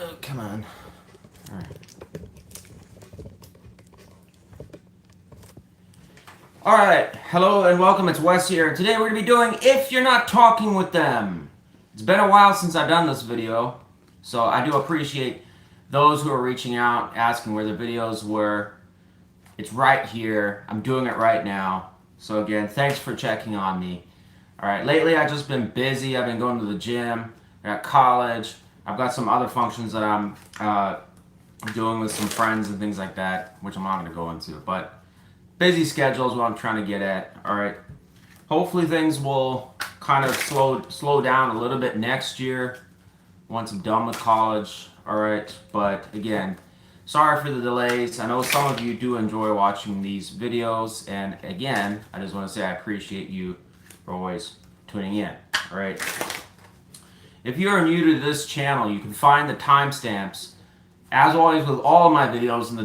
Oh, come on. All right. Alright, hello and welcome, it's Wes here. Today we're going to be doing If You're Not Talking With Them. It's been a while since I've done this video, so I do appreciate those who are reaching out, asking where the videos were. It's right here. I'm doing it right now. So again, thanks for checking on me. Alright, lately I've just been busy. I've been going to the gym, I got college, I've got some other functions that I'm doing with some friends and things like that, which I'm not going to go into, but busy schedule is what I'm trying to get at. All right. Hopefully things will kind of slow down a little bit next year once I'm done with college. All right. But again, sorry for the delays. I know some of you do enjoy watching these videos. And again, I just want to say I appreciate you for always tuning in. All right. If you are new to this channel, you can find the timestamps, as always with all of my videos, in the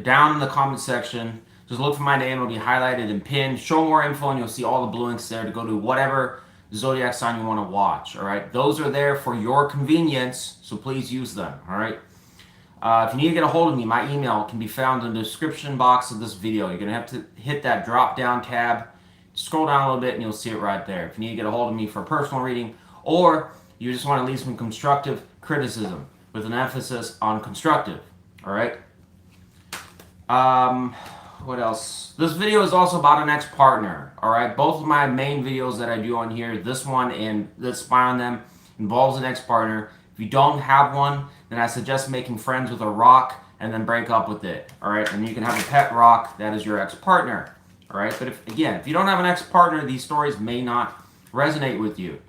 down in the comment section. Just look for my name, it'll be highlighted and pinned. Show more info and you'll see all the blue links there to go to whatever zodiac sign you want to watch. Alright, those are there for your convenience, so please use them. Alright, if you need to get a hold of me, my email can be found in the description box of this video. You're going to have to hit that drop down tab, scroll down a little bit and you'll see it right there. If you need to get a hold of me for a personal reading, or you just want to leave some constructive criticism with an emphasis on constructive. Alright, what else? This video is also about an ex-partner. Alright, both of my main videos that I do on here, this one and the Spy on Them, involves an ex-partner. If you don't have one, then I suggest making friends with a rock and then break up with it. Alright, and you can have a pet rock that is your ex-partner. Alright, but if you don't have an ex-partner, these stories may not resonate with you.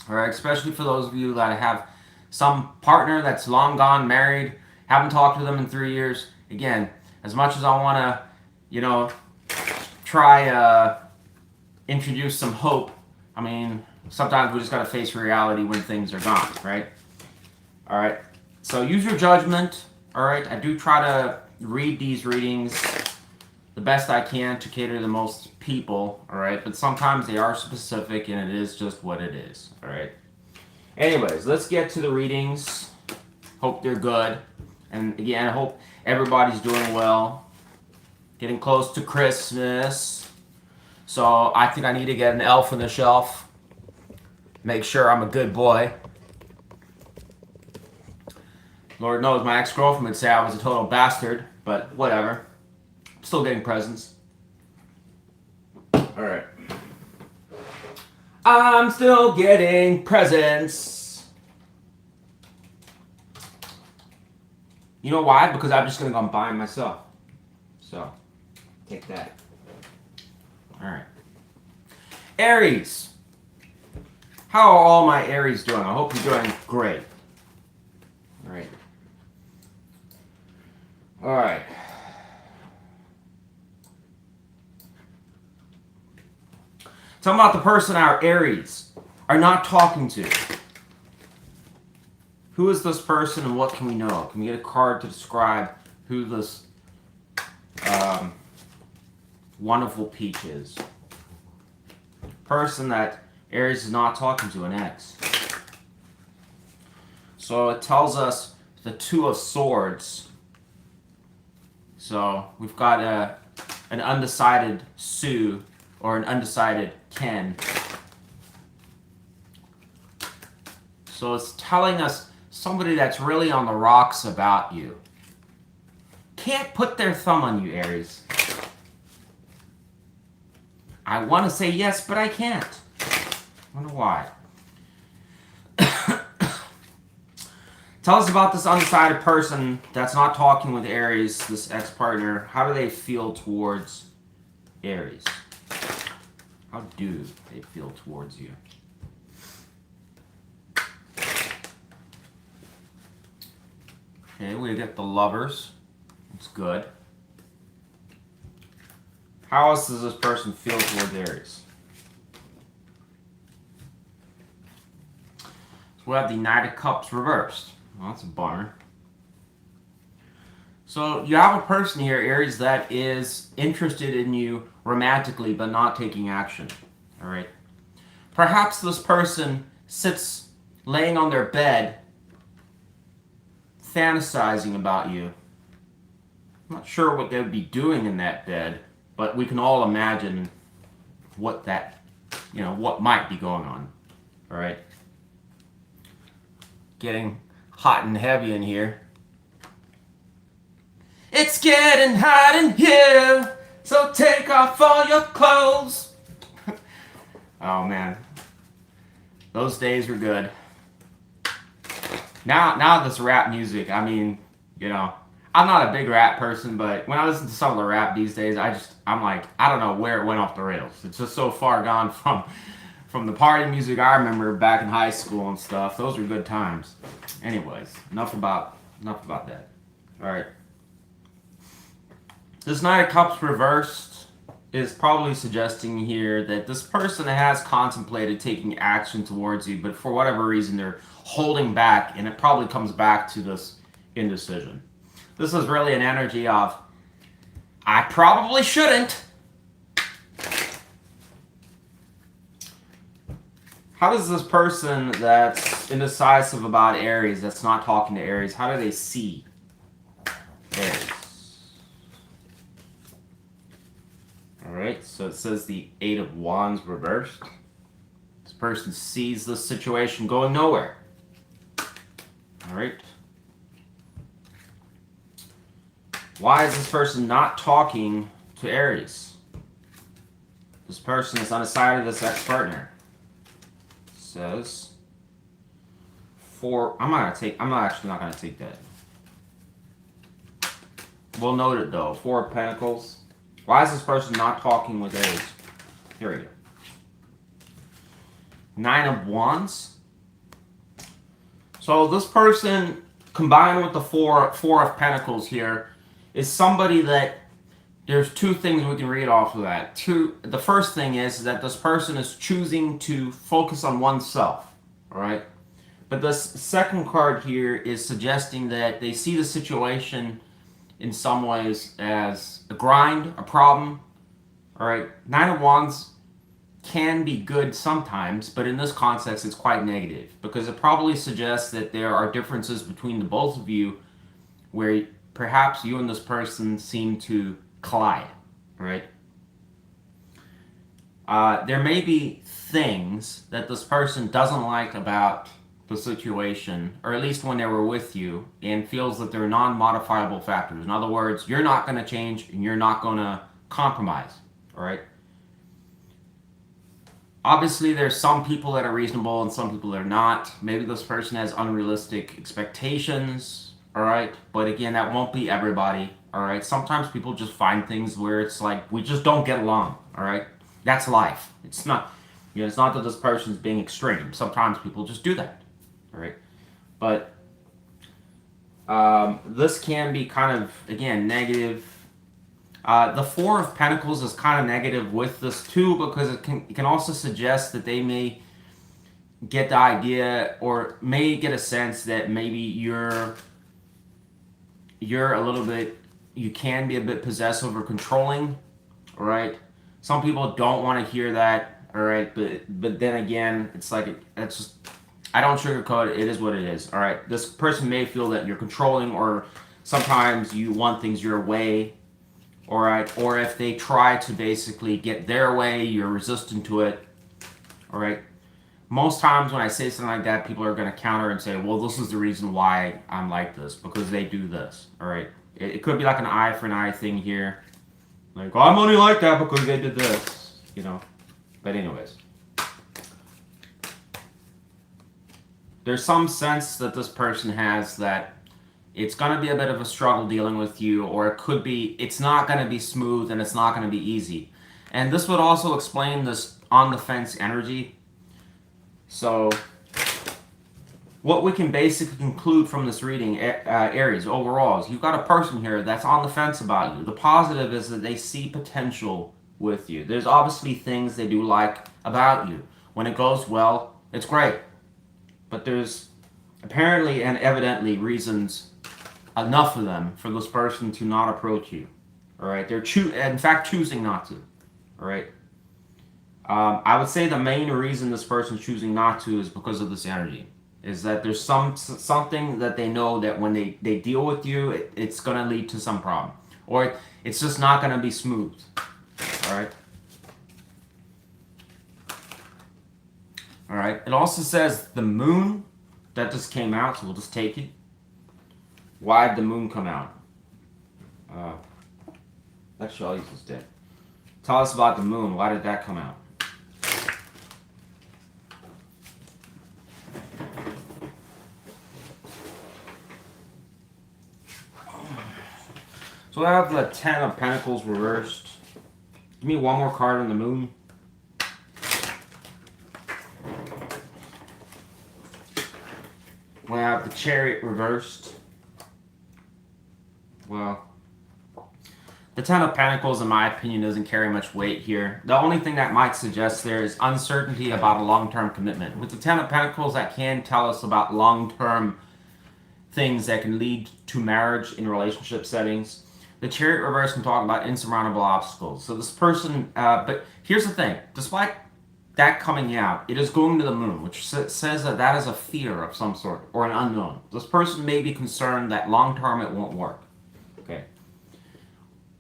Alright, especially for those of you that have some partner that's long gone, married, haven't talked to them in 3 years. Again, as much as I want to, try introduce some hope, I mean, sometimes we just got to face reality when things are gone, right? All right, so use your judgment. All right, I do try to read these readings the best I can to cater to the most people, all right? But sometimes they are specific and it is just what it is, all right? Anyways, let's get to the readings. Hope they're good. And again, I hope everybody's doing well. Getting close to Christmas. So I think I need to get an elf on the shelf. Make sure I'm a good boy. Lord knows my ex-girlfriend would say I was a total bastard, but whatever. I'm still getting presents. Alright. I'm still getting presents. You know why? Because I'm just going to go and buy them myself. So, take that. Alright. Aries. How are all my Aries doing? I hope you're doing great. Alright. Alright. Tell me about the person our Aries are not talking to. Who is this person and what can we know? Can we get a card to describe who this wonderful peach is? Person that Aries is not talking to, an ex. So it tells us the Two of Swords. So we've got an undecided Sue or an undecided Ken. So it's telling us somebody that's really on the rocks about you. Can't put their thumb on you, Aries. I want to say yes, but I can't. Wonder why. Tell us about this undecided person that's not talking with Aries, this ex-partner. How do they feel towards Aries? How do they feel towards you? Okay, we get the Lovers. It's good. How else does this person feel towards Aries? So we have the Knight of Cups reversed. Well, that's a bummer. So you have a person here, Aries, that is interested in you romantically but not taking action. All right. Perhaps this person sits laying on their bed fantasizing about you. I'm not sure what they would be doing in that bed, but we can all imagine what that, what might be going on. All right. Getting hot and heavy in here. It's getting hot in here, so take off all your clothes. Oh man, those days were good. Now this rap music, I mean, I'm not a big rap person, but when I listen to some of the rap these days, I'm like, I don't know where it went off the rails. It's just so far gone from the party music I remember back in high school and stuff. Those were good times. Anyways, enough about that. All right. This Knight of Cups reversed is probably suggesting here that this person has contemplated taking action towards you, but for whatever reason they're holding back, and it probably comes back to this indecision. This is really an energy of, I probably shouldn't. How does this person that's indecisive about Aries, that's not talking to Aries, how do they see Aries? Alright, so it says the Eight of Wands reversed. This person sees this situation going nowhere. Alright. Why is this person not talking to Aries? This person is undecided, this ex-partner. Says I'm actually not gonna take that. We'll note it though. Four of Pentacles. Why is this person not talking with Aries? Here we go. Nine of Wands. So this person, combined with the four of Pentacles here, is somebody that there's two things we can read off of that. The first thing is that this person is choosing to focus on oneself, all right? But this second card here is suggesting that they see the situation in some ways as a grind, a problem, all right? Nine of Wands can be good sometimes, but in this context it's quite negative because it probably suggests that there are differences between the both of you where perhaps you and this person seem to collide, right? There may be things that this person doesn't like about the situation, or at least when they were with you, and feels that they're non-modifiable factors. In other words, you're not going to change and you're not going to compromise, all right? Obviously, there's some people that are reasonable and some people that are not. Maybe this person has unrealistic expectations, all right? But again, that won't be everybody, all right? Sometimes people just find things where it's like, we just don't get along, all right? That's life. It's not, it's not that this person's being extreme. Sometimes people just do that, all right? But this can be kind of, again, negative. The Four of Pentacles is kind of negative with this too, because it can also suggest that they may get the idea or may get a sense that maybe you're a little bit, you can be a bit possessive or controlling, all right? Some people don't want to hear that, all right? But then again, it's like, it's just, I don't sugarcoat it. It is what it is, all right? This person may feel that you're controlling, or sometimes you want things your way, all right? Or if they try to basically get their way, you're resistant to it, all right? Most times when I say something like that, people are going to counter and say, well, this is the reason why I'm like this, because they do this, all right? It could be like an eye for an eye thing here. Like, oh, I'm only like that because they did this, But anyways. There's some sense that this person has that it's going to be a bit of a struggle dealing with you, or it could be, it's not going to be smooth and it's not going to be easy. And this would also explain this on the fence energy. So what we can basically conclude from this reading, Aries, overall, is you've got a person here that's on the fence about you. The positive is that they see potential with you. There's obviously things they do like about you. When it goes well, it's great. But there's apparently and evidently reasons, enough of them, for this person to not approach you. All right? They're in fact choosing not to. All right? I would say the main reason this person's choosing not to is because of this energy. is that there's something that they know that when they deal with you, it's going to lead to some problem. Or it's just not going to be smooth. All right? All right. It also says the moon. That just came out, so we'll just take it. Why did the moon come out? Actually, I'll use this deck. Tell us about the moon. Why did that come out? So I have the Ten of Pentacles reversed. Give me one more card on the moon. We have the Chariot reversed. Well, the Ten of Pentacles, in my opinion, doesn't carry much weight here. The only thing that might suggest there is uncertainty about a long-term commitment. With the Ten of Pentacles, that can tell us about long-term things that can lead to marriage in relationship settings. The Chariot reverse can talk about insurmountable obstacles. So this person, but here's the thing. Despite that coming out, it is going to the moon, which says that that is a fear of some sort, or an unknown. This person may be concerned that long-term it won't work. Okay.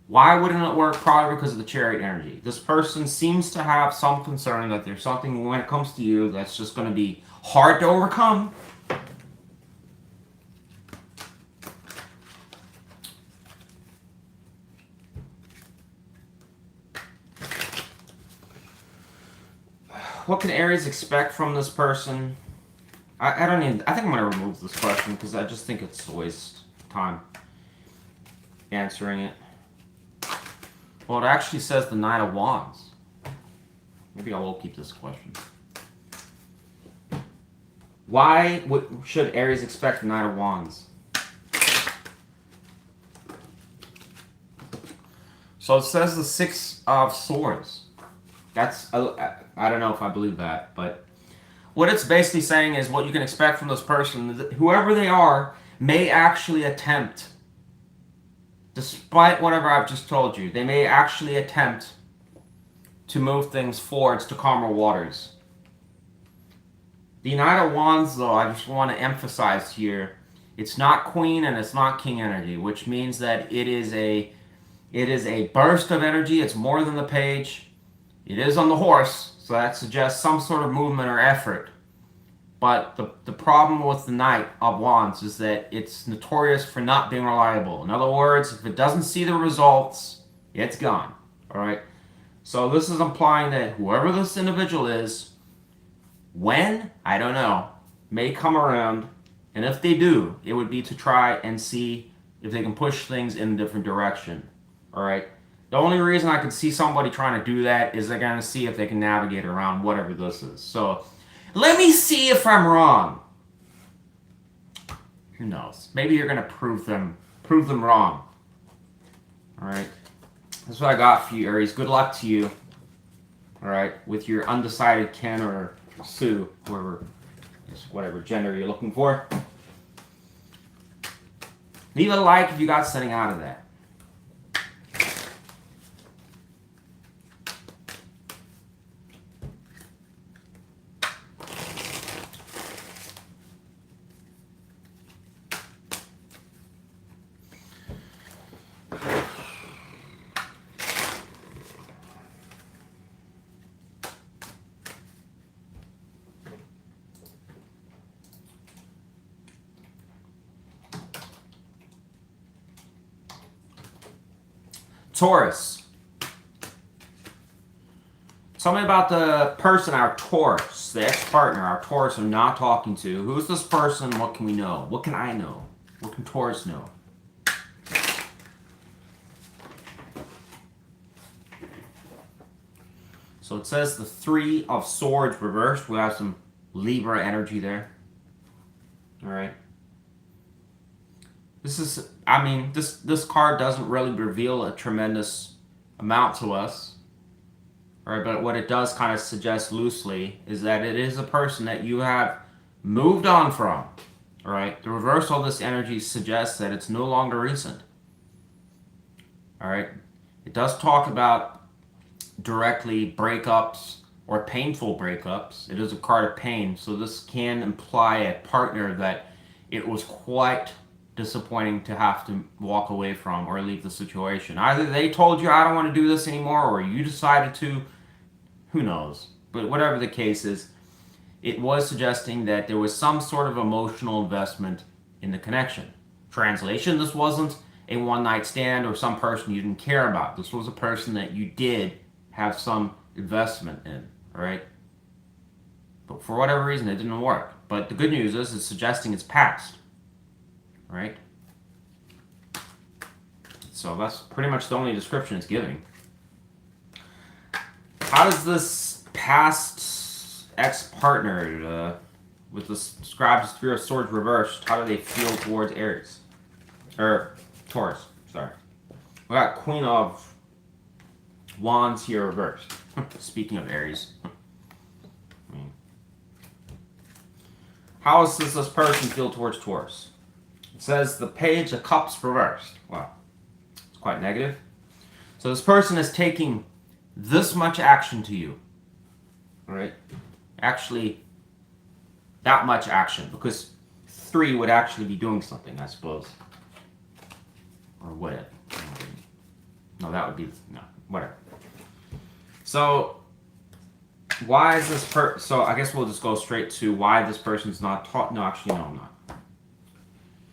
Why wouldn't it work? Probably because of the Chariot energy. This person seems to have some concern that there's something when it comes to you that's just going to be hard to overcome. What can Aries expect from this person? I think I'm going to remove this question because I just think it's a waste of time answering it. Well, it actually says the Knight of Wands. Maybe I will keep this question. Why should Aries expect the Knight of Wands? So it says the Six of Swords. That's, I don't know if I believe that, but what it's basically saying is what you can expect from this person, whoever they are, may actually attempt, despite whatever I've just told you, they may actually attempt to move things forwards to calmer waters. The Knight of Wands, though, I just want to emphasize here, it's not Queen and it's not King energy, which means that it is a burst of energy. It's more than the page. It is on the horse, so that suggests some sort of movement or effort. But the problem with the Knight of Wands is that it's notorious for not being reliable. In other words, if it doesn't see the results, it's gone. All right? So this is implying that whoever this individual is, when, I don't know, may come around. And if they do, it would be to try and see if they can push things in a different direction. All right? The only reason I could see somebody trying to do that is they're going to see if they can navigate around whatever this is. So, let me see if I'm wrong. Who knows? Maybe you're going to prove them wrong. All right. That's what I got for you, Aries. Good luck to you. All right, with your undecided Ken or Sue, whatever gender you're looking for. Leave a like if you got something out of that. Taurus. Tell me about the person, our Taurus, the ex-partner, our Taurus are not talking to. Who's this person? What can we know? What can I know? What can Taurus know? So it says the Three of Swords reversed. We have some Libra energy there. All right. This card doesn't really reveal a tremendous amount to us. All right, but what it does kind of suggest loosely is that it is a person that you have moved on from. All right, the reversal of this energy suggests that it's no longer recent. All right, it does talk about directly breakups or painful breakups. It is a card of pain, so this can imply a partner that it was quite disappointing to have to walk away from or leave the situation. Either they told you, I don't want to do this anymore, or you decided to. Who knows? But whatever the case is, it was suggesting that there was some sort of emotional investment in the connection. Translation, this wasn't a one-night stand or some person you didn't care about. This was a person that you did have some investment in, all right? But for whatever reason, it didn't work. But the good news is it's suggesting it's past, right? So that's pretty much the only description it's giving. How does this past ex-partner with this described as Three of Swords reversed, how do they feel towards Aries? Or Taurus, sorry. We got Queen of Wands here reversed. Speaking of Aries. How does this person feel towards Taurus? It says the Page of Cups reversed. Wow. It's quite negative. So this person is taking this much action to you. Right? Actually, that much action. Because 3 would actually be doing something, I suppose. Or would it? No, that would be... No, whatever. So, why is this so I guess we'll just go straight to why this person's not taught. No, actually, no, I'm not.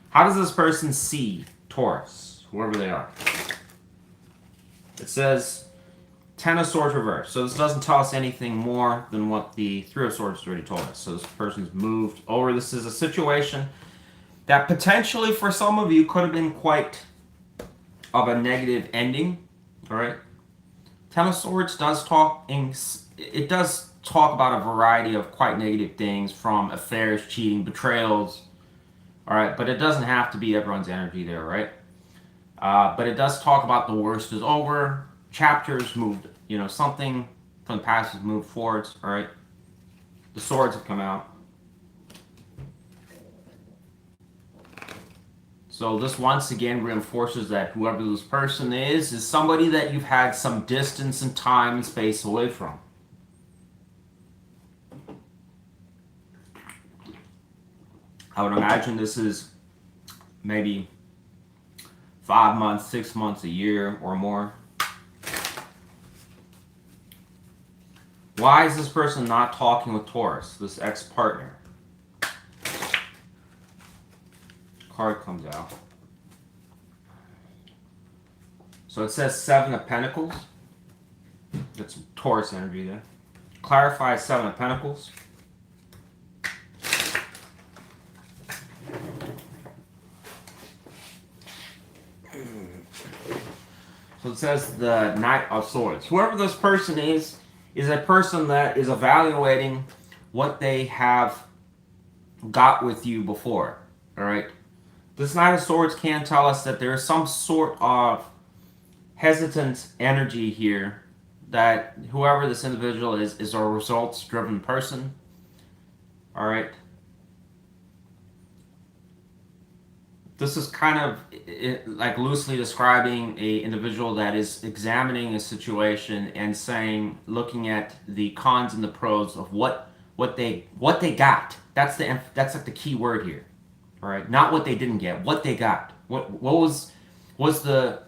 How does this person see Taurus, whoever they are? It says 10 of Swords reversed. So this doesn't tell us anything more than what the 3 of Swords already told us. So this person's moved over. This is a situation that potentially for some of you could have been quite of a negative ending. All right. 10 of Swords does talk about a variety of quite negative things, from affairs, cheating, betrayals, all right, but it doesn't have to be everyone's energy there, right? But it does talk about the worst is over, chapters moved, something from the past has moved forwards, all right? The swords have come out. So this once again reinforces that whoever this person is somebody that you've had some distance and time and space away from. I would imagine this is maybe 5 months, 6 months, a year or more. Why is this person not talking with Taurus, this ex-partner? Card comes out. So it says 7 of Pentacles. That's Taurus energy there. Clarify 7 of Pentacles. So it says the Knight of Swords. Whoever this person is a person that is evaluating what they have got with you before. All right. This Knight of Swords can tell us that there is some sort of hesitant energy here, that whoever this individual is a results-driven person. All right. This is kind of like loosely describing a individual that is examining a situation and saying, looking at the cons and the pros of what they got. That's like the key word here. All right, not what they didn't get, what they got. What was the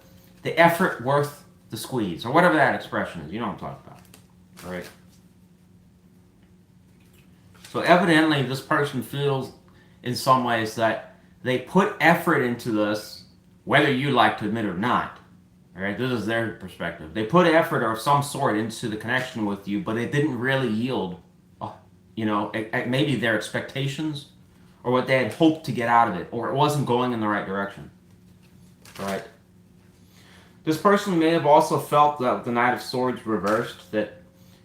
effort worth the squeeze, or whatever that expression is. You know what I'm talking about. All right. So evidently, this person feels in some ways that they put effort into this, whether you like to admit it or not. All right, this is their perspective. They put effort of some sort into the connection with you, but it didn't really yield, maybe their expectations or what they had hoped to get out of it, or it wasn't going in the right direction. All right. This person may have also felt that the Knight of Swords reversed, that,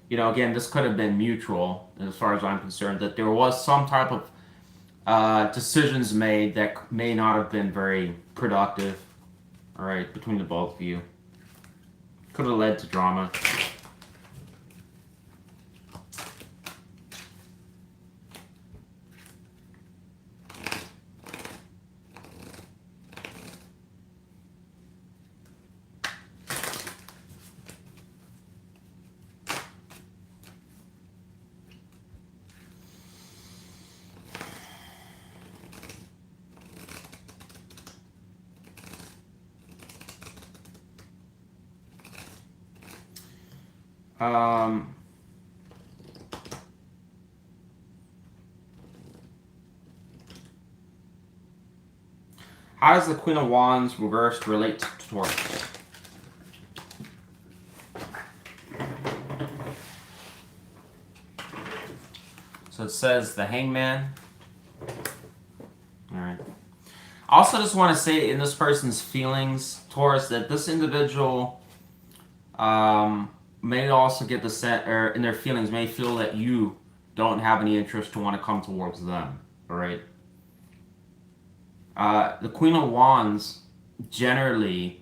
again, this could have been mutual as far as I'm concerned, that there was some type of decisions made that may not have been very productive, all right, between the both of you. Could have led to drama. Um, how does the Queen of Wands reversed relate to Taurus? So it says the Hangman. All right. I also just want to say in this person's feelings, Taurus, that this individual may also get the sense, or in their feelings, may feel that you don't have any interest to want to come towards them. All right. The Queen of Wands generally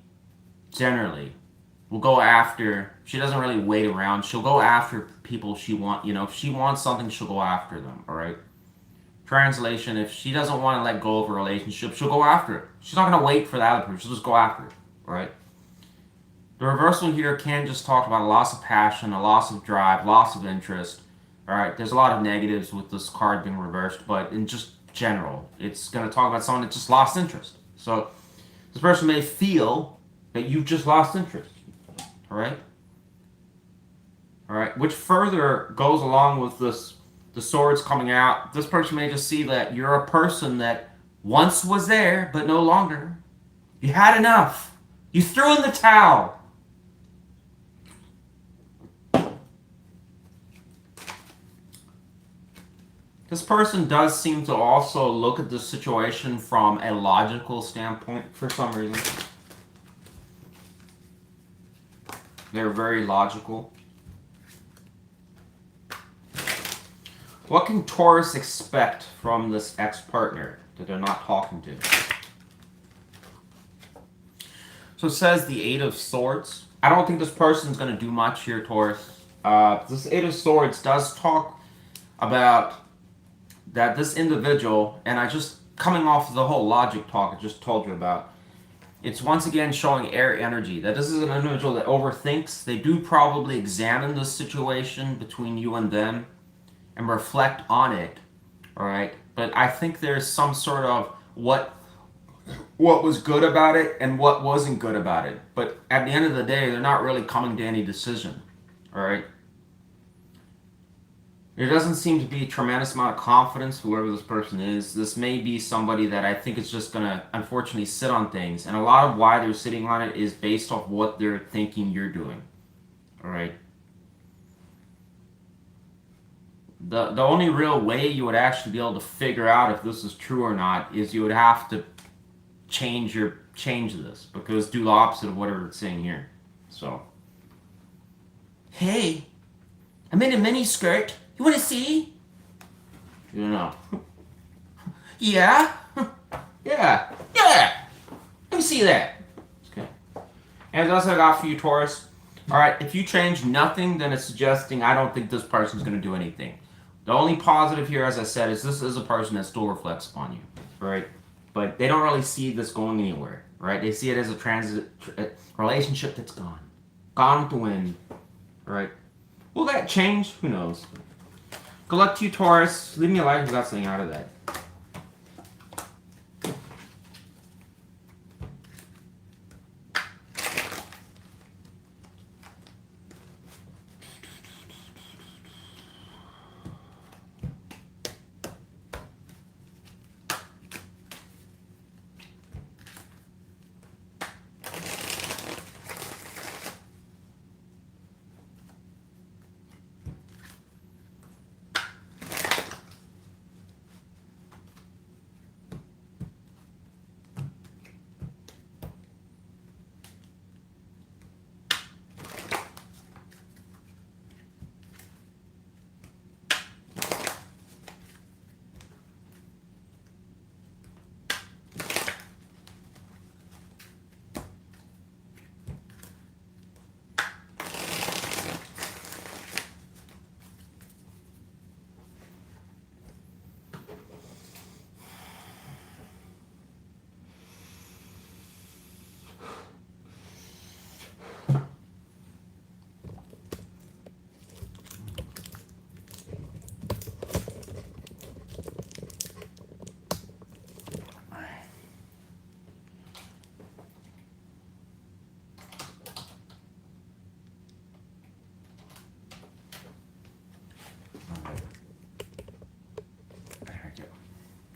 will go after. She doesn't really wait around. She'll go after people she wants. You know, if she wants something, she'll go after them. All right. Translation: if she doesn't want to let go of a relationship, she'll go after it. She's not gonna wait for the other person. She'll just go after it. All right. The reversal here can just talk about a loss of passion, a loss of drive, loss of interest. All right. There's a lot of negatives with this card being reversed, but in just general, it's gonna talk about someone that just lost interest. So this person may feel that you've just lost interest. All right. All right. Which further goes along with this. The swords coming out. This person may just see that you're a person that once was there, but no longer. You had enough. You threw in the towel. This person does seem to also look at the situation from a logical standpoint for some reason. They're very logical. What can Taurus expect from this ex-partner that they're not talking to? So it says the Eight of Swords. I don't think this person's going to do much here, Taurus. This Eight of Swords does talk about that this individual, and I just, coming off of the whole logic talk I just told you about, it's once again showing air energy. That this is an individual that overthinks. They do probably examine the situation between you and them and reflect on it, all right? But I think there's some sort of what was good about it and what wasn't good about it. But at the end of the day, they're not really coming to any decision, all right? There doesn't seem to be a tremendous amount of confidence, whoever this person is. This may be somebody that I think is just going to, unfortunately, sit on things. And a lot of why they're sitting on it is based off what they're thinking you're doing, all right? The only real way you would actually be able to figure out if this is true or not is you would have to change this, because do the opposite of whatever it's saying here. So, hey, I'm in a mini skirt. You want to see? You don't know. Yeah, yeah. Let me see that. Okay. And that's what I got for you, Taurus. All right. If you change nothing, then it's suggesting I don't think this person's going to do anything. The only positive here, as I said, is this is a person that still reflects upon you, right? But they don't really see this going anywhere, right? They see it as a relationship that's gone with the wind, right? Will that change? Who knows? Good luck to you, Taurus. Leave me a like if you got something out of that.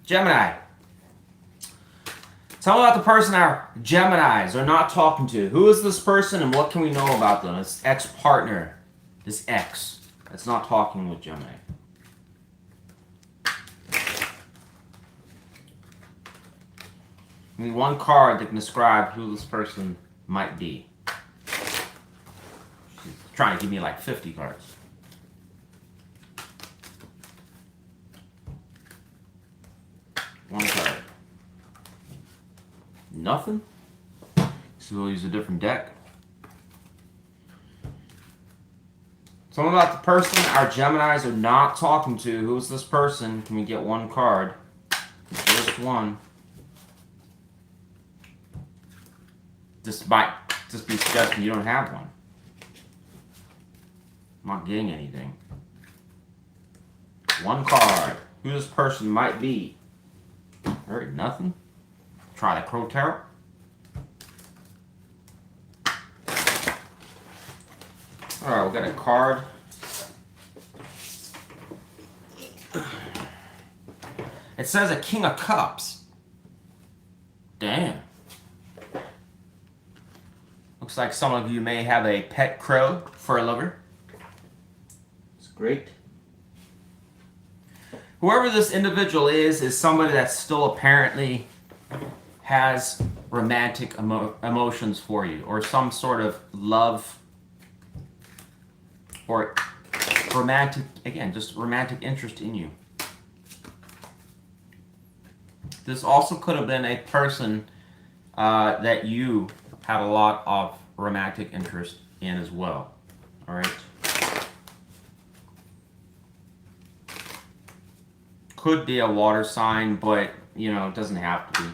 Gemini. Tell me about the person our Geminis are not talking to. Who is this person and what can we know about them? It's ex-partner. This ex that's not talking with Gemini. I mean, one card that can describe who this person might be. She's trying to give me like 50 cards. One card. Nothing? So we'll use a different deck. Something about the person our Geminis are not talking to. Who's this person? Can we get one card? Just one. This might just be suggesting you don't have one. I'm not getting anything. One card. Who this person might be. Alright, nothing. Try the Crow Tarot. Alright, we got a card. It says a King of Cups. Damn. Looks like some of you may have a pet crow for a lover. It's great. Whoever this individual is somebody that still apparently has romantic emotions for you, or some sort of love, or romantic, again, just romantic interest in you. This also could have been a person that you have a lot of romantic interest in as well. All right. Could be a water sign, but you know, it doesn't have to be.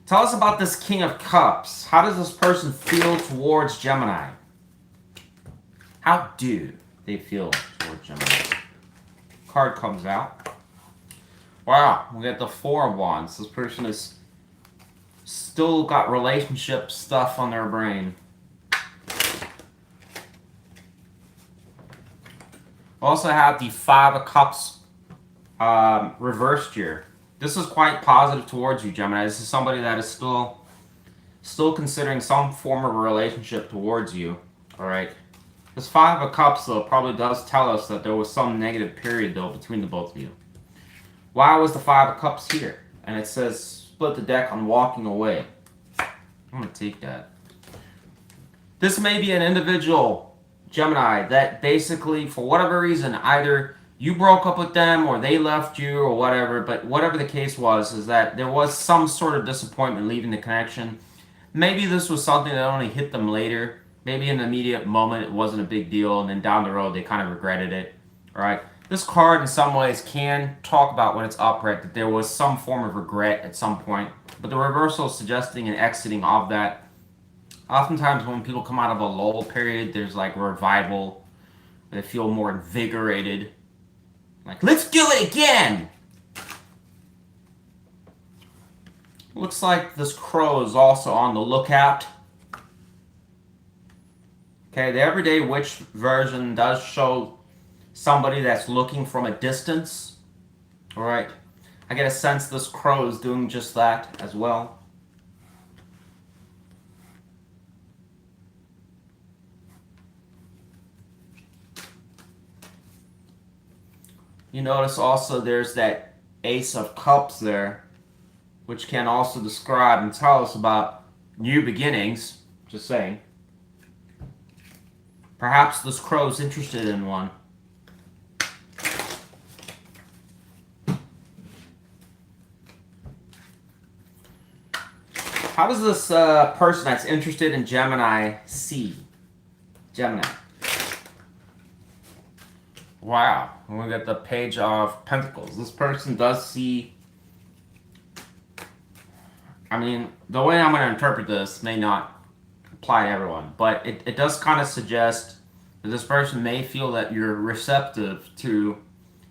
Tell us about this King of Cups. How does this person feel towards Gemini? How do they feel towards Gemini? Card comes out. Wow, we got the Four of Wands. This person is still got relationship stuff on their brain. Also have the Five of Cups reversed here. This is quite positive towards you, Gemini. This is somebody that is still considering some form of a relationship towards you. All right. This Five of Cups, though, probably does tell us that there was some negative period, though, between the both of you. Why was the Five of Cups here? And it says, split the deck on walking away. I'm going to take that. This may be an individual, Gemini, that basically, for whatever reason, either you broke up with them or they left you or whatever, but whatever the case was, is that there was some sort of disappointment leaving the connection. Maybe this was something that only hit them later. Maybe in the immediate moment it wasn't a big deal, and then down the road they kind of regretted it. All right. This card in some ways can talk about when it's upright that there was some form of regret at some point, but the reversal is suggesting an exiting of that. Oftentimes when people come out of a lull period, there's like revival. They feel more invigorated. Like, let's do it again! Looks like this crow is also on the lookout. Okay, the Everyday Witch version does show somebody that's looking from a distance. Alright. I get a sense this crow is doing just that as well. You notice also there's that Ace of Cups there, which can also describe and tell us about new beginnings. Just saying. Perhaps this crow's interested in one. How does this person that's interested in Gemini see Gemini? Wow, we got the Page of Pentacles. This person does see... I mean, the way I'm going to interpret this may not apply to everyone, but it does kind of suggest that this person may feel that you're receptive to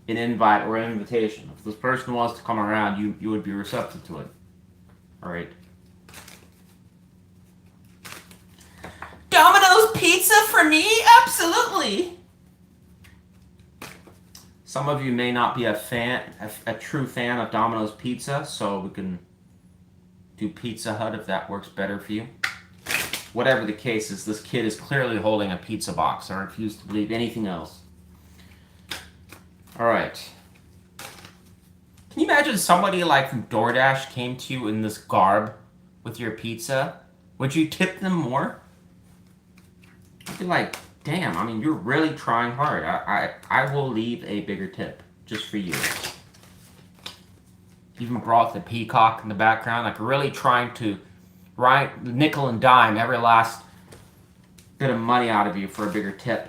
an invite or an invitation. If this person wants to come around, you would be receptive to it. All right. Domino's pizza for me? Absolutely! Some of you may not be a true fan of Domino's Pizza, so we can do Pizza Hut if that works better for you. Whatever the case is, this kid is clearly holding a pizza box. I refuse to believe anything else. Alright. Can you imagine somebody like from DoorDash came to you in this garb with your pizza? Would you tip them more? I'd be like, damn, I mean, you're really trying hard. I will leave a bigger tip just for you. Even brought the peacock in the background, like really trying to write nickel and dime every last bit of money out of you for a bigger tip.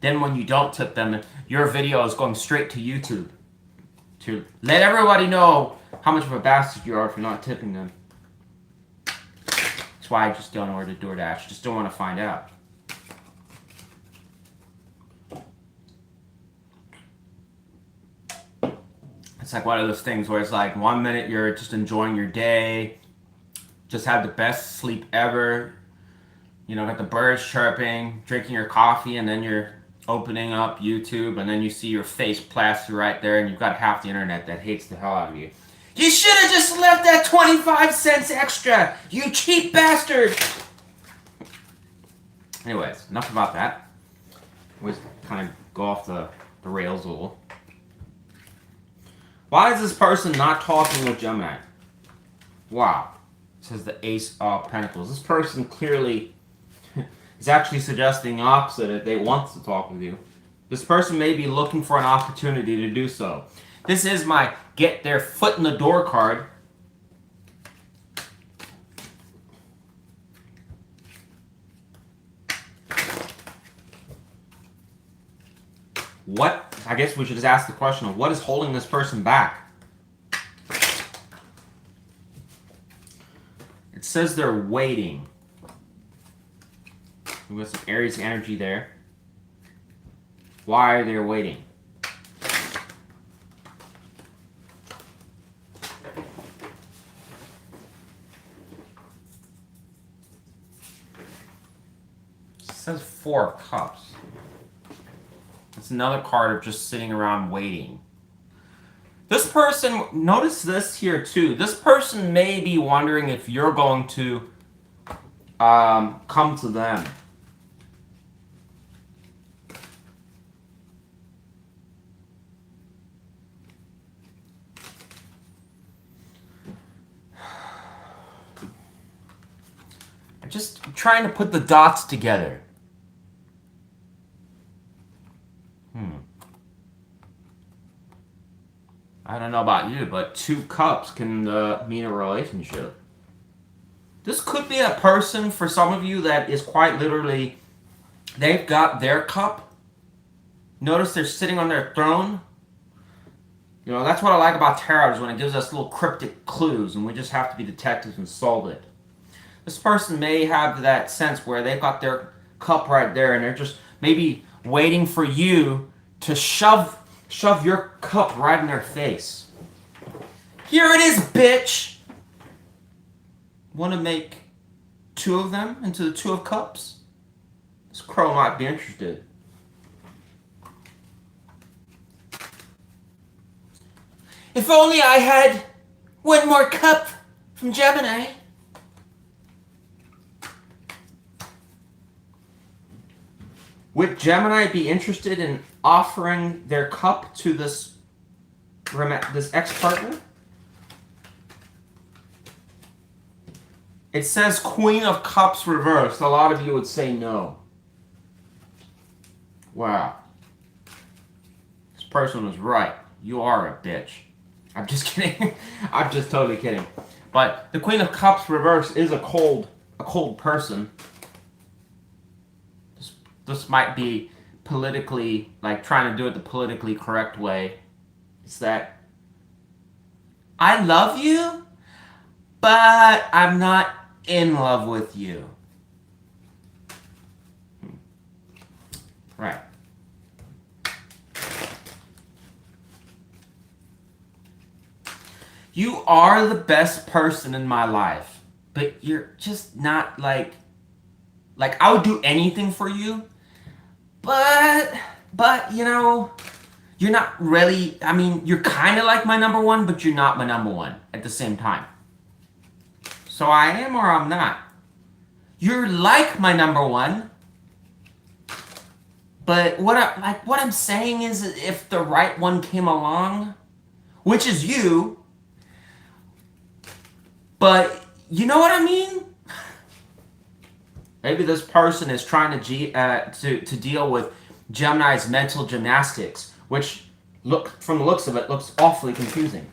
Then when you don't tip them, your video is going straight to YouTube to let everybody know how much of a bastard you are for not tipping them. That's why I just don't order DoorDash. Just don't want to find out. It's like one of those things where it's like 1 minute you're just enjoying your day, just had the best sleep ever, you know, got the birds chirping, drinking your coffee, and then you're opening up YouTube, and then you see your face plastered right there, and you've got half the internet that hates the hell out of you. You should have just left that 25 cents extra, you cheap bastard! Anyways, enough about that. Always kind of go off the rails a little. Why is this person not talking with Gemini? Wow. It says the Ace of Pentacles. This person clearly is actually suggesting the opposite if they want to talk with you. This person may be looking for an opportunity to do so. This is my get their foot in the door card. What? I guess we should just ask the question of what is holding this person back? It says they're waiting. We got some Aries energy there. Why are they waiting? It says 4 of Cups. It's another card of just sitting around waiting. This person, notice this here too. This person may be wondering if you're going to come to them. I'm just trying to put the dots together. I don't know about you, but 2 cups can mean a relationship. This could be a person for some of you that is quite literally, they've got their cup. Notice they're sitting on their throne. You know, that's what I like about tarot, is when it gives us little cryptic clues and we just have to be detectives and solve it. This person may have that sense where they've got their cup right there and they're just maybe waiting for you to shove your cup right in their face. Here it is, bitch! Want to make 2 of them into the 2 of Cups? This crow might be interested. If only I had 1 more cup from Gemini. Would Gemini be interested in offering their cup to this ex-partner? It says Queen of Cups reversed. A lot of you would say no. Wow. This person was right. You are a bitch. I'm just kidding. I'm just totally kidding. But the Queen of Cups reversed is a cold person. This might be politically, like trying to do it the politically correct way. It's that I love you, but I'm not in love with you. Right. You are the best person in my life, but you're just not like I would do anything for you. But, you know, you're not really, I mean, you're kind of like my number one, but you're not my number one at the same time. So I am or I'm not. You're like my number one, but what I'm saying is, if the right one came along, which is you, but you know what I mean? Maybe this person is trying to deal with Gemini's mental gymnastics, which, look, from the looks of it, looks awfully confusing.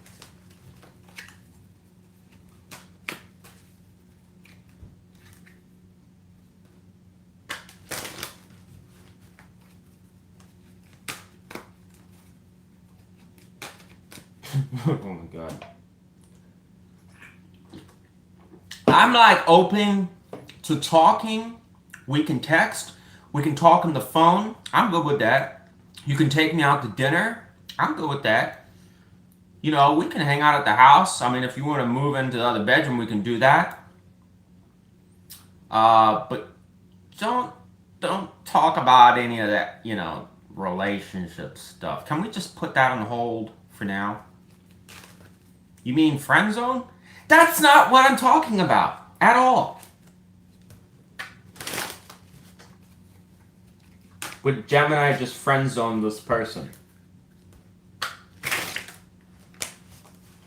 Oh my God. I'm like open to talking. We can text. We can talk on the phone. I'm good with that. You can take me out to dinner. I'm good with that. You know, we can hang out at the house. I mean, if you want to move into the other bedroom, we can do that. But don't talk about any of that, you know, relationship stuff. Can we just put that on hold for now? You mean friend zone? That's not what I'm talking about at all. Would Gemini just friend zone this person?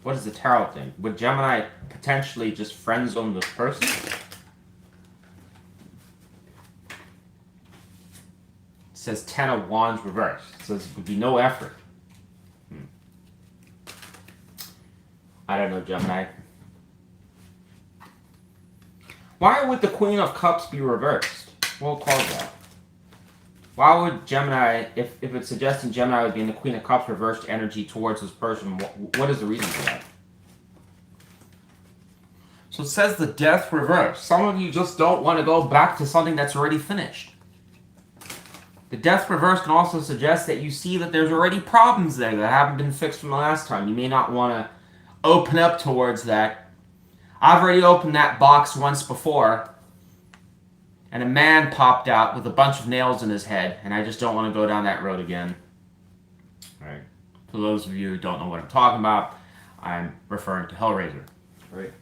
What is the tarot thing? Would Gemini potentially just friend zone this person? It says 10 of Wands reversed. It says it would be no effort. I don't know, Gemini. Why would the Queen of Cups be reversed? We'll call that. Why would Gemini, if it's suggesting Gemini would be in the Queen of Cups reversed energy towards this person, what is the reason for that? So it says the Death reversed. Some of you just don't want to go back to something that's already finished. The Death reverse can also suggest that you see that there's already problems there that haven't been fixed from the last time. You may not want to open up towards that. I've already opened that box once before, and a man popped out with a bunch of nails in his head, and I just don't want to go down that road again. All right. For those of you who don't know what I'm talking about, I'm referring to Hellraiser. All right.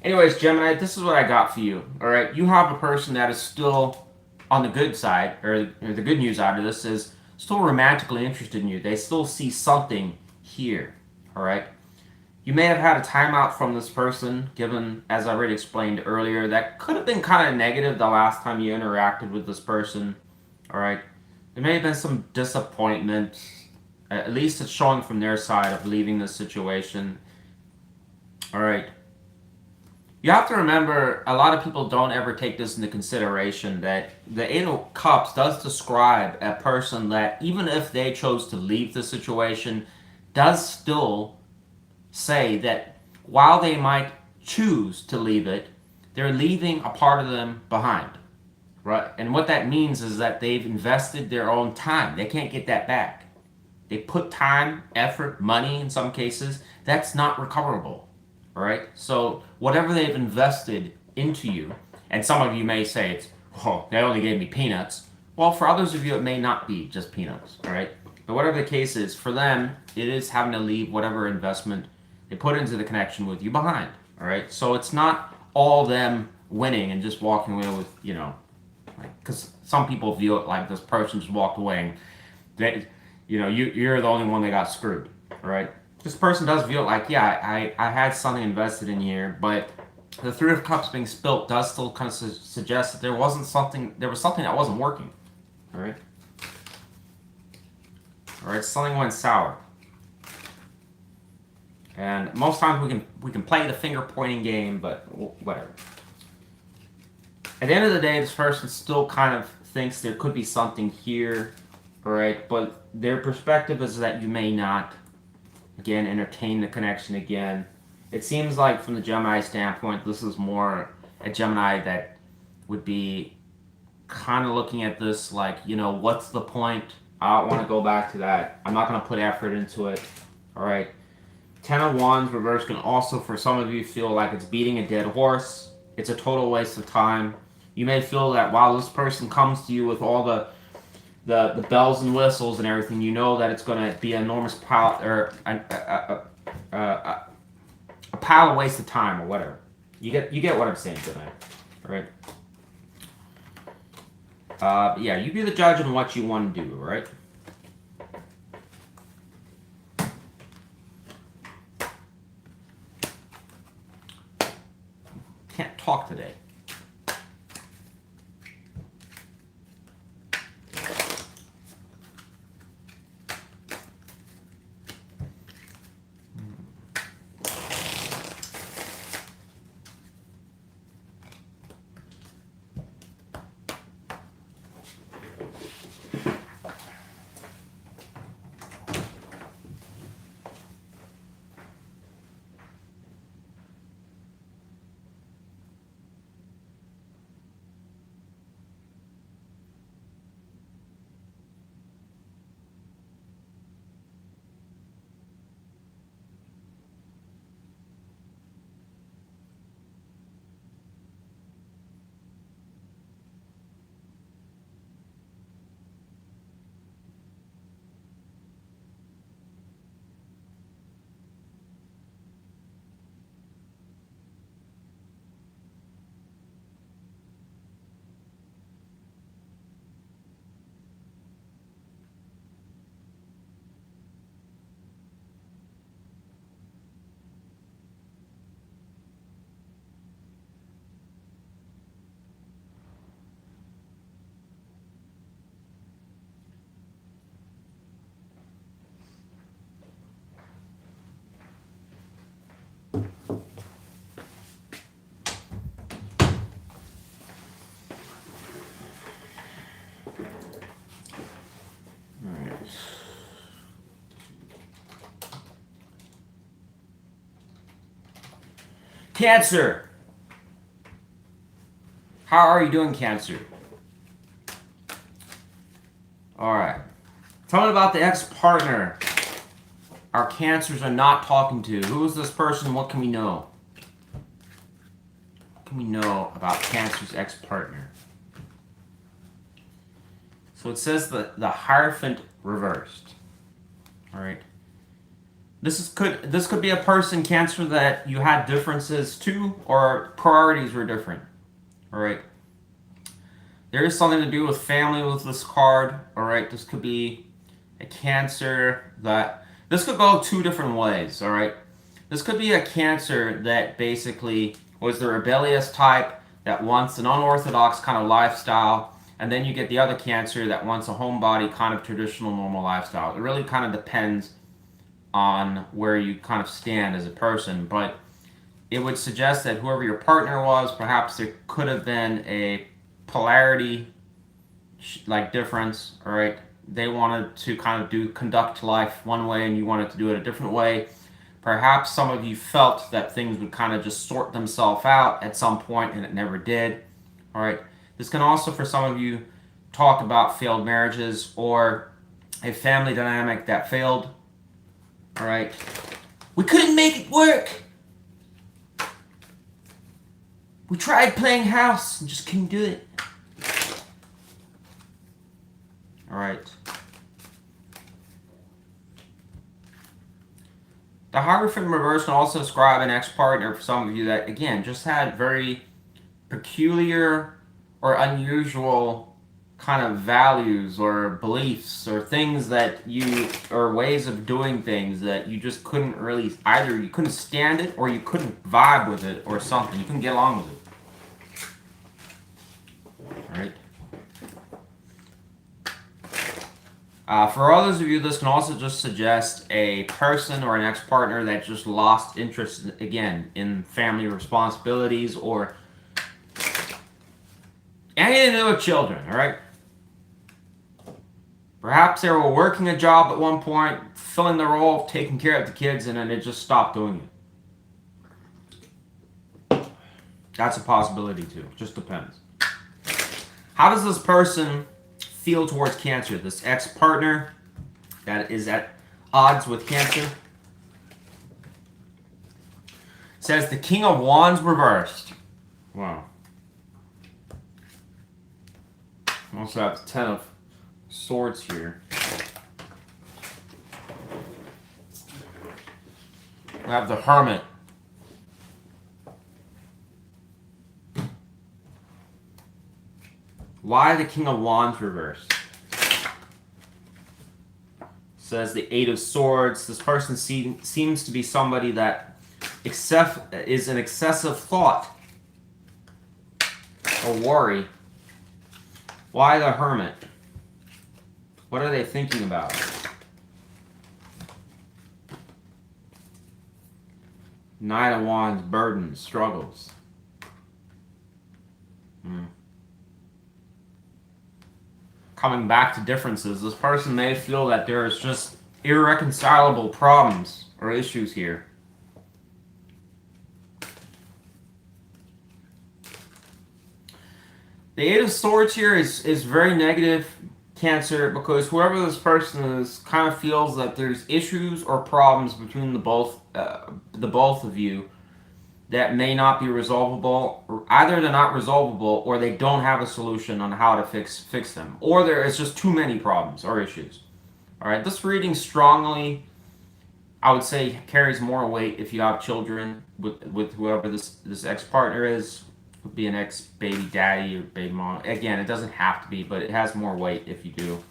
Anyways, Gemini, this is what I got for you. All right. You have a person that is still on the good side, or the good news out of this is still romantically interested in you. They still see something here. All right. You may have had a timeout from this person, given, as I already explained earlier, that could have been kind of negative the last time you interacted with this person. All right. There may have been some disappointment. At least it's showing from their side of leaving this situation. All right. You have to remember, a lot of people don't ever take this into consideration, that the Eight of Cups does describe a person that, even if they chose to leave the situation, does still say that while they might choose to leave it, they're leaving a part of them behind. Right? And what that means is that they've invested their own time. They can't get that back. They put time, effort, money in some cases. That's not recoverable. All right? So whatever they've invested into you, and some of you may say, it's, oh, they only gave me peanuts. Well, for others of you, it may not be just peanuts. All right? But whatever the case is, for them, it is having to leave whatever investment they put into the connection with you behind. All right? So it's not all them winning and just walking away with, you know, because some people view it like this person just walked away and they, you know, you're the only one that got screwed. All right? This person does feel like, yeah, I had something invested in here, but the Three of Cups being spilt does still kind of suggest that there was something that wasn't working. All right? All right, something went sour. And most times we can play the finger pointing game, but whatever. At the end of the day, this person still kind of thinks there could be something here, all right? But their perspective is that you may not, again, entertain the connection again. It seems like from the Gemini standpoint, this is more a Gemini that would be kind of looking at this like, you know, what's the point? I don't want to go back to that. I'm not going to put effort into it, all right? Ten of Wands reverse can also, for some of you, feel like it's beating a dead horse. It's a total waste of time. You may feel that while this person comes to you with all the the bells and whistles and everything, you know that it's going to be an enormous pile or a pile of waste of time or whatever. You get what I'm saying tonight, right? Yeah, you be the judge on what you want to do, right? Can't talk today. Cancer. How are you doing, Cancer? All right. Tell me about the ex-partner our Cancers are not talking to. Who is this person? What can we know? What can we know about Cancer's ex-partner? So it says the Hierophant reversed. All right. This could be a person, Cancer, that you had differences to, or priorities were different. All right. There is something to do with family with this card. All right. This could be a Cancer that this could go two different ways. All right. This could be a Cancer that basically was the rebellious type that wants an unorthodox kind of lifestyle, and then you get the other Cancer that wants a homebody kind of traditional normal lifestyle. It really kind of depends on where you kind of stand as a person, but it would suggest that whoever your partner was, perhaps there could have been a polarity like difference. All right, they wanted to kind of conduct life one way and you wanted to do it a different way. Perhaps some of you felt that things would kind of just sort themselves out at some point and it never did. All right, this can also for some of you talk about failed marriages or a family dynamic that failed. All right, we couldn't make it work. We tried playing house and just couldn't do it. All right. The Hierophant reverse can also describe an ex-partner for some of you that, again, just had very peculiar or unusual kind of values or beliefs or things that you, or ways of doing things that you just couldn't really, either you couldn't stand it or you couldn't vibe with it or something. You couldn't get along with it. All right. For others of you, this can also just suggest a person or an ex-partner that just lost interest, again, in family responsibilities or anything to do with children, all right? Perhaps they were working a job at one point, filling the role of taking care of the kids, and then they just stopped doing it. That's a possibility too. Just depends. How does this person feel towards Cancer? This ex-partner that is at odds with Cancer. Says the King of Wands reversed. Wow. Also have the Ten of Swords here. We have the Hermit. Why the King of Wands reversed? Says the Eight of Swords. This person seems to be somebody that is an excessive thought or worry. Why the Hermit? What are they thinking about? Nine of Wands, burdens, struggles. Coming back to differences, this person may feel that there's just irreconcilable problems or issues here. The Eight of Swords here is very negative, Cancer, because whoever this person is kind of feels that there's issues or problems between the both of you that may not be resolvable. Either they're not resolvable, or they don't have a solution on how to fix them, or there is just too many problems or issues. All right, this reading strongly, I would say, carries more weight if you have children with whoever this ex-partner is. Would be an ex-baby daddy or baby mom. Again, it doesn't have to be, but it has more weight if you do.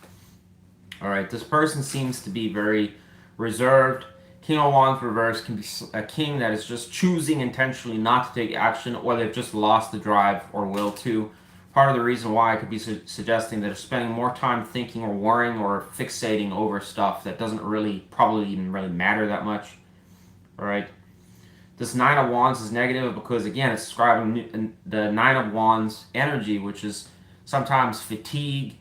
All right, this person seems to be very reserved. King of Wands reverse can be a king that is just choosing intentionally not to take action, or they've just lost the drive or will to. Part of the reason why I could be suggesting that they're spending more time thinking or worrying or fixating over stuff that doesn't probably even matter that much. All right. This Nine of Wands is negative because, again, it's describing the Nine of Wands energy, which is sometimes fatigue,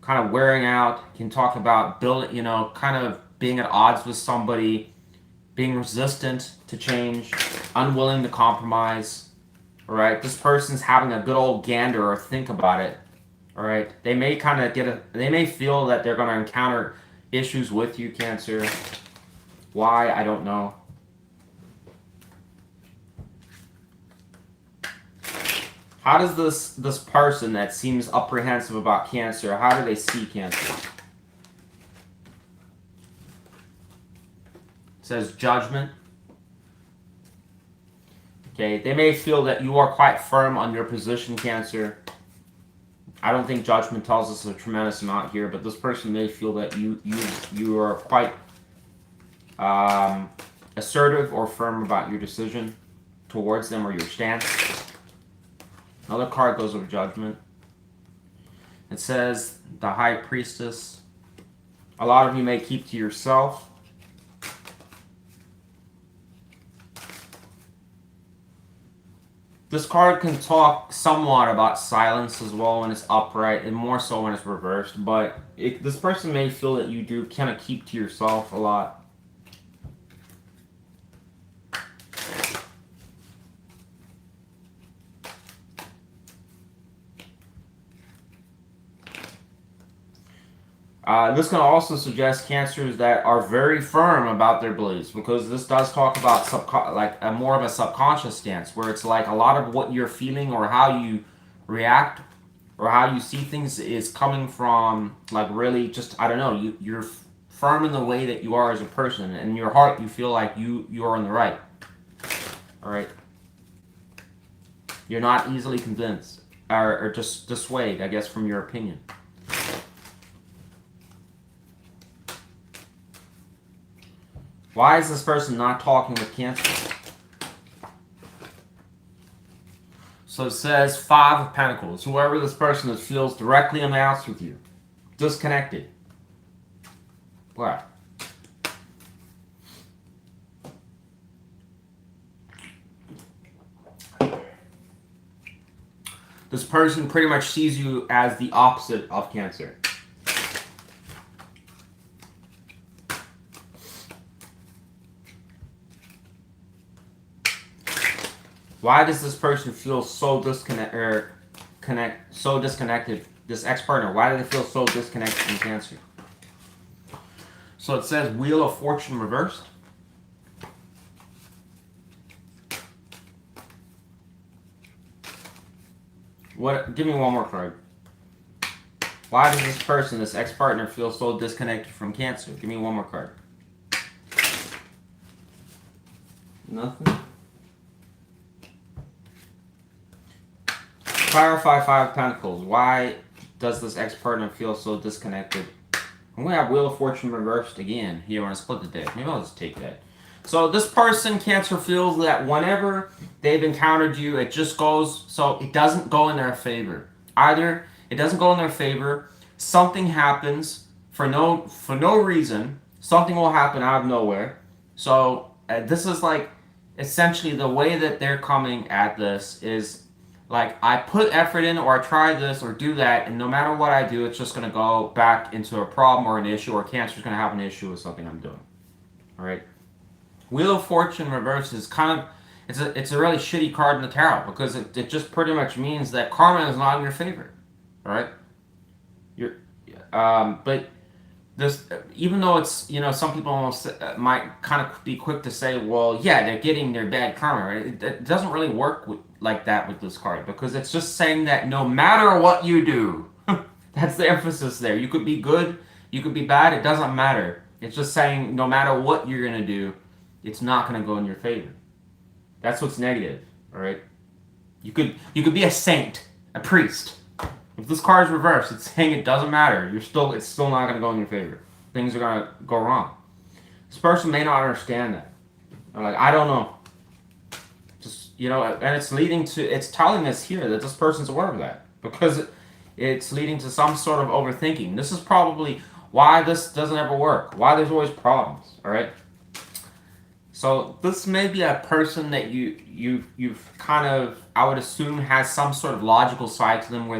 kind of wearing out. Can talk about building, kind of being at odds with somebody, being resistant to change, unwilling to compromise. All right, this person's having a good old gander or think about it. All right, they may they may feel that they're going to encounter issues with you, Cancer. Why? I don't know. How does this person that seems apprehensive about Cancer, how do they see Cancer? It says judgment. Okay, they may feel that you are quite firm on your position, Cancer. I don't think judgment tells us a tremendous amount here, but this person may feel that you are quite assertive or firm about your decision towards them or your stance. Another card goes over judgment. It says the High Priestess. A lot of you may keep to yourself. This card can talk somewhat about silence as well when it's upright, and more so when it's reversed. But this person may feel that you do kind of keep to yourself a lot. This can also suggest Cancers that are very firm about their beliefs, because this does talk about more of a subconscious stance, where it's like a lot of what you're feeling or how you react or how you see things is coming from really just, I don't know, you're firm in the way that you are as a person, and in your heart you feel like you're in the right. All right, you're not easily convinced or just dissuaded, I guess, from your opinion. Why is this person not talking with Cancer? So it says Five of Pentacles. Whoever this person is feels directly announced with you. Disconnected. What? This person pretty much sees you as the opposite of Cancer. Why does this person feel so disconnected? This ex-partner, why do they feel so disconnected from Cancer? So it says Wheel of Fortune reversed. What? Give me one more card. Why does this person, this ex-partner, feel so disconnected from Cancer? Give me one more card. Nothing. Clarify 5 of Pentacles. Why does this ex-partner feel so disconnected? I'm going to have Wheel of Fortune reversed again here when I split the deck. Maybe I'll just take that. So this person, Cancer, feels that whenever they've encountered you, it just goes, so it doesn't go in their favor. Either it doesn't go in their favor, something happens for no reason, something will happen out of nowhere. So this is like, essentially the way that they're coming at this is like, I put effort in, or I try this or do that, and no matter what I do, it's just going to go back into a problem or an issue, or Cancer's going to have an issue with something I'm doing. All right. Wheel of Fortune reversed is kind of, it's a really shitty card in the tarot, because it just pretty much means that karma is not in your favor. All right. But this, even though it's, you know, some people almost might kind of be quick to say, well, yeah, they're getting their bad karma. Right? It doesn't really work like that with this card, because it's just saying that no matter what you do, that's the emphasis there. You could be good, you could be bad, it doesn't matter. It's just saying no matter what you're going to do, it's not going to go in your favor. That's what's negative, all right? You could be a saint, a priest. If this card is reversed, it's saying it doesn't matter. It's still not going to go in your favor. Things are going to go wrong. This person may not understand that. They're like, I don't know. Just, you know, and it's telling us here that this person's aware of that, because it's leading to some sort of overthinking. This is probably why this doesn't ever work. Why there's always problems, all right? So this may be a person that you've kind of, I would assume, has some sort of logical side to them, where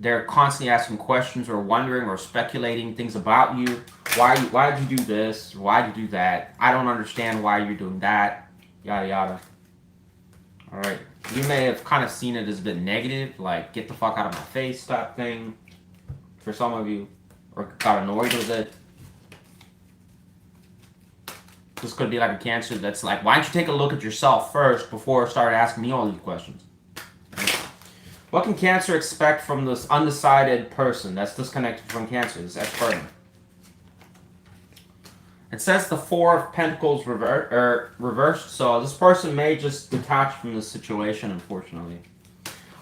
they're constantly asking questions or wondering or speculating things about you. Why did you do this? Why did you do that? I don't understand why you're doing that. Yada yada. All right. You may have kind of seen it as a bit negative, like get the fuck out of my face type thing, for some of you, or got annoyed with it. This could be like a Cancer that's like, why don't you take a look at yourself first before start asking me all these questions? What can Cancer expect from this undecided person that's disconnected from Cancer, this ex-partner? It says the 4 of Pentacles reversed, so this person may just detach from this situation, unfortunately.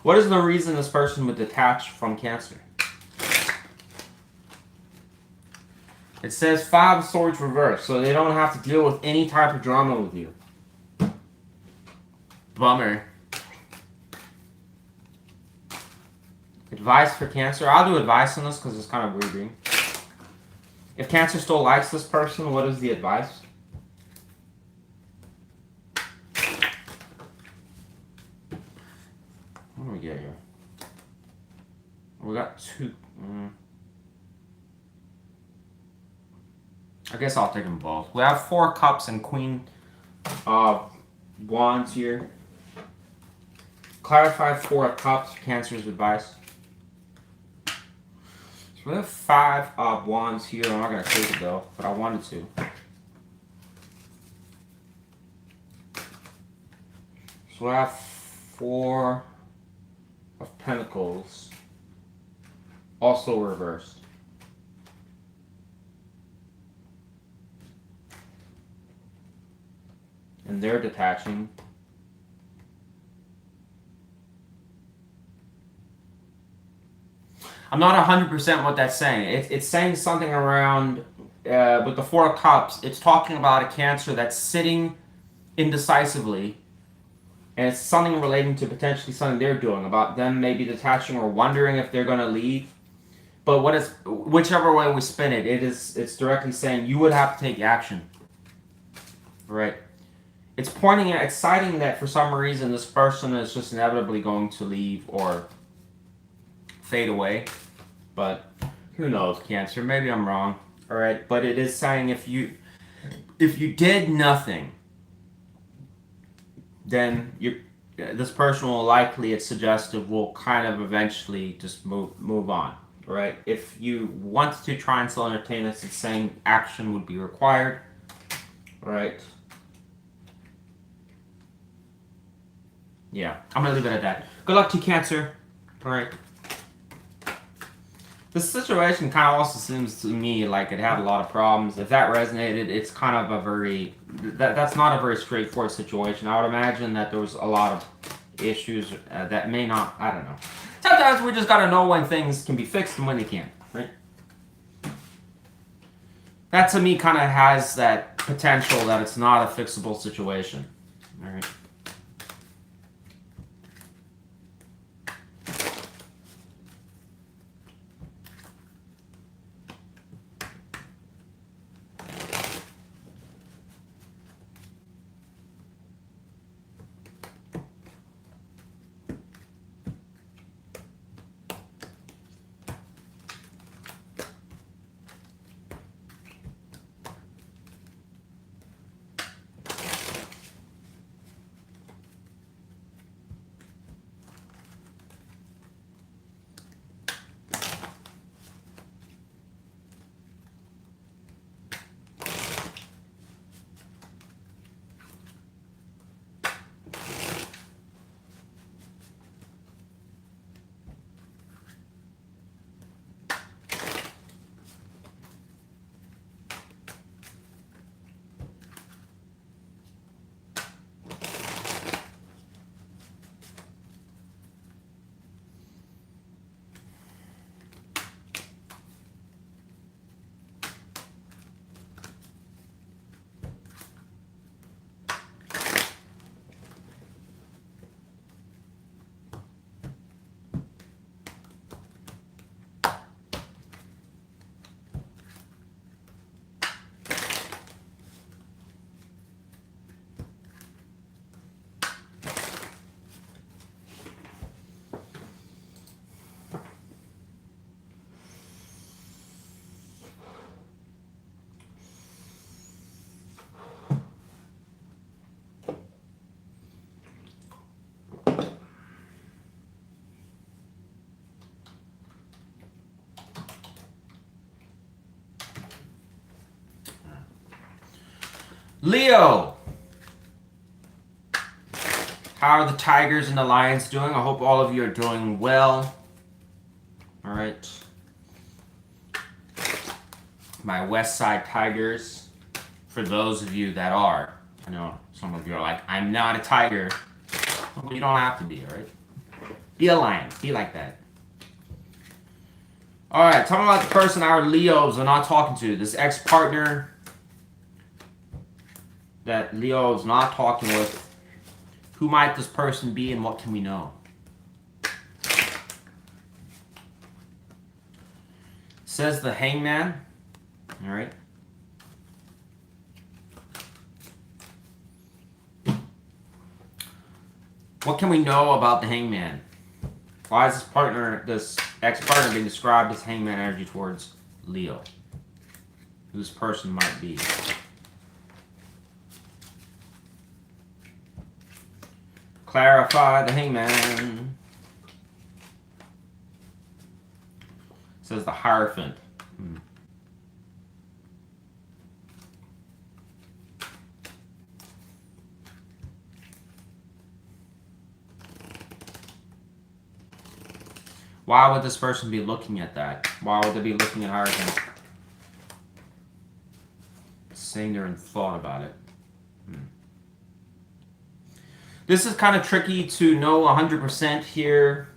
What is the reason this person would detach from Cancer? It says 5 of Swords reversed, so they don't have to deal with any type of drama with you. Bummer. Advice for Cancer. I'll do advice on this because it's kind of weird reading. If Cancer still likes this person, what is the advice? What do we get here? We got 2. I guess I'll take them both. We have 4 Cups and Queen of Wands here. Clarify 4 of Cups, Cancer's advice. So we have 5 of Wands here. I'm not going to take it though, but I wanted to. So we have 4 of Pentacles, also reversed. And they're detaching. I'm not 100% what that's saying. It's saying something around, with the 4 of Cups, it's talking about a Cancer that's sitting indecisively, and it's something relating to potentially something they're doing, about them maybe detaching or wondering if they're going to leave. But whichever way we spin it, it's directly saying you would have to take action. Right? It's pointing at, exciting that for some reason this person is just inevitably going to leave or fade away. But who knows, Cancer? Maybe I'm wrong. All right, but it is saying if you did nothing, then this person will likely, it's suggestive, will kind of eventually just move on. All right. If you want to try and still entertain this, it's saying action would be required. All right. Yeah, I'm going to leave it at that. Good luck to you, Cancer. All right. This situation kind of also seems to me like it had a lot of problems. If that resonated, it's kind of a very that's not a very straightforward situation. I would imagine that there was a lot of issues that may not. I don't know. Sometimes we just gotta know when things can be fixed and when they can't, right? That to me kind of has that potential that it's not a fixable situation. All right. Leo, how are the Tigers and the Lions doing? I hope all of you are doing well. All right. My West Side Tigers, for those of you that are. I know some of you are like, I'm not a Tiger. Well, you don't have to be, all right? Be a Lion. Be like that. All right, tell me about the person our Leos are not talking to. This ex-partner that Leo is not talking with. Who might this person be and what can we know? Says the Hangman. All right. What can we know about the Hangman? Why is this ex-partner being described as Hangman energy towards Leo? Who this person might be? Clarify the Hangman. Says the Hierophant. Why would this person be looking at that? Why would they be looking at Hierophant? Saying they're in thought about it. This is kind of tricky to know 100% here,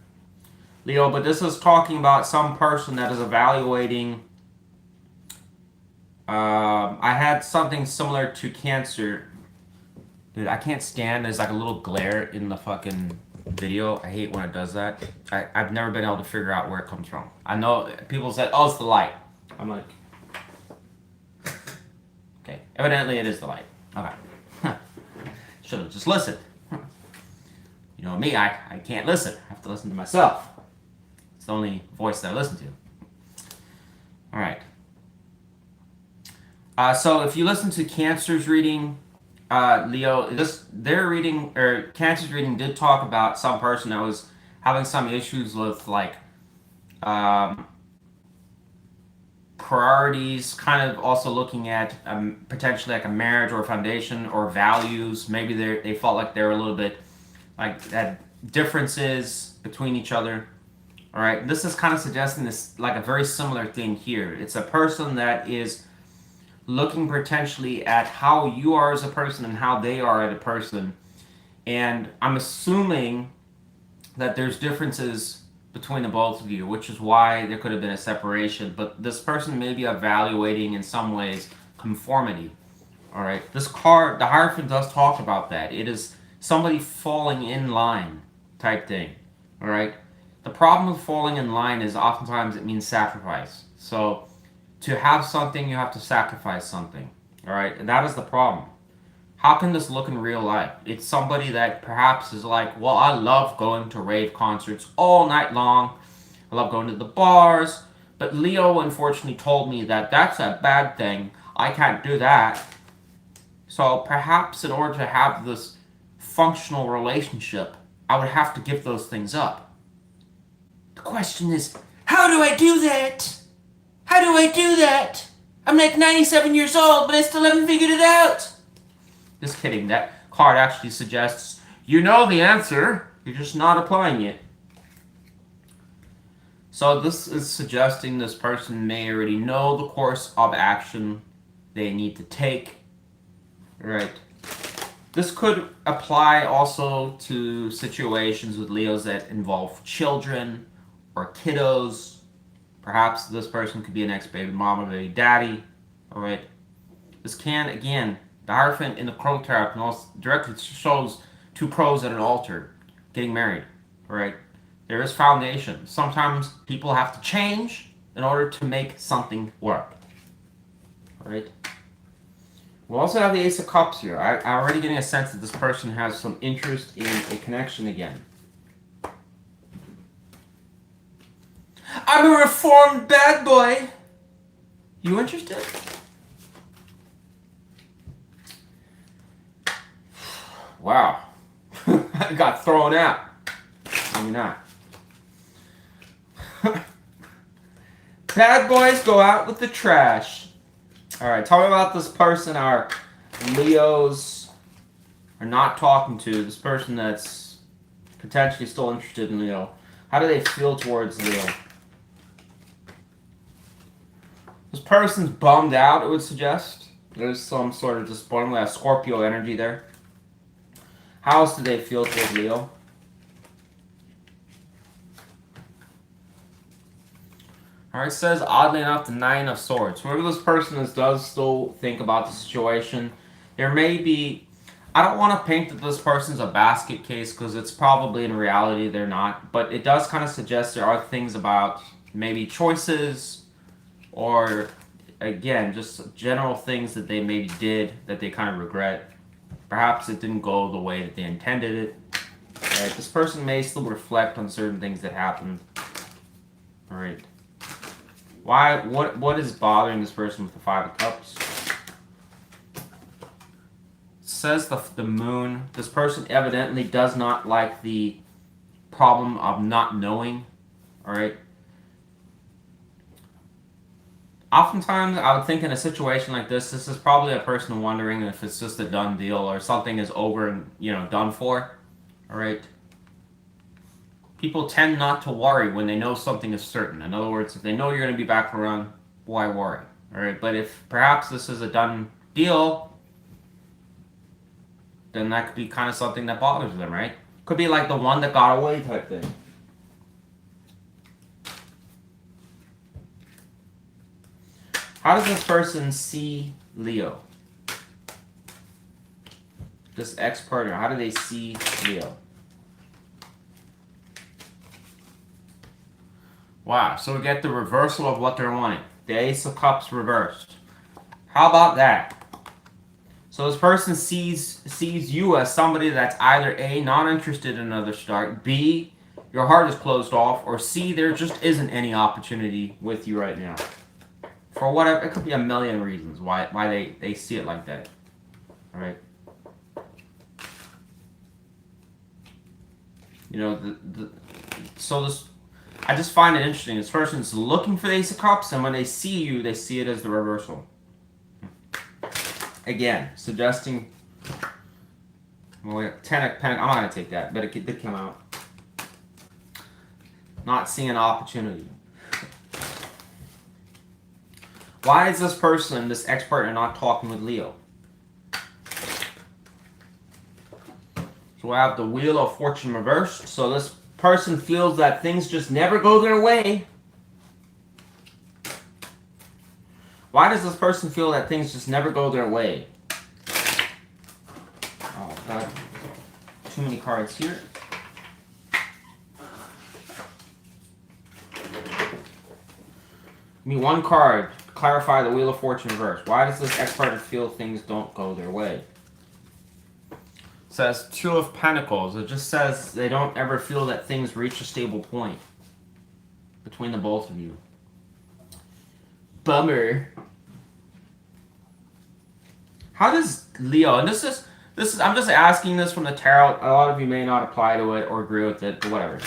Leo, but this is talking about some person that is evaluating. I had something similar to Cancer. Dude, I can't stand there's like a little glare in the fucking video. I hate when it does that. I've never been able to figure out where it comes from. I know people said, oh, it's the light. I'm like, okay, evidently it is the light. Okay. Should have just listened. You know me, I can't listen. I have to listen to myself. It's the only voice that I listen to. All right. So if you listen to Cancer's reading, Leo, their reading, or Cancer's reading did talk about some person that was having some issues with like priorities, kind of also looking at potentially like a marriage or a foundation or values. Maybe they felt like they were a little bit like had differences between each other, All right, this is kind of suggesting this like a very similar thing here. It's a person that is looking potentially at how you are as a person and how they are as a person. And I'm assuming that there's differences between the both of you, which is why there could have been a separation. But this person may be evaluating in some ways conformity. All right, this card, the Hierophant, does talk about that. It is somebody falling in line type thing. All right, the problem with falling in line is oftentimes it means sacrifice. So to have something, you have to sacrifice something. All right, and that is the problem. How can this look in real life? It's somebody that perhaps is like, well, I love going to rave concerts all night long. I love going to the bars. But Leo unfortunately told me that that's a bad thing. I can't do that. So perhaps in order to have this functional relationship, I would have to give those things up. The question is, how do I do that? How do I do that? I'm like 97 years old, but I still haven't figured it out. Just kidding. That card actually suggests you know the answer, you're just not applying it. So this is suggesting this person may already know the course of action they need to take. Right. This could apply also to situations with Leos that involve children or kiddos. Perhaps this person could be an ex-baby mama, baby daddy. All right. This can, again, the Hierophant in the Crow Tarot can also directly shows two crows at an altar getting married. All right. There is foundation. Sometimes people have to change in order to make something work. All right. We'll also have the Ace of Cups here. I'm already getting a sense that this person has some interest in a connection again. I'm a reformed bad boy. You interested? Wow. I got thrown out. Maybe not. Bad boys go out with the trash. Alright, tell me about this person our Leos are not talking to. This person that's potentially still interested in Leo. How do they feel towards Leo? This person's bummed out, it would suggest. There's some sort of disappointment, like a Scorpio energy there. How else do they feel towards Leo? Alright, it says, oddly enough, the Nine of Swords. Whoever this person is does still think about the situation. There may be... I don't want to paint that this person's a basket case, because it's probably in reality they're not. But it does kind of suggest there are things about maybe choices, or, again, just general things that they maybe did that they kind of regret. Perhaps it didn't go the way that they intended it. Alright, this person may still reflect on certain things that happened. Alright. Why? What is bothering this person with the Five of Cups? It says the Moon. This person evidently does not like the problem of not knowing. Alright. Oftentimes, I would think in a situation like this is probably a person wondering if it's just a done deal or something is over and, done for. Alright. People tend not to worry when they know something is certain. In other words, if they know you're going to be back around, why worry? Alright, but if perhaps this is a done deal, then that could be kind of something that bothers them, right? Could be like the one that got away type thing. How does this person see Leo? This ex-partner, how do they see Leo? Wow, so we get the reversal of what they're wanting. The Ace of Cups reversed. How about that? So this person sees you as somebody that's either A, not interested in another start, B, your heart is closed off, or C, there just isn't any opportunity with you right now. For whatever, it could be a million reasons why they see it like that. Alright? So this, I just find it interesting. This person's looking for the Ace of Cups, and when they see you, they see it as the reversal. Again, suggesting... Well, 10 of Pentacles, I'm not going to take that, but it did come out. not seeing an opportunity. Why is this person, this ex-partner, not talking with Leo? So we have the Wheel of Fortune reversed. So this person feels that things just never go their way. Why does this person feel that things just never go their way? Oh, God. Too many cards here. Give me one card to clarify the Wheel of Fortune reverse. Why does this ex-partner feel things don't go their way? It says Two of Pentacles. It just says they don't ever feel that things reach a stable point between the both of you. Bummer. How does Leo, and this is I'm just asking this from the tarot. A lot of you may not apply to it or agree with it, but whatever.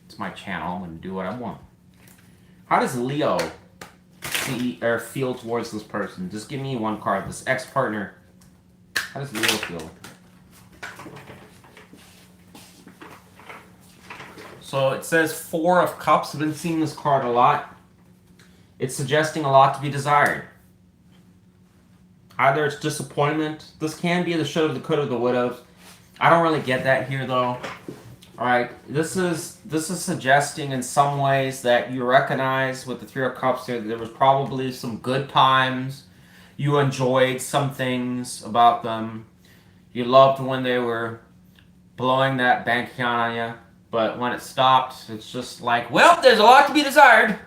It's my channel. I'm going to do what I want. How does Leo see or feel towards this person? Just give me one card. This ex-partner. How does Leo feel? So it says Four of Cups. I've been seeing this card a lot. It's suggesting a lot to be desired. Either it's disappointment. This can be the show of the could of the would have. I don't really get that here though. Alright, this is suggesting in some ways that you recognize with the Three of Cups here that there was probably some good times. You enjoyed some things about them. You loved when they were blowing that bank account on you. But when it stopped, it's just like, well, there's a lot to be desired.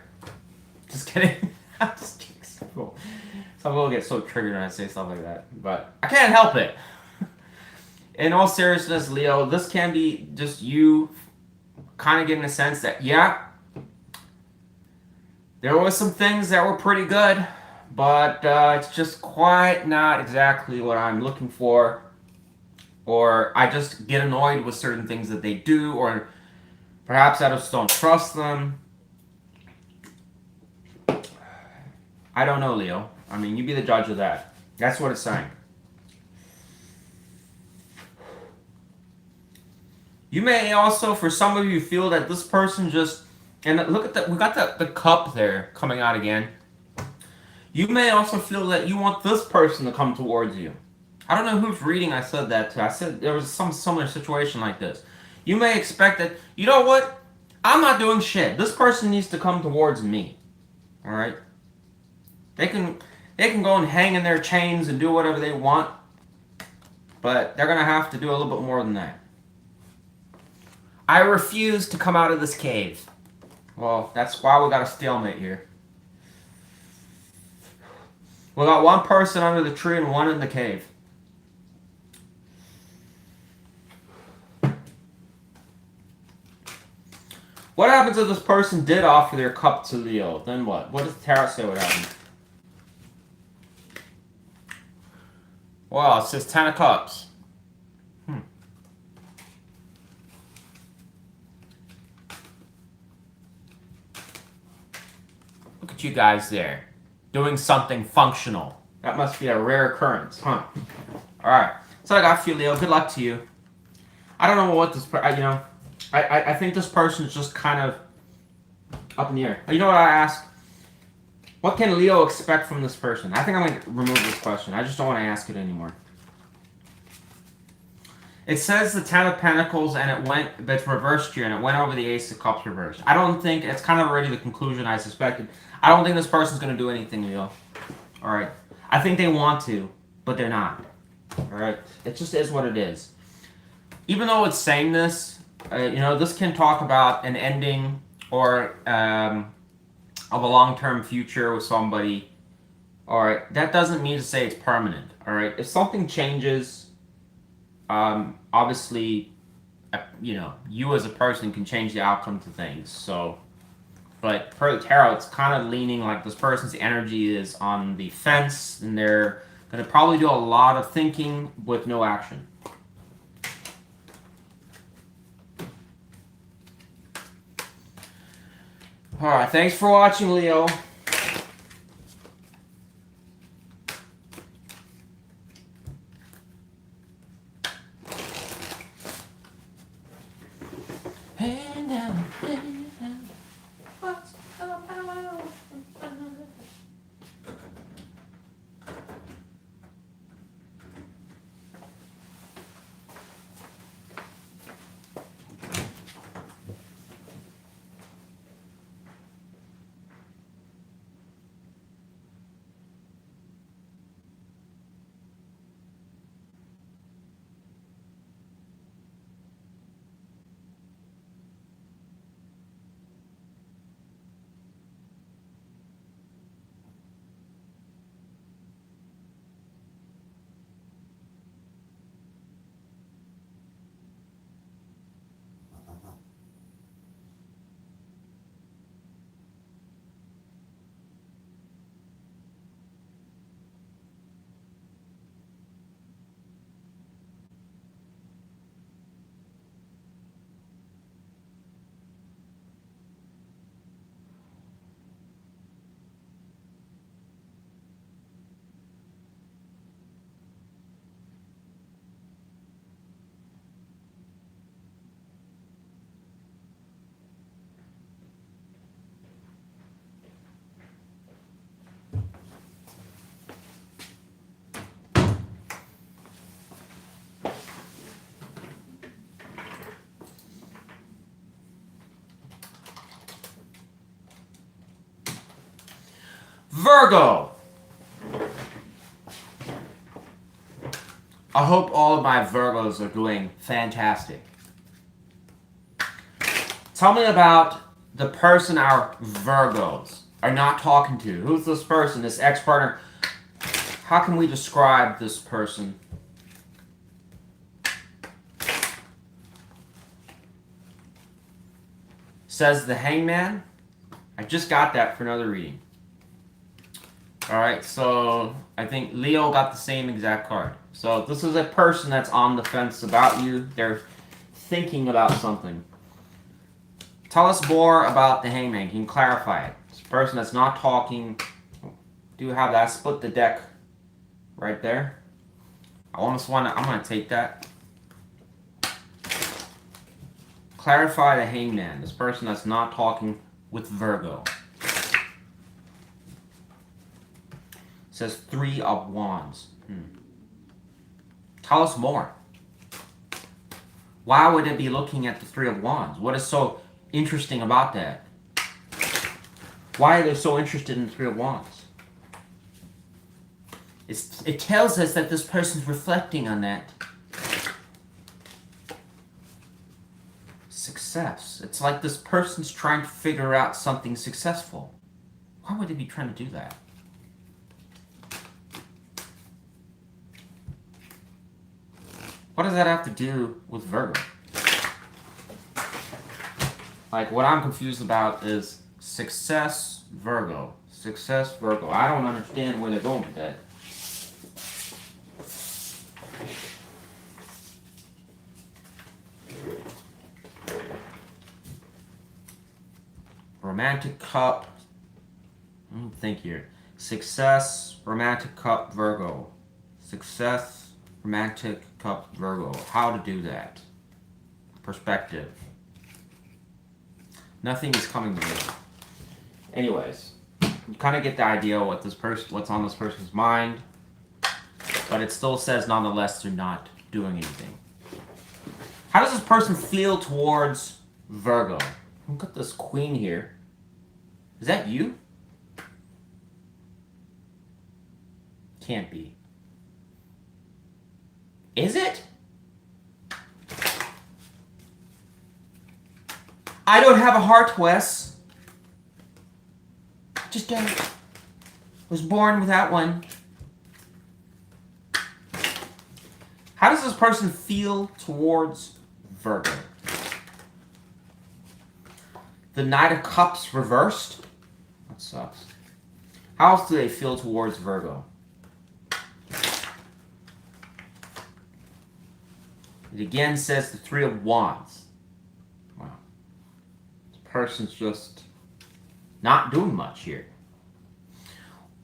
Just kidding. I'm just kidding. Some people get so triggered when I say stuff like that. But I can't help it. In all seriousness, Leo, this can be just you kind of getting a sense that, yeah, there was some things that were pretty good, but it's just quite not exactly what I'm looking for. Or I just get annoyed with certain things that they do, or perhaps I just don't trust them. I don't know, Leo. I mean, you be the judge of that. That's what it's saying. You may also, for some of you, feel that this person just, and look at that, we got the cup there coming out again. You may also feel that you want this person to come towards you. I don't know whose reading I said that to. I said there was some similar situation like this. You may expect that, you know what? I'm not doing shit. This person needs to come towards me. Alright? They can go and hang in their chains and do whatever they want. But they're going to have to do a little bit more than that. I refuse to come out of this cave. Well, that's why we got a stalemate here. We got one person under the tree and one in the cave. What happens if this person did offer their cup to Leo? Then what? What does the tarot say would happen? Well, it says 10 of Cups. Look at you guys there. Doing something functional. That must be a rare occurrence, huh? Alright. So I got for you, Leo. Good luck to you. I don't know what this... I think this person's just kind of up in the air. You know what I ask? What can Leo expect from this person? I think I'm going to remove this question. I just don't want to ask it anymore. It says the Ten of Pentacles, and it's reversed here, and it went over the Ace of Cups reversed. I don't think, it's kind of already the conclusion I suspected. I don't think this person's going to do anything, Leo. Alright. I think they want to, but they're not. Alright. It just is what it is. Even though it's saying this, this can talk about an ending or of a long-term future with somebody. Alright, that doesn't mean to say it's permanent. Alright, if something changes, obviously, you as a person can change the outcome to things. So, but per the tarot, it's kind of leaning like this person's energy is on the fence, and they're going to probably do a lot of thinking with no action. Alright, thanks for watching, Leo. Hand down, hand down. What's about? Virgo. I hope all of my Virgos are doing fantastic. Tell me about the person our Virgos are not talking to. Who's this person, this ex-partner? How can we describe this person? Says the Hangman. I just got that for another reading. Alright, so I think Leo got the same exact card. So this is a person that's on the fence about you. They're thinking about something. Tell us more about the Hangman. Can you clarify it? It's a person that's not talking. Do you have that? Split the deck right there. I almost want to, I'm going to take that. Clarify the Hangman. This person that's not talking with Virgo. Says 3 of Wands. Tell us more. Why would it be looking at the 3 of Wands? What is so interesting about that? Why are they so interested in the 3 of Wands? It tells us that this person's reflecting on that success. It's like this person's trying to figure out something successful. Why would they be trying to do that? What does that have to do with Virgo? Like, what I'm confused about is success, Virgo. Success, Virgo. I don't understand where they're going with that. Romantic cup. Let me think here. Success, romantic cup, Virgo. Success, romantic cup, Virgo. How to do that? Perspective. Nothing is coming to me. Anyways, you kind of get the idea what this person, what's on this person's mind, but it still says nonetheless they're not doing anything. How does this person feel towards Virgo? Look at this queen here. Is that you? Can't be. Is it? I don't have a heart, Wes. Just don't. Was born without one. How does this person feel towards Virgo? The Knight of Cups reversed. That sucks. How else do they feel towards Virgo? It again says the 3 of Wands. Wow. This person's just not doing much here.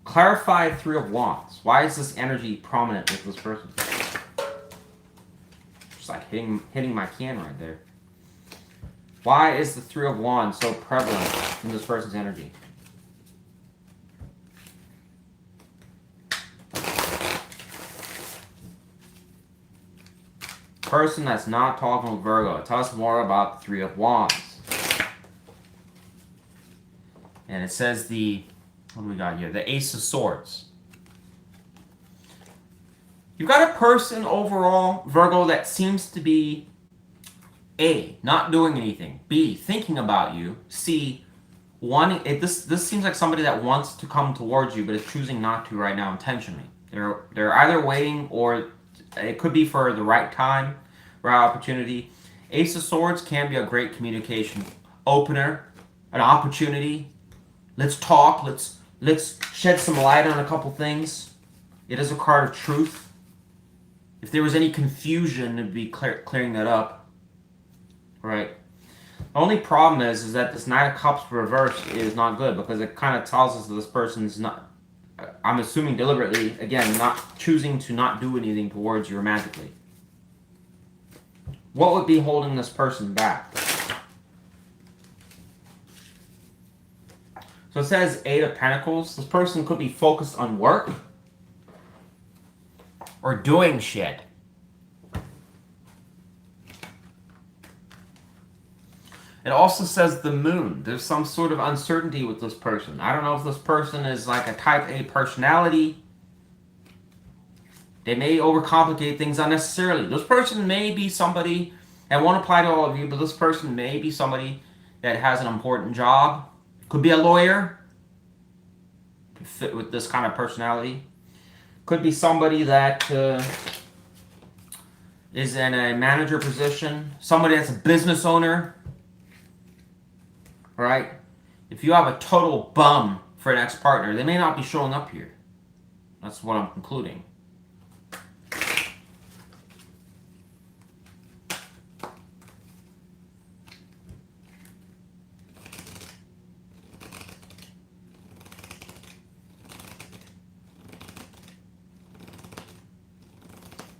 Clarify 3 of Wands. Why is this energy prominent with this person? Just like hitting my can right there. Why is the Three of Wands so prevalent in this person's energy? Person that's not talking with Virgo. Tell us more about the Three of Wands. And it says what do we got here? The Ace of Swords. You've got a person overall, Virgo, that seems to be A, not doing anything. B, thinking about you. C, this seems like somebody that wants to come towards you, but is choosing not to right now intentionally. They're either waiting, or it could be for the right time, right opportunity. Ace of Swords can be a great communication opener, an opportunity. Let's talk. Let's shed some light on a couple things. It is a card of truth. If there was any confusion, it'd be clearing that up. Right. The only problem is that this Knight of Cups reversed is not good, because it kind of tells us that this person's not, I'm assuming deliberately, again, not choosing to not do anything towards you romantically. What would be holding this person back? So it says Eight of Pentacles. This person could be focused on work or doing shit. It also says the Moon. There's some sort of uncertainty with this person. I don't know if this person is like a type A personality. They may overcomplicate things unnecessarily. This person may be somebody, and won't apply to all of you, but this person may be somebody that has an important job. Could be a lawyer. Could fit with this kind of personality. Could be somebody that is in a manager position. Somebody that's a business owner. Right? If you have a total bum for an ex-partner, they may not be showing up here. That's what I'm concluding.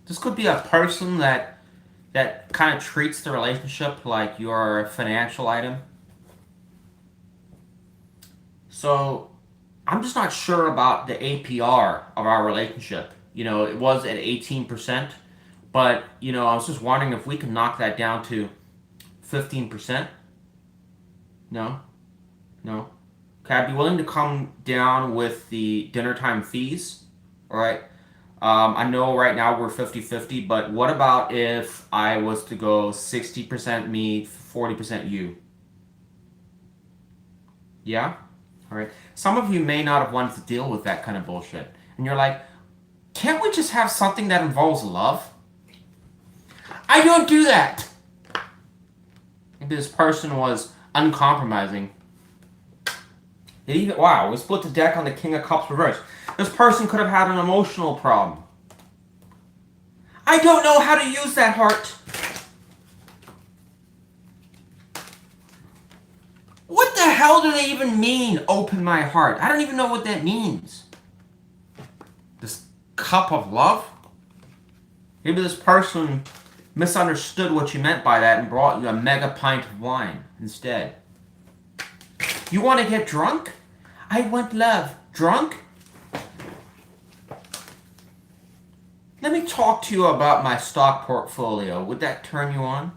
This could be a person that kind of treats the relationship like you're a financial item. So, I'm just not sure about the APR of our relationship. You know, it was at 18%, but, you know, I was just wondering if we can knock that down to 15%. No? No? Okay, I'd be willing to come down with the dinner time fees, all right? I know right now we're 50-50, but what about if I was to go 60% me, 40% you? Yeah? All right. Some of you may not have wanted to deal with that kind of bullshit. And you're like, can't we just have something that involves love? I don't do that. Maybe this person was uncompromising. Wow, we split the deck on the King of Cups reverse. This person could have had an emotional problem. I don't know how to use that heart. What the hell do they even mean, open my heart? I don't even know what that means. This cup of love? Maybe this person misunderstood what you meant by that and brought you a mega pint of wine instead. You want to get drunk? I want love. Drunk? Let me talk to you about my stock portfolio. Would that turn you on?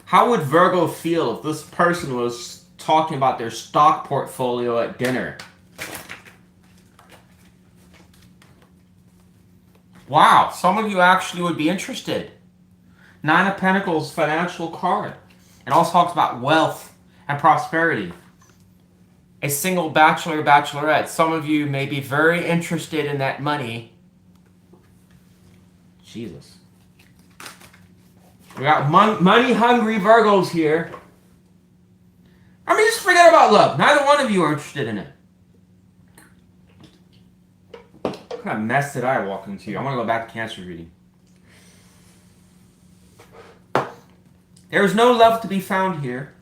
How would Virgo feel if this person was talking about their stock portfolio at dinner? Wow, some of you actually would be interested. Nine of Pentacles, financial card. It also talks about wealth and prosperity. A single bachelor, bachelorette. Some of you may be very interested in that money. Jesus. We got money-hungry Virgos here. I mean, just forget about love. Neither one of you are interested in it. What kind of mess did I walk into? I want to go back to Cancer reading. There is no love to be found here.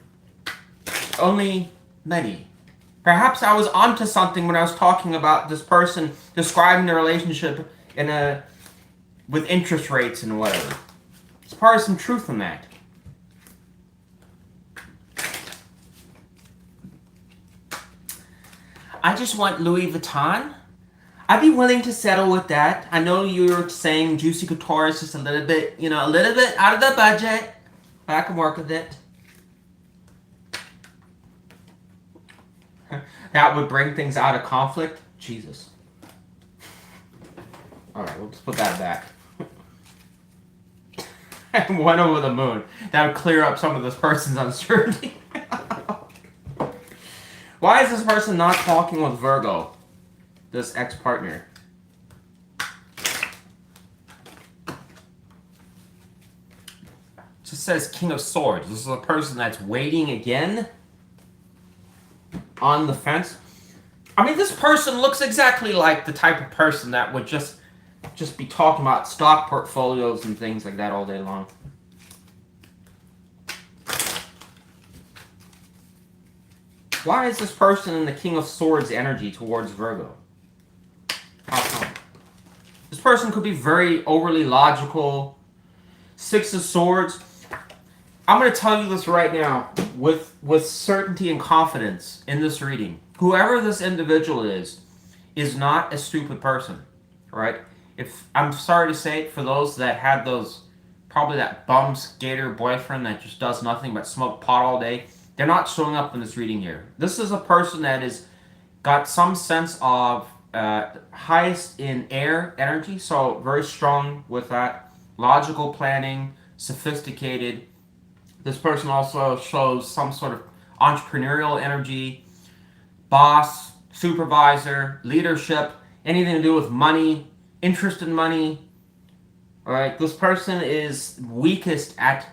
Only money. Perhaps I was onto something when I was talking about this person describing the relationship in a with interest rates and whatever. There's probably some truth in that. I just want Louis Vuitton. I'd be willing to settle with that. I know you're saying Juicy Couture is just a little bit, a little bit out of the budget. But I can work with it. That would bring things out of conflict. Jesus. Alright, we'll just put that back. And one over the moon. That would clear up some of this person's uncertainty. Why is this person not talking with Virgo? This ex-partner. Just says King of Swords. This is a person that's waiting again on the fence. I mean, this person looks exactly like the type of person that would just be talking about stock portfolios and things like that all day long. Why is this person in the King of Swords energy towards Virgo? How come? This person could be very overly logical. Six of Swords. I'm going to tell you this right now with certainty and confidence in this reading. Whoever this individual is not a stupid person, right? If I'm sorry to say it, for those that had those, probably that bum skater boyfriend that just does nothing but smoke pot all day, they're not showing up in this reading here. This is a person that is got some sense of highest in air energy, so very strong with that. Logical planning, sophisticated. This person also shows some sort of entrepreneurial energy, boss, supervisor, leadership, anything to do with money, interest in money. All right, this person is weakest at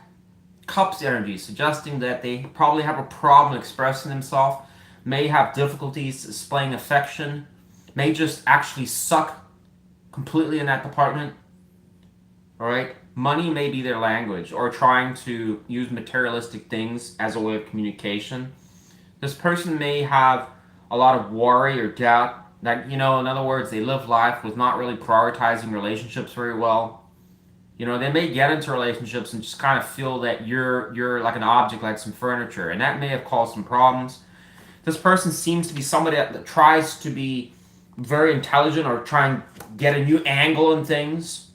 Cups energy, suggesting that they probably have a problem expressing themselves, may have difficulties displaying affection, may just actually suck completely in that department. All right, money may be their language, or trying to use materialistic things as a way of communication. This person may have a lot of worry or doubt that, in other words, they live life with not really prioritizing relationships very well. They may get into relationships and just kind of feel that you're like an object, like some furniture, and that may have caused some problems. This person seems to be somebody that tries to be very intelligent or try and get a new angle in things.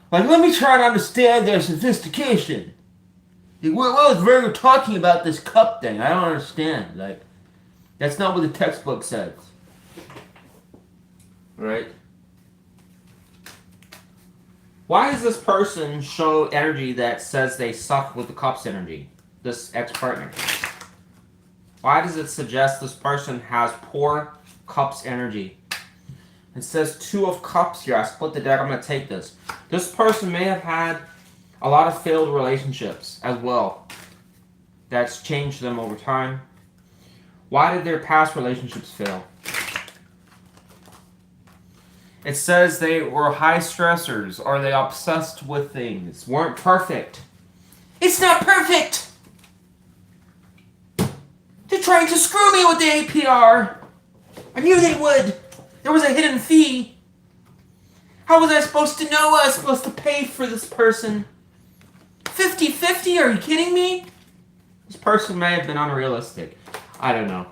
Like, let me try to understand their sophistication. What was Virgo talking about this cup thing? I don't understand. Like, that's not what the textbook says. Right? Why does this person show energy that says they suck with the Cups energy? This ex-partner. Why does it suggest this person has poor Cups energy? It says Two of Cups here. I split the deck. I'm going to take this. This person may have had a lot of failed relationships as well. That's changed them over time. Why did their past relationships fail? It says they were high stressors, or they obsessed with things, weren't perfect. It's not perfect! They're trying to screw me with the APR. I knew they would. There was a hidden fee. How was I supposed to know I was supposed to pay for this person? 50-50? Are you kidding me? This person may have been unrealistic. I don't know.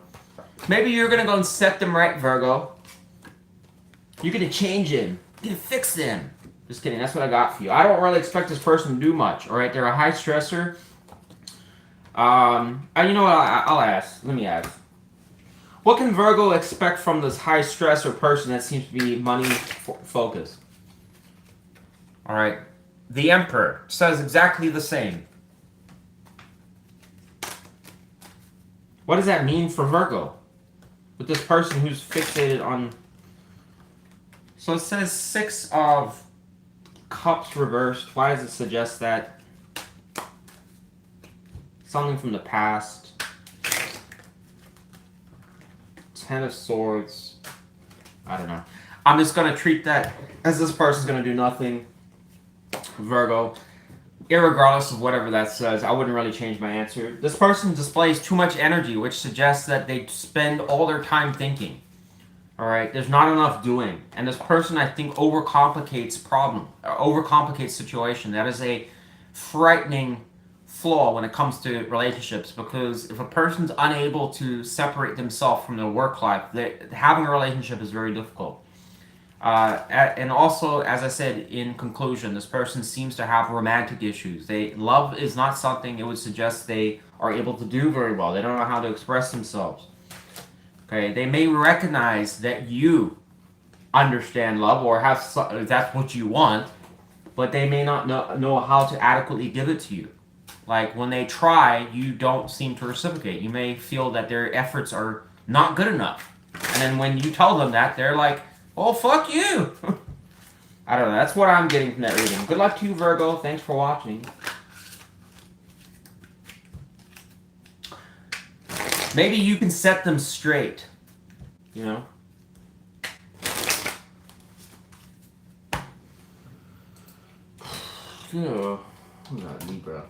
Maybe you're going to go and set them right, Virgo. You're going to change them. You're going to fix them. Just kidding. That's what I got for you. I don't really expect this person to do much. All right? They're a high stressor. You know what? I'll ask. Let me ask. What can Virgo expect from this high stressor person that seems to be money focused? All right. The Emperor says exactly the same. What does that mean for Virgo? With this person who's fixated on... So it says Six of Cups reversed. Why does it suggest that? Something from the past. Ten of Swords. I don't know. I'm just going to treat that as this person's going to do nothing. Virgo. Irregardless of whatever that says, I wouldn't really change my answer. This person displays too much energy, which suggests that they spend all their time thinking. All right, there's not enough doing, and this person, I think, overcomplicates situation. That is a frightening flaw when it comes to relationships, because if a person's unable to separate themselves from their work life, having a relationship is very difficult. And also, as I said in conclusion, this person seems to have romantic issues. Love is not something it would suggest they are able to do very well. They don't know how to express themselves. Okay, they may recognize that you understand love or that's what you want, but they may not know how to adequately give it to you. Like when they try, you don't seem to reciprocate. You may feel that their efforts are not good enough. And then when you tell them that, they're like, oh, fuck you. I don't know. That's what I'm getting from that reading. Good luck to you, Virgo. Thanks for watching. Maybe you can set them straight, you know? Oh, who's that? Libra.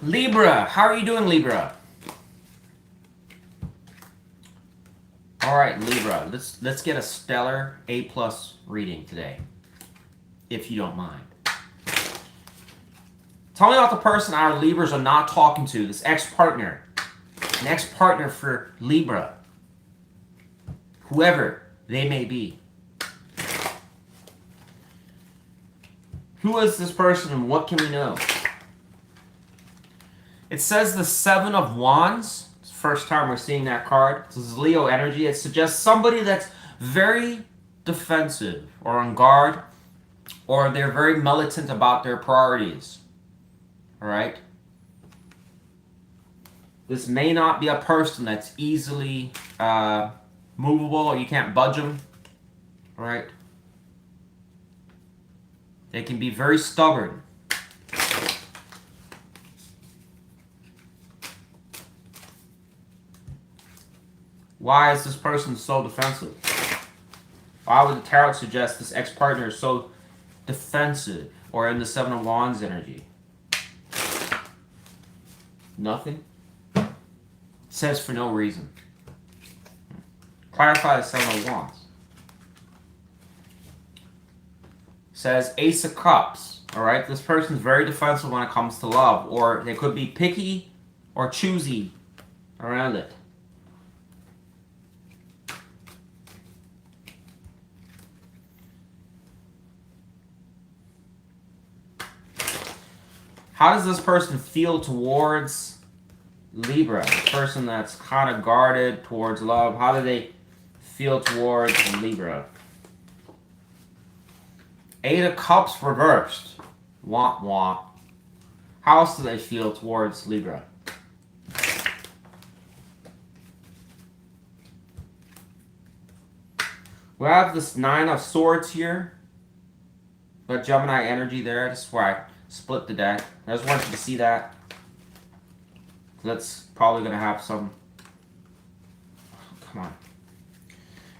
Libra, how are you doing, Libra? All right, Libra, let's get a stellar A+ reading today, if you don't mind. Tell me about the person our Libras are not talking to, this ex-partner. An ex-partner for Libra, whoever they may be. Who is this person and what can we know? It says the Seven of Wands. It's the first time we're seeing that card. This is Leo energy. It suggests somebody that's very defensive or on guard, or they're very militant about their priorities. All right? This may not be a person that's easily movable or you can't budge them. All right? They can be very stubborn. Why is this person so defensive? Why would the tarot suggest this ex-partner is so defensive or in the Seven of Wands energy? Nothing? It says for no reason. Clarify the Seven of Wands. It says Ace of Cups. Alright, this person's very defensive when it comes to love, or they could be picky or choosy around it. How does this person feel towards Libra? The person that's kind of guarded towards love. How do they feel towards Libra? Eight of Cups reversed. Wah wah. How else do they feel towards Libra? We have this Nine of Swords here. But Gemini energy there. That's why I split the deck. I just want you to see that. That's probably going to have some... Come on.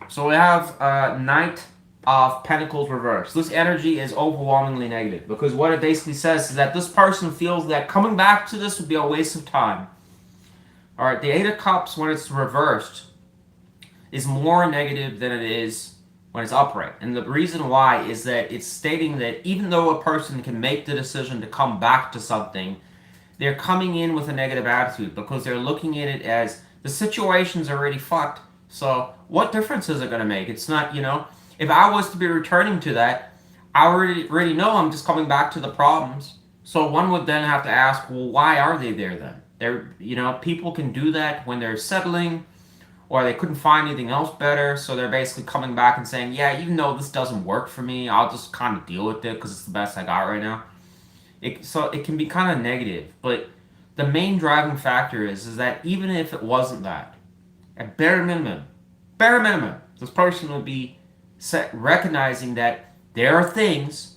So we have Knight of Pentacles reversed. This energy is overwhelmingly negative, because what it basically says is that this person feels that coming back to this would be a waste of time. Alright, the Eight of Cups, when it's reversed, is more negative than it is when it's upright. And the reason why is that it's stating that even though a person can make the decision to come back to something, they're coming in with a negative attitude, because they're looking at it as the situation's already fucked, so what difference is it going to make? It's not, you know, if I was to be returning to that, I already know I'm just coming back to the problems. So one would then have to ask, well, why are they there then? They're, you know, people can do that when they're settling, or they couldn't find anything else better, so they're basically coming back and saying, yeah, even though this doesn't work for me, I'll just kind of deal with it because it's the best I got right now. So it can be kind of negative, but the main driving factor is that even if it wasn't that, at bare minimum, This person would be recognizing that there are things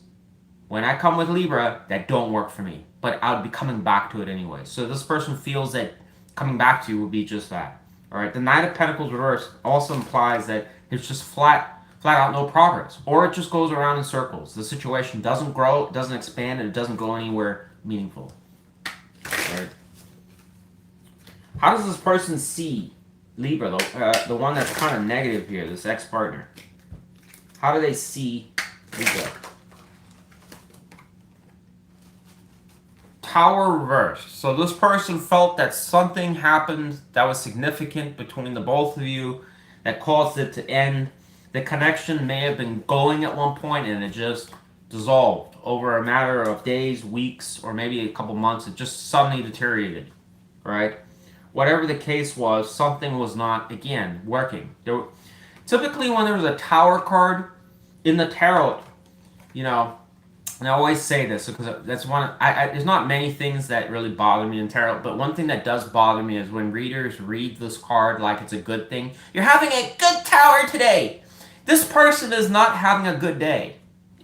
when I come with Libra that don't work for me, but I would be coming back to it anyway. So this person feels that coming back to you would be just that. All right. The Knight of Pentacles reversed also implies that it's just flat out no progress, or it just goes around in circles. The situation doesn't grow, it doesn't expand, and it doesn't go anywhere meaningful. All right. How does this person see Libra, the one that's kind of negative here, this ex-partner? How do they see Libra? Tower reversed. So this person felt that something happened that was significant between the both of you that caused it to end. The connection may have been going at one point and it just dissolved over a matter of days, weeks, or maybe a couple months. It just suddenly deteriorated, right? Whatever the case was, something was not, again, working. Typically when there's a tower card in the tarot, you know, and I always say this because that's one. There's not many things that really bother me in tarot, but one thing that does bother me is when readers read this card like it's a good thing. You're having a good tower today. This person is not having a good day.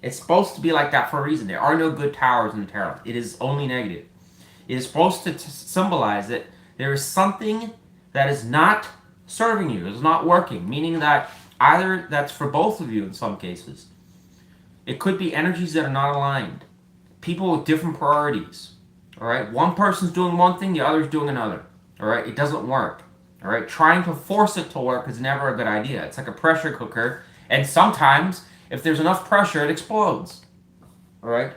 It's supposed to be like that for a reason. There are no good towers in the tarot. It is only negative. It is supposed to symbolize that there is something that is not serving you. It's not working, meaning that either that's for both of you in some cases. It could be energies that are not aligned. People with different priorities. All right? One person's doing one thing, the other's doing another. All right? It doesn't work. All right? Trying to force it to work is never a good idea. It's like a pressure cooker. And sometimes, if there's enough pressure, it explodes. All right?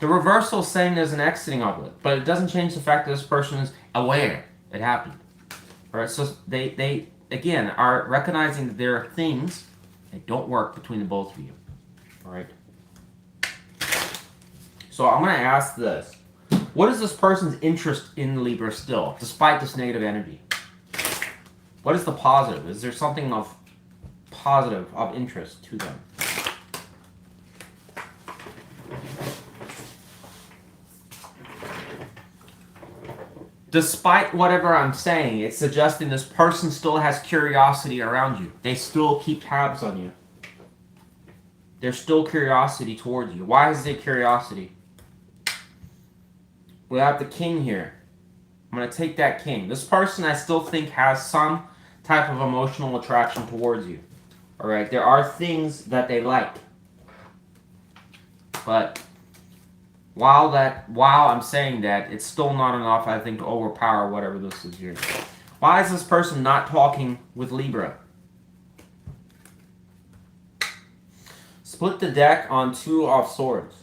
The reversal is saying there's an exiting of it. But it doesn't change the fact that this person is aware it happened. All right? So they again, are recognizing that there are things that don't work between the both of you. All right? So I'm going to ask this. What is this person's interest in Libra still, despite this negative energy? What is the positive? Is there something of positive, of interest to them? Despite whatever I'm saying, it's suggesting this person still has curiosity around you. They still keep tabs on you. There's still curiosity towards you. Why is there curiosity? We have the king here. I'm going to take that king. This person I still think has some type of emotional attraction towards you. All right, there are things that they like. But while I'm saying that, it's still not enough, I think, to overpower whatever this is here. Why is this person not talking with Libra? Split the deck on 2 of Swords.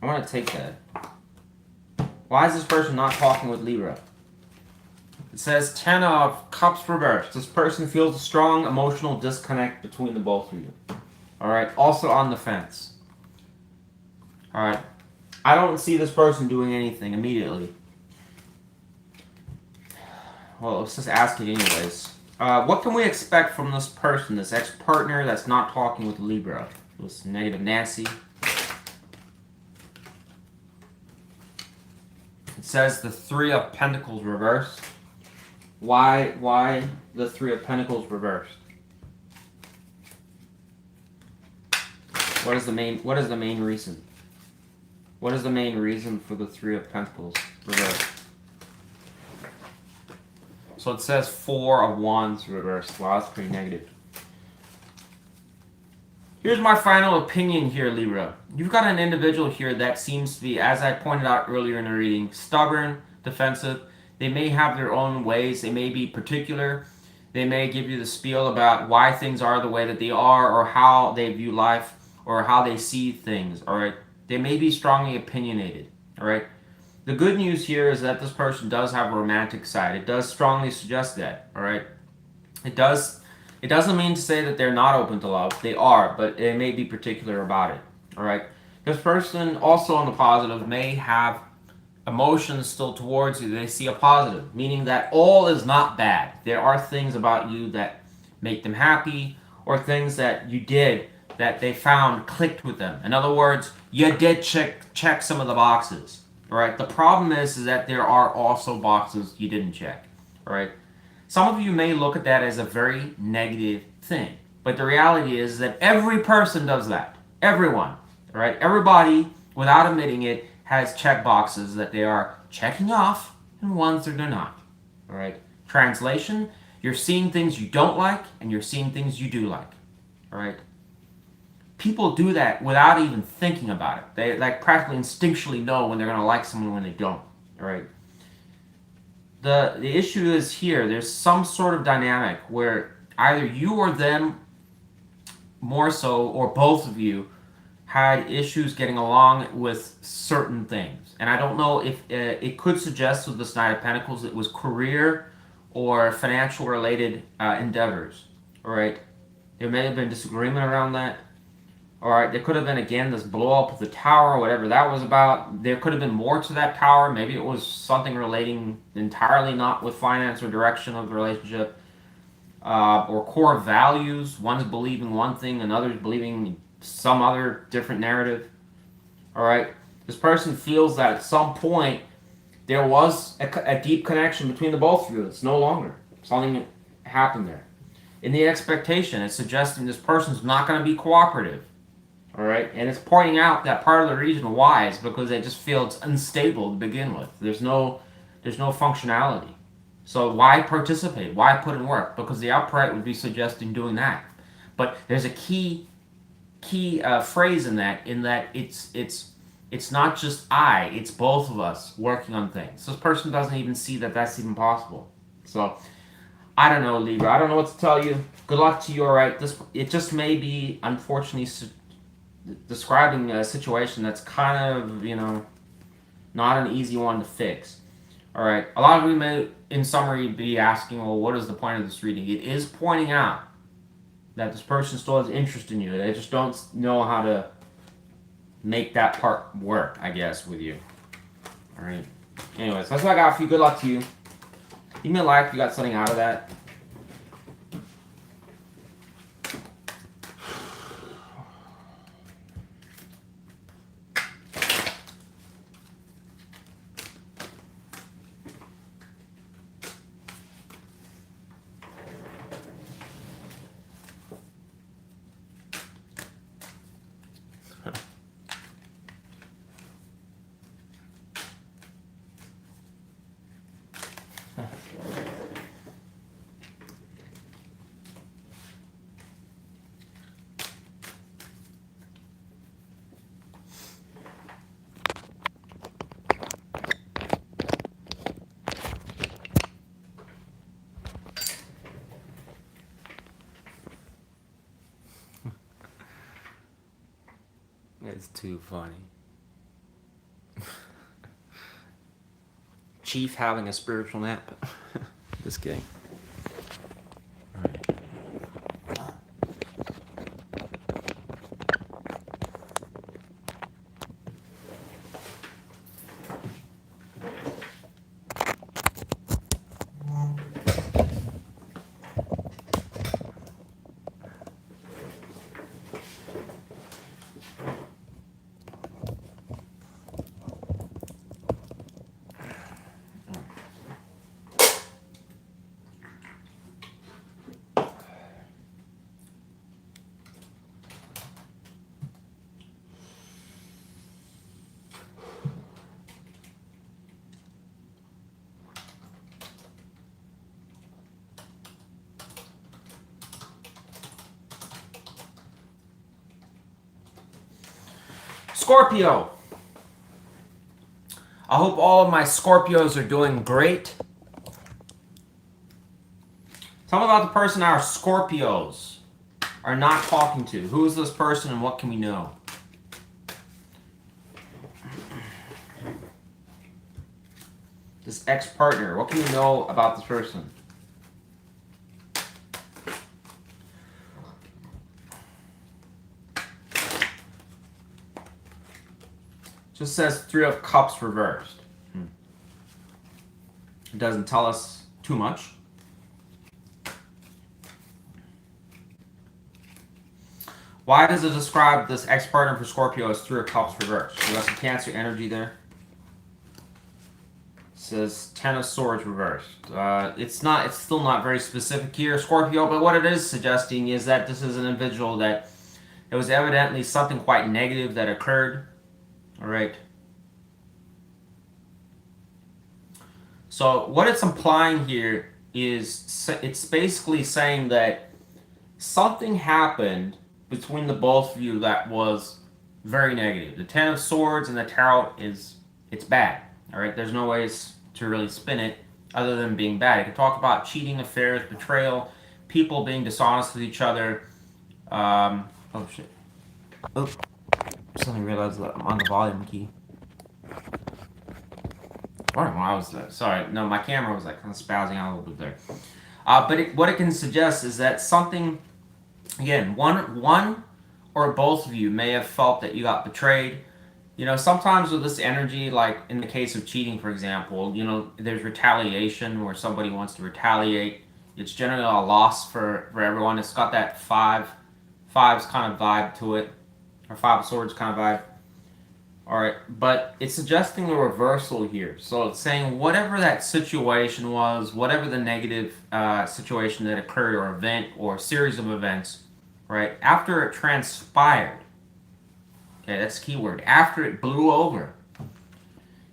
I want to take that. Why is this person not talking with Libra? It says 10 of Cups reversed. This person feels a strong emotional disconnect between the both of you. Alright, also on the fence. Alright, I don't see this person doing anything immediately. Well, let's just ask it anyways. What can we expect from this person, this ex-partner that's not talking with Libra? This negative Nancy. It says the 3 of Pentacles reversed. Why the 3 of Pentacles reversed? What is the main reason? What is the main reason for the 3 of Pentacles reversed? So it says 4 of Wands reversed. Wow, that's pretty negative. Here's my final opinion here, Libra. You've got an individual here that seems to be, as I pointed out earlier in the reading, stubborn, defensive. They may have their own ways. They may be particular. They may give you the spiel about why things are the way that they are, or how they view life, or how they see things, all right? They may be strongly opinionated, all right? The good news here is that this person does have a romantic side. It does strongly suggest that, all right? It doesn't mean to say that they're not open to love. They are, but they may be particular about it, all right? This person, also on the positive, may have emotions still towards you. They see a positive, meaning that all is not bad. There are things about you that make them happy, or things that you did that they found clicked with them. In other words, you did check some of the boxes, all right? The problem is that there are also boxes you didn't check, all right? Some of you may look at that as a very negative thing, But the reality is that every person does that. Everyone, all right? Everybody, without admitting it, has check boxes that they are checking off and ones that they're not, all right? Translation, you're seeing things you don't like and you're seeing things you do like, all right? People do that without even thinking about it. They like practically instinctually know when they're going to like someone when they don't, all right? The issue is here, there's some sort of dynamic where either you or them more so, or both of you, had issues getting along with certain things. And I don't know if it could suggest with this Knight of Pentacles it was career or financial related endeavors. All right, there may have been disagreement around that. All right, there could have been, again, this blow up of the tower, whatever that was about. There could have been more to that tower. Maybe it was something relating entirely not with finance or direction of the relationship. Or core values. One's believing one thing, another's believing some other different narrative. All right, this person feels that at some point there was a deep connection between the both of you. It's no longer. Something happened there. In the expectation, it's suggesting this person's not going to be cooperative. All right, and it's pointing out that part of the reason why is because they just feel it's unstable to begin with. There's no functionality. So why participate? Why put in work? Because the upright would be suggesting doing that. But there's a key phrase in that it's not just it's both of us working on things. So this person doesn't even see that that's even possible. So I don't know, Libra. I don't know what to tell you. Good luck to you, all right? It just may be, unfortunately, describing a situation that's kind of, not an easy one to fix. All right, a lot of you may, in summary, be asking, well, what is the point of this reading? It is pointing out that this person still has interest in you. They just don't know how to make that part work, I guess, with you. All right. Anyways, that's what I got for you. Good luck to you. Give me a like if you got something out of that. It's too funny. Chief having a spiritual nap. Just kidding. Scorpio. I hope all of my Scorpios are doing great. Tell me about the person our Scorpios are not talking to. Who is this person and what can we know? This ex-partner. What can we know about this person? Just says Three of Cups reversed. It doesn't tell us too much. Why does it describe this ex-partner for Scorpio as Three of Cups reversed? We got some Cancer energy there. says Ten of Swords reversed. It's still not very specific here, Scorpio, but what it is suggesting is that this is an individual that it was evidently something quite negative that occurred. All right. So what it's implying here is it's basically saying that something happened between the both of you that was very negative. The Ten of Swords and the Tarot it's bad. All right, there's no ways to really spin it other than being bad. It can talk about cheating, affairs, betrayal, people being dishonest with each other. Oh shit! Oh, suddenly realized that I'm on the volume key. Or when I was sorry, no, my camera was like kind of spazzing out a little bit there. But what it can suggest is that something, again, one or both of you may have felt that you got betrayed. You know, sometimes with this energy, like in the case of cheating, for example, you know, there's retaliation where somebody wants to retaliate. It's generally a loss for everyone. It's got that fives kind of vibe to it, or Five of Swords kind of vibe. All right, but it's suggesting a reversal here. So it's saying whatever that situation was, whatever the negative situation that occurred or event or series of events, right, after it transpired, okay, that's the key word, after it blew over,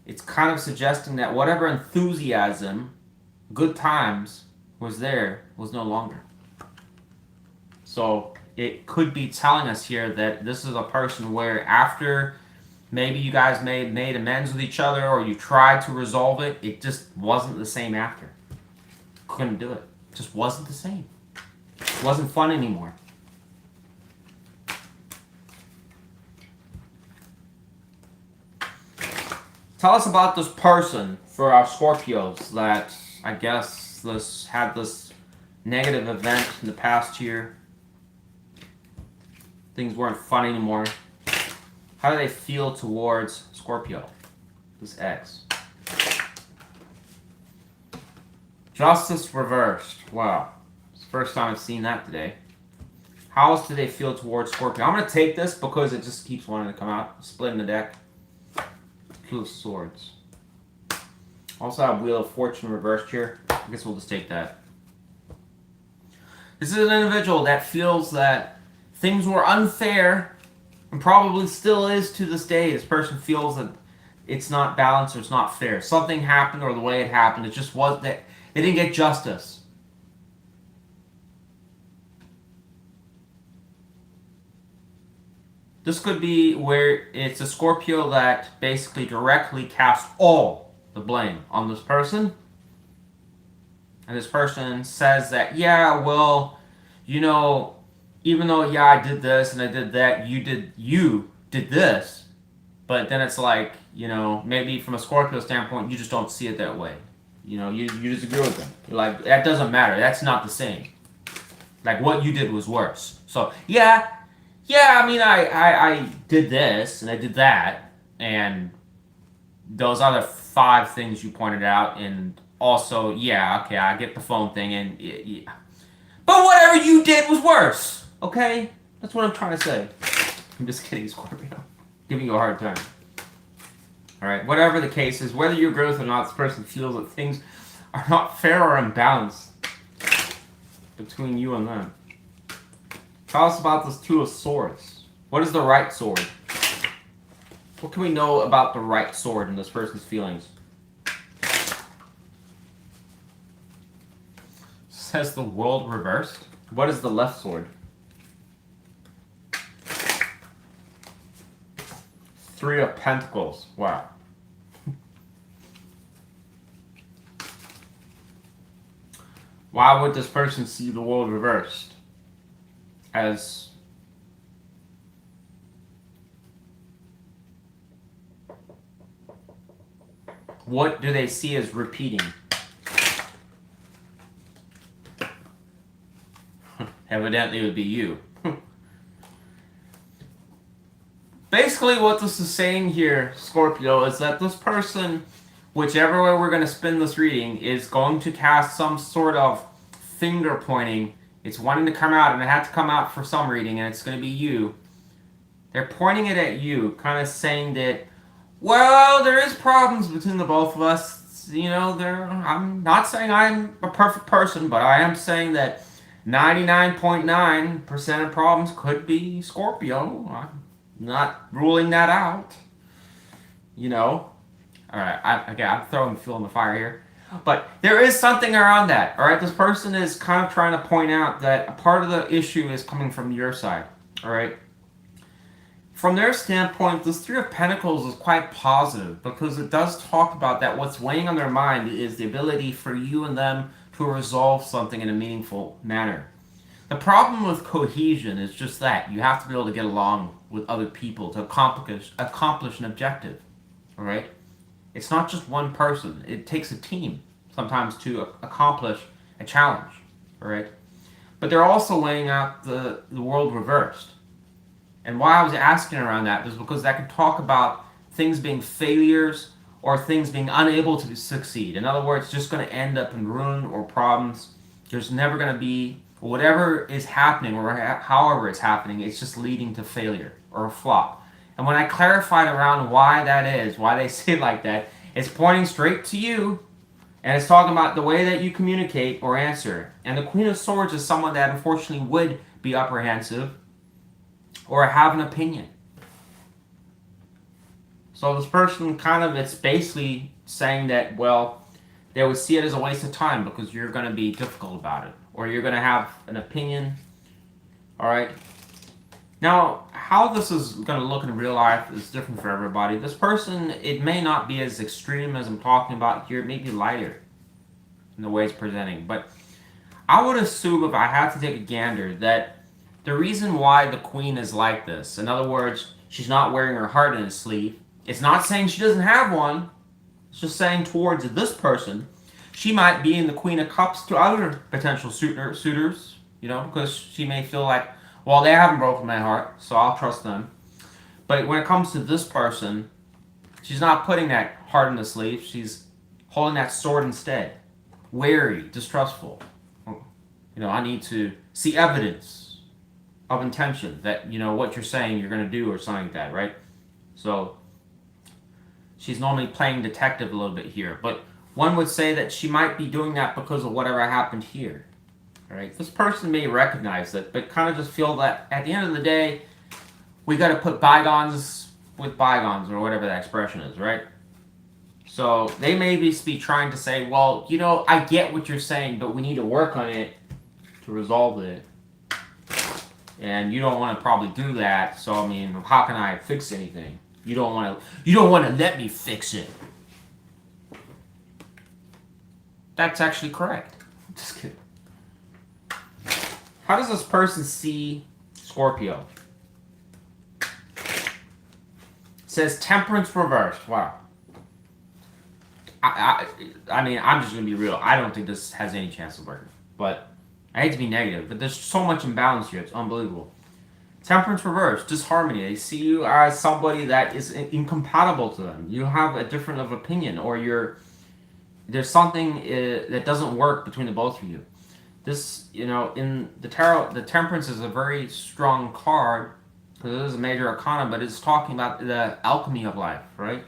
it's kind of suggesting that whatever enthusiasm, good times was there was no longer. So it could be telling us here that this is a person where after maybe you guys made amends with each other or you tried to resolve it, it just wasn't the same after. Couldn't do it. Just wasn't the same. It wasn't fun anymore. Tell us about this person for our Scorpios that I guess had this negative event in the past year. Things weren't fun anymore. How do they feel towards Scorpio, this ex? Justice reversed. Wow. It's the first time I've seen that today. How else do they feel towards Scorpio? I'm going to take this because it just keeps wanting to come out. Splitting the deck. Two of Swords. Also have Wheel of Fortune reversed here. I guess we'll just take that. This is an individual that feels that things were unfair and probably still is to this day. This person feels that it's not balanced or it's not fair. Something happened or the way it happened, it just wasn't that they didn't get justice. This could be where it's a Scorpio that basically directly casts all the blame on this person. And this person says that, yeah, well, you know, even though, yeah, I did this and I did that, you did this. But then it's like, you know, maybe from a Scorpio standpoint, you just don't see it that way. You know, you disagree with them. You're like, that doesn't matter. That's not the same. Like, what you did was worse. So, yeah, I mean, I did this and I did that. And those other 5 things you pointed out. And also, yeah, okay, I get the phone thing. And yeah. But whatever you did was worse. Okay? That's what I'm trying to say. I'm just kidding, Scorpio. Giving you a hard time. Alright, whatever the case is, whether you agree with it or not, this person feels that things are not fair or imbalanced between you and them. Tell us about this Two of Swords. What is the right sword? What can we know about the right sword in this person's feelings? Says the World reversed. What is the left sword? Three of Pentacles. Wow. Why would this person see the world reversed? As what do they see as repeating? Evidently it would be you. Basically what this is saying here, Scorpio, is that this person, whichever way we're going to spin this reading, is going to cast some sort of finger pointing. It's wanting to come out, and it had to come out for some reading, and it's going to be you. They're pointing it at you, kind of saying that, well, there is problems between the both of us. I'm not saying I'm a perfect person, but I am saying that 99.9% of problems could be Scorpio. I'm not ruling that out. All right, I'm throwing fuel in the fire here. But there is something around that. All right, this person is kind of trying to point out that a part of the issue is coming from your side. All right. From their standpoint, this Three of Pentacles is quite positive because it does talk about that what's weighing on their mind is the ability for you and them to resolve something in a meaningful manner. The problem with cohesion is just that. You have to be able to get along with other people to accomplish an objective. All right? It's not just one person. It takes a team sometimes to accomplish a challenge. All right? But they're also laying out the world reversed. And why I was asking around that was because that could talk about things being failures or things being unable to succeed. In other words, just going to end up in ruin or problems. There's never going to be, whatever is happening or however it's happening, it's just leading to failure or a flop. And when I clarified around why that is, why they say it like that, it's pointing straight to you. And it's talking about the way that you communicate or answer. And the Queen of Swords is someone that unfortunately would be apprehensive or have an opinion. So this person it's basically saying that, well, they would see it as a waste of time because you're going to be difficult about it. Or you're going to have an opinion. All right. Now, how this is going to look in real life is different for everybody. This person, it may not be as extreme as I'm talking about here. It may be lighter in the way it's presenting. But I would assume, if I had to take a gander, that the reason why the Queen is like this, in other words, she's not wearing her heart in her sleeve. It's not saying she doesn't have one. It's just saying towards this person, she might be in the Queen of Cups to other potential suitors, because she may feel like, well, they haven't broken my heart, so I'll trust them. But when it comes to this person, she's not putting that heart in the sleeve. She's holding that sword instead. Wary, distrustful. I need to see evidence of intention that, what you're saying you're going to do or something like that, right? So she's normally playing detective a little bit here. But one would say that she might be doing that because of whatever happened here. All right? This person may recognize it, but kind of just feel that at the end of the day, we got to put bygones with bygones, or whatever that expression is, right? So they may be trying to say, well, I get what you're saying, but we need to work on it to resolve it. And you don't want to probably do that. So how can I fix anything? You don't want to let me fix it. That's actually correct. Just kidding. How does this person see Scorpio? It says Temperance reversed. Wow. I'm just going to be real. I don't think this has any chance of working. But I hate to be negative, but there's so much imbalance here. It's unbelievable. Temperance reversed, disharmony. They see you as somebody that is incompatible to them. You have a different of opinion, or there's something that doesn't work between the both of you. This, in the tarot, the Temperance is a very strong card because it is a major arcana, but it's talking about the alchemy of life, right?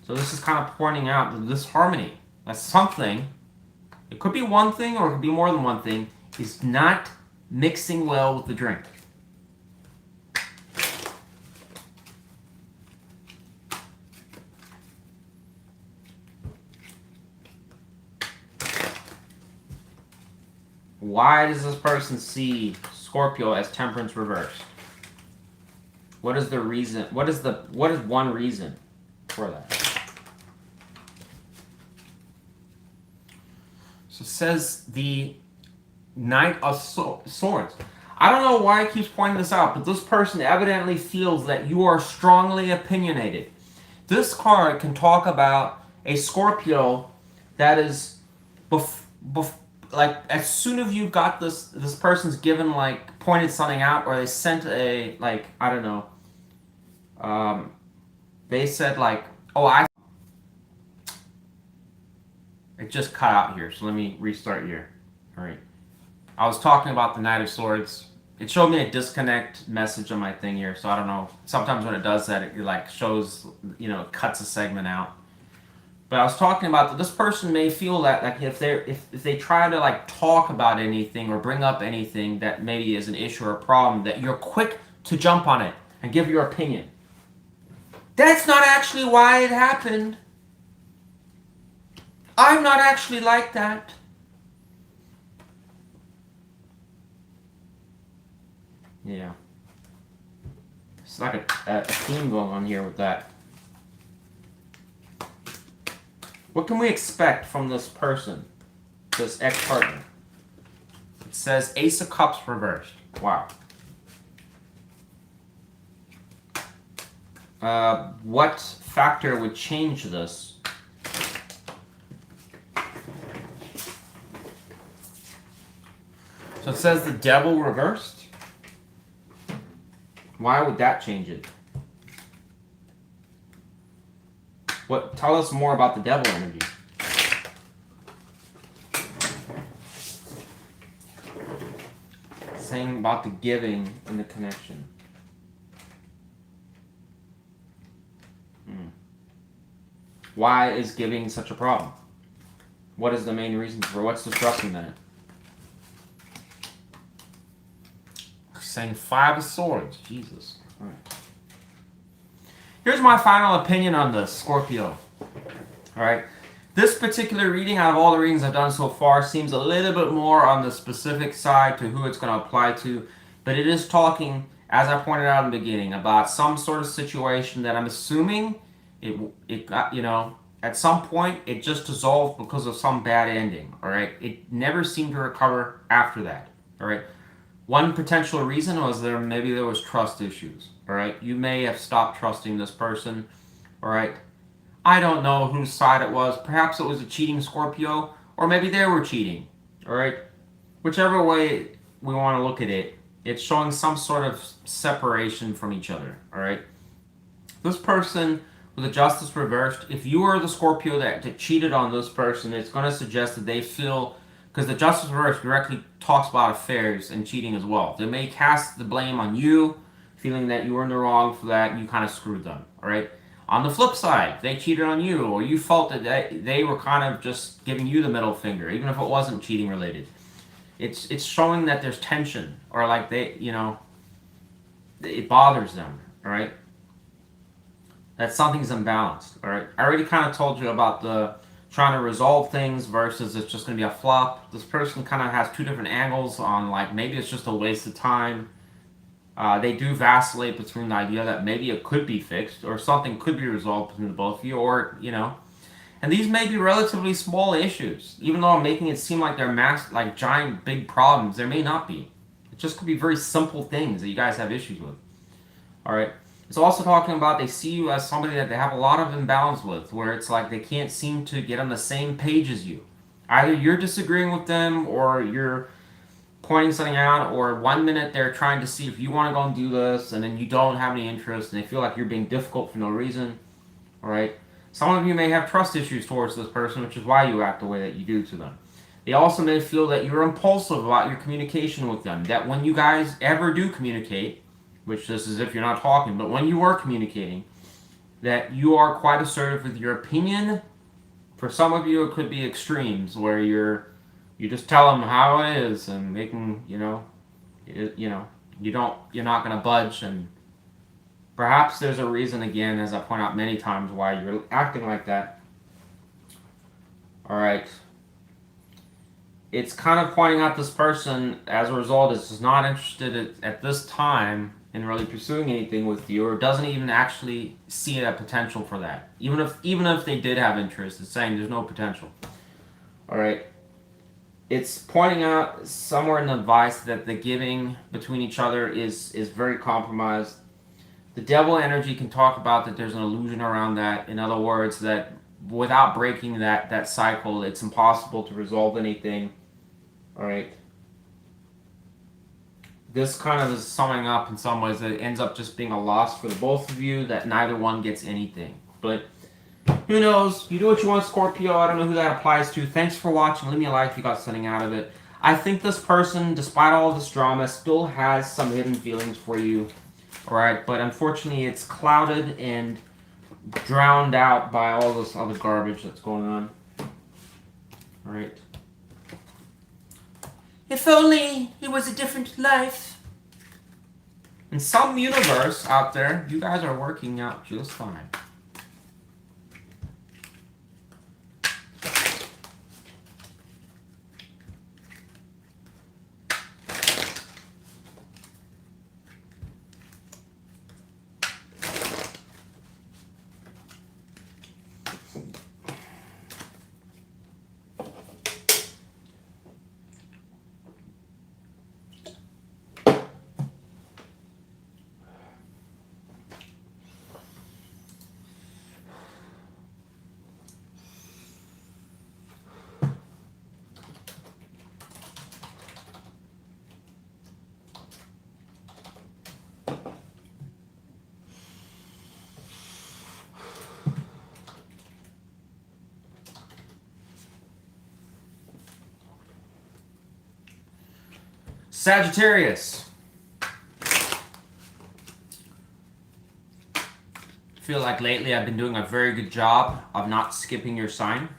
So this is kind of pointing out this harmony. That's something. It could be one thing or it could be more than one thing. Is not mixing well with the drink. Why does this person see Scorpio as Temperance reversed? What is the reason? What is one reason for that? So it says the Knight of Swords. I don't know why it keeps pointing this out, but this person evidently feels that you are strongly opinionated. This card can talk about a Scorpio that is, like, as soon as you got this person's given, like, pointed something out, or they sent a, like, I don't know, they said, like, oh, it just cut out here, so let me restart here. All right. I was talking about the Knight of Swords. It showed me a disconnect message on my thing here, so I don't know. Sometimes when it does that, it like shows, it cuts a segment out. But I was talking about that this person may feel that like if they try to like talk about anything or bring up anything that maybe is an issue or a problem, that you're quick to jump on it and give your opinion. That's not actually why it happened. I'm not actually like that. Yeah. It's like a theme going on here with that. What can we expect from this person, this ex-partner? It says Ace of Cups reversed. Wow. What factor would change this? So it says the Devil reversed. Why would that change it? Tell us more about the Devil energy. Saying about the giving and the connection. Why is giving such a problem? What is the main reason for what's disrupting that? Saying 5 of Swords. Jesus. All right. Here's my final opinion on this, Scorpio. All right. This particular reading, out of all the readings I've done so far, seems a little bit more on the specific side to who it's going to apply to. But it is talking, as I pointed out in the beginning, about some sort of situation that I'm assuming it got, at some point it just dissolved because of some bad ending. All right. It never seemed to recover after that. All right. One potential reason was maybe there was trust issues. All right. You may have stopped trusting this person. All right. I don't know whose side it was. Perhaps it was a cheating Scorpio, or maybe they were cheating. All right. Whichever way we want to look at it, it's showing some sort of separation from each other. All right. This person with the Justice reversed, if you are the Scorpio that cheated on this person, it's going to suggest that they feel, because the Justice reversed directly talks about affairs and cheating as well. They may cast the blame on you, feeling that you were in the wrong for that, and you kind of screwed them. All right. On the flip side, they cheated on you, or you felt that they were kind of just giving you the middle finger, even if it wasn't cheating related. It's showing that there's tension, or like it bothers them, all right? That something's imbalanced, all right? I already kind of told you about the trying to resolve things versus it's just going to be a flop. This person kind of has two different angles on, like, maybe it's just a waste of time. They do vacillate between the idea that maybe it could be fixed or something could be resolved between the both of you, or, and these may be relatively small issues. Even though I'm making it seem like they're giant, big problems, there may not be. It just could be very simple things that you guys have issues with. All right. It's also talking about they see you as somebody that they have a lot of imbalance with, where it's like they can't seem to get on the same page as you. Either you're disagreeing with them, or you're pointing something out, or 1 minute they're trying to see if you want to go and do this, and then you don't have any interest, and they feel like you're being difficult for no reason. All right. Some of you may have trust issues towards this person, which is why you act the way that you do to them. They also may feel that you're impulsive about your communication with them, that when you guys ever do communicate, which this is if you're not talking, but when you are communicating, that you are quite assertive with your opinion. For some of you, it could be extremes, where you just tell them how it is, and making, you're not going to budge, and perhaps there's a reason, again, as I point out many times, why you're acting like that. All right. It's kind of pointing out this person, as a result, is just not interested at this time in really pursuing anything with you, or doesn't even actually see a potential for that. Even if they did have interest, it's saying there's no potential. All right. It's pointing out somewhere in the advice that the giving between each other is very compromised. The Devil energy can talk about that there's an illusion around that. In other words, that without breaking that cycle, it's impossible to resolve anything. All right. This kind of is summing up in some ways that it ends up just being a loss for the both of you, that neither one gets anything. But who knows? You do what you want, Scorpio. I don't know who that applies to. Thanks for watching. Leave me a like if you got something out of it. I think this person, despite all of this drama, still has some hidden feelings for you. All right, but unfortunately, it's clouded, and drowned out by all this other garbage that's going on. All right. If only it was a different life. In some universe out there, you guys are working out just fine. Sagittarius. I feel like lately I've been doing a very good job of not skipping your sign.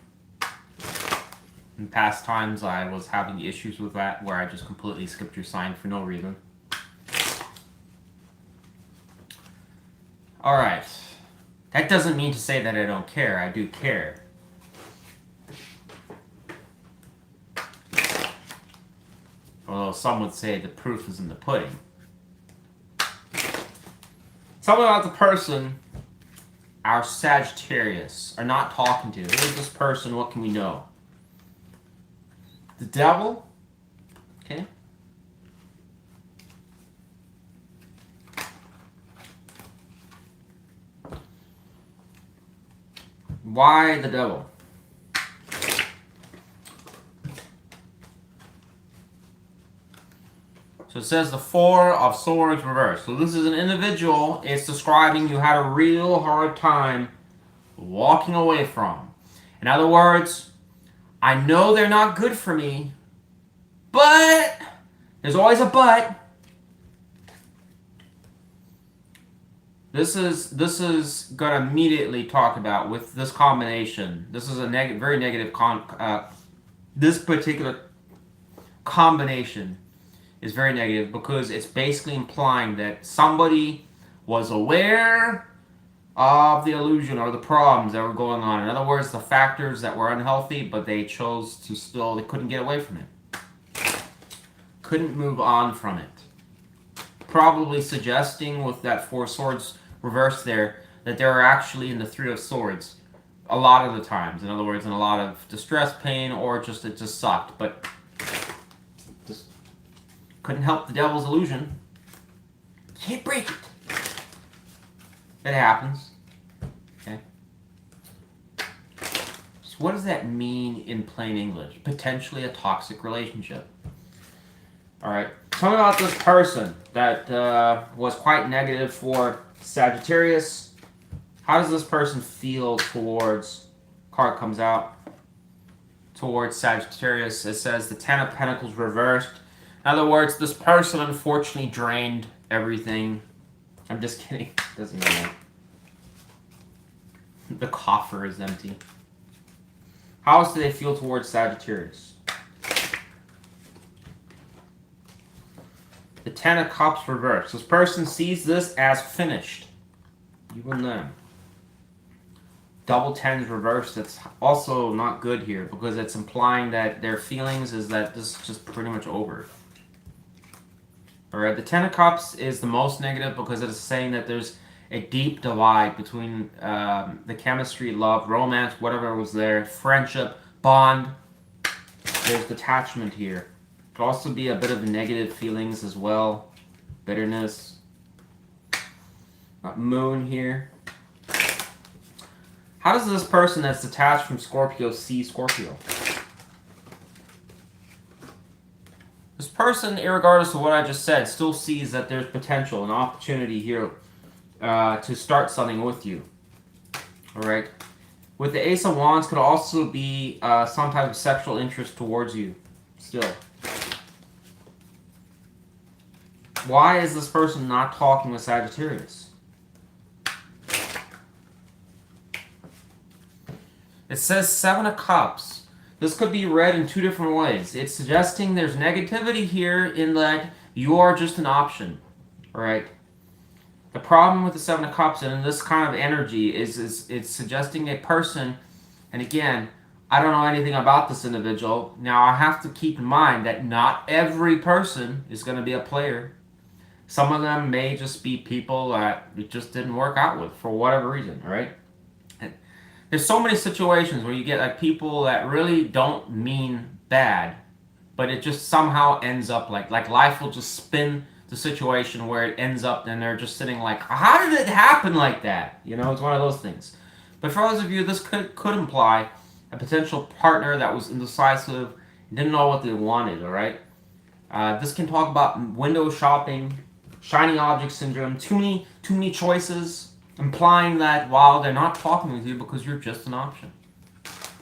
In past times I was having issues with that where I just completely skipped your sign for no reason. Alright. That doesn't mean to say that I don't care. I do care. Although some would say the proof is in the pudding. Tell me about the person our Sagittarius are not talking to. Who is this person? What can we know? The devil? Okay. Why the devil? So it says the Four of Swords reversed. So this is an individual. It's describing you had a real hard time walking away from. In other words, I know they're not good for me, but there's always a but. This is gonna immediately talk about with this combination. This is a very negative this particular combination is very negative because it's basically implying that somebody was aware of the illusion or the problems that were going on. In other words, the factors that were unhealthy, but they chose to they couldn't get away from it. Couldn't move on from it. Probably suggesting with that Four Swords reversed there that they were actually in the Three of Swords a lot of the times. In other words, in a lot of distress, pain, or just it just sucked. But just couldn't help the devil's illusion. Can't break it. It happens. Okay. So what does that mean in plain English? Potentially a toxic relationship. Alright. Tell me about this person that was quite negative for Sagittarius. How does this person feel towards, card comes out, towards Sagittarius? It says the Ten of Pentacles reversed. In other words, this person unfortunately drained everything. I'm just kidding. Doesn't matter. The coffer is empty. How else do they feel towards Sagittarius? The Ten of Cups reversed. This person sees this as finished. You and them. Double tens reversed. It's also not good here because it's implying that their feelings is that this is just pretty much over. Alright, the Ten of Cups is the most negative because it is saying that there's a deep divide between the chemistry, love, romance, whatever was there, friendship, bond. There's detachment here. Could also be a bit of negative feelings as well. Bitterness. Moon here. How does this person that's detached from Scorpio see Scorpio? This person, irregardless of what I just said, still sees that there's potential, an opportunity here to start something with you. Alright? With the Ace of Wands could also be some type of sexual interest towards you. Still. Why is this person not talking with Sagittarius? It says Seven of Cups. This could be read in two different ways. It's suggesting there's negativity here in that you are just an option. Alright? The problem with the Seven of Cups and in this kind of energy is it's suggesting a person, and again, I don't know anything about this individual. Now, I have to keep in mind that not every person is going to be a player. Some of them may just be people that it just didn't work out with for whatever reason, right? And there's so many situations where you get like people that really don't mean bad, but it just somehow ends up like life will just spin the situation where it ends up and they're just sitting like, how did it happen like that? You know, it's one of those things. But for those of you, this could imply a potential partner that was indecisive, didn't know what they wanted, all right? This can talk about window shopping, shiny object syndrome, too many choices, implying that while they're not talking with you because you're just an option,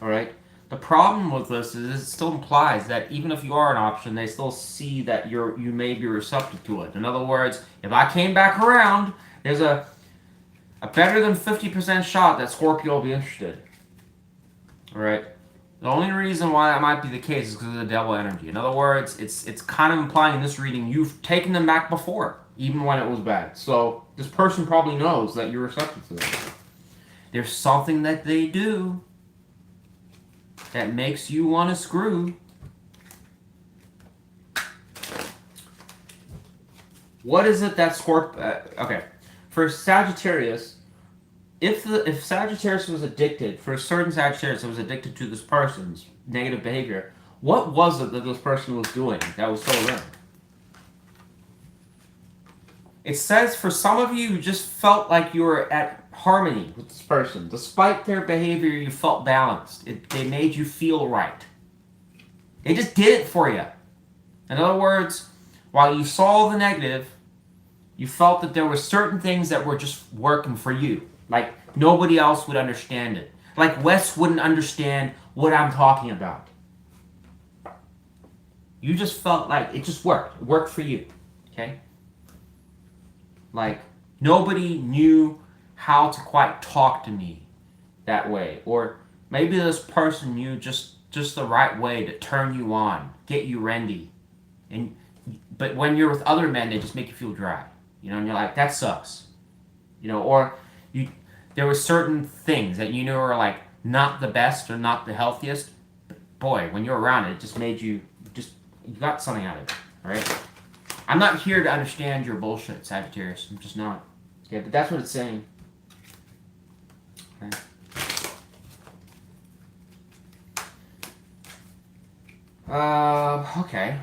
all right? The problem with this is it still implies that even if you are an option, they still see that you may be receptive to it. In other words, if I came back around, there's a better than 50% shot that Scorpio will be interested. Alright? The only reason why that might be the case is because of the devil energy. In other words, it's kind of implying in this reading you've taken them back before, even when it was bad. So this person probably knows that you're receptive to them. There's something that they do that makes you want to screw. What is it that okay, for Sagittarius, if Sagittarius was addicted, for a certain Sagittarius that was addicted to this person's negative behavior, what was it that this person was doing that was so wrong? It says for some of you, you just felt like you were at harmony with this person. Despite their behavior, you felt balanced. They made you feel right. They just did it for you. In other words, while you saw the negative, you felt that there were certain things that were just working for you. Like nobody else would understand it. Like Wes wouldn't understand what I'm talking about. You just felt like it just worked. It worked for you. Okay? Like nobody knew how to quite talk to me that way. Or maybe this person knew just the right way to turn you on, get you rendy. But when you're with other men, they just make you feel dry. You know, and you're like, that sucks. You know, or there were certain things that you knew were like not the best or not the healthiest. But boy, when you're around it, it just made you you got something out of it, all right? I'm not here to understand your bullshit, Sagittarius. I'm just not. Okay, but that's what it's saying. Okay. Okay.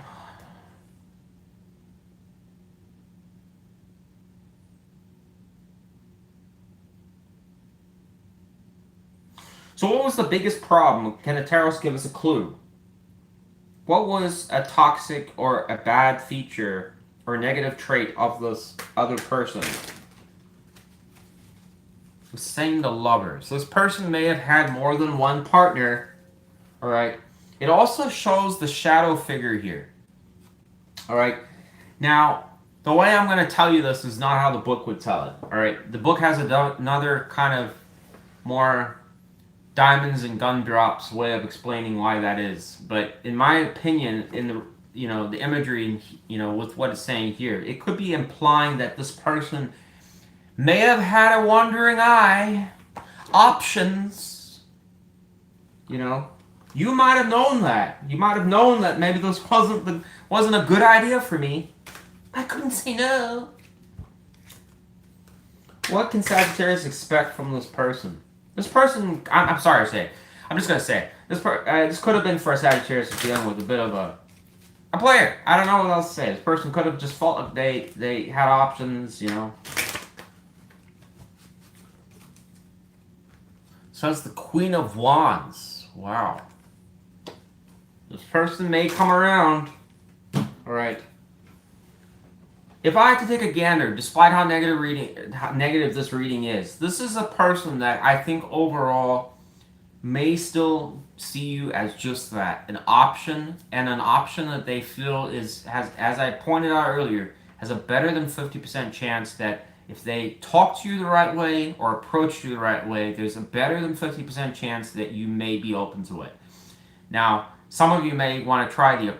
So what was the biggest problem? Can the tarot give us a clue? What was a toxic or a bad feature or negative trait of this other person? It was saying the Lovers. This person may have had more than one partner. Alright. It also shows the shadow figure here. Alright. Now, the way I'm going to tell you this is not how the book would tell it. Alright. The book has another kind of more diamonds and gumdrops way of explaining why that is. But in my opinion, in the the imagery, with what it's saying here, it could be implying that this person may have had a wandering eye, options. You might have known that. You might have known that maybe this wasn't a good idea for me. I couldn't say no. What can Sagittarius expect from this person? This person, I'm sorry to say, I'm just going to say, this could have been for a Sagittarius dealing with a bit of a player. I don't know what else to say. This person could have just felt like they had options, So it's the Queen of Wands. Wow. This person may come around. Alright. If I had to take a gander, despite how negative this reading is, this is a person that I think overall may still see you as just that, an option, and an option that they feel has, as I pointed out earlier, has a better than 50% chance that if they talk to you the right way or approach you the right way, there's a better than 50% chance that you may be open to it. Now, some of you may want to try to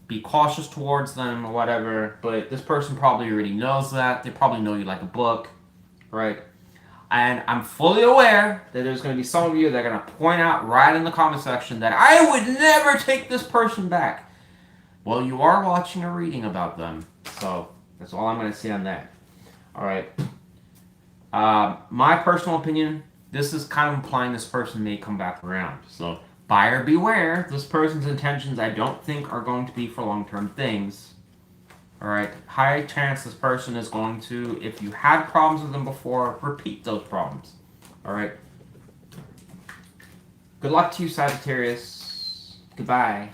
be cautious towards them or whatever, but this person probably already knows that. They probably know you like a book, right? And I'm fully aware that there's going to be some of you that are going to point out right in the comment section that I would never take this person back. Well, you are watching a reading about them, so that's all I'm going to say on that. All right. My personal opinion, this is kind of implying this person may come back around. So buyer beware. This person's intentions I don't think are going to be for long-term things. All right. High chance this person is going to, if you had problems with them before, repeat those problems. All right. Good luck to you, Sagittarius. Goodbye.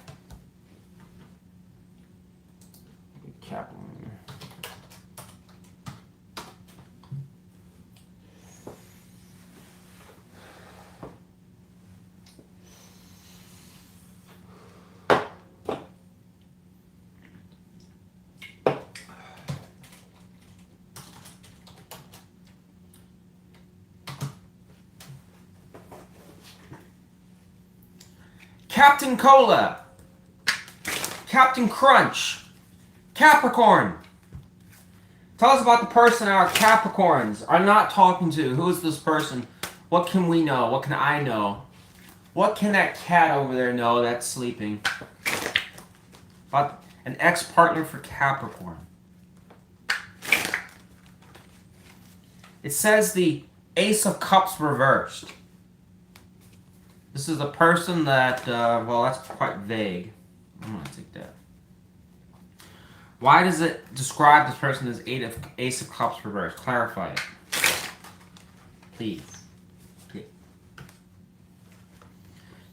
Captain Cola, Captain Crunch, Capricorn. Tell us about the person our Capricorns are not talking to. Who is this person? What can we know? What can I know? What can that cat over there know that's sleeping? About an ex-partner for Capricorn. It says the Ace of Cups reversed. This is a person that, well, that's quite vague. I'm going to take that. Why does it describe this person as Ace of Cups reversed? Clarify it. Please. Okay.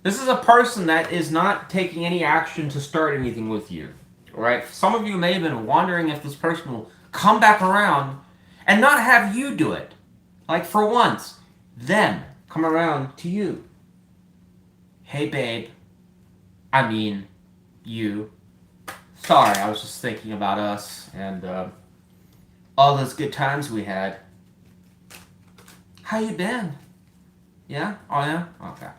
This is a person that is not taking any action to start anything with you. Right? Some of you may have been wondering if this person will come back around and not have you do it. Like for once, them come around to you. Hey babe, I mean, you. Sorry, I was just thinking about us and all those good times we had. How you been? Yeah? Oh yeah? Okay.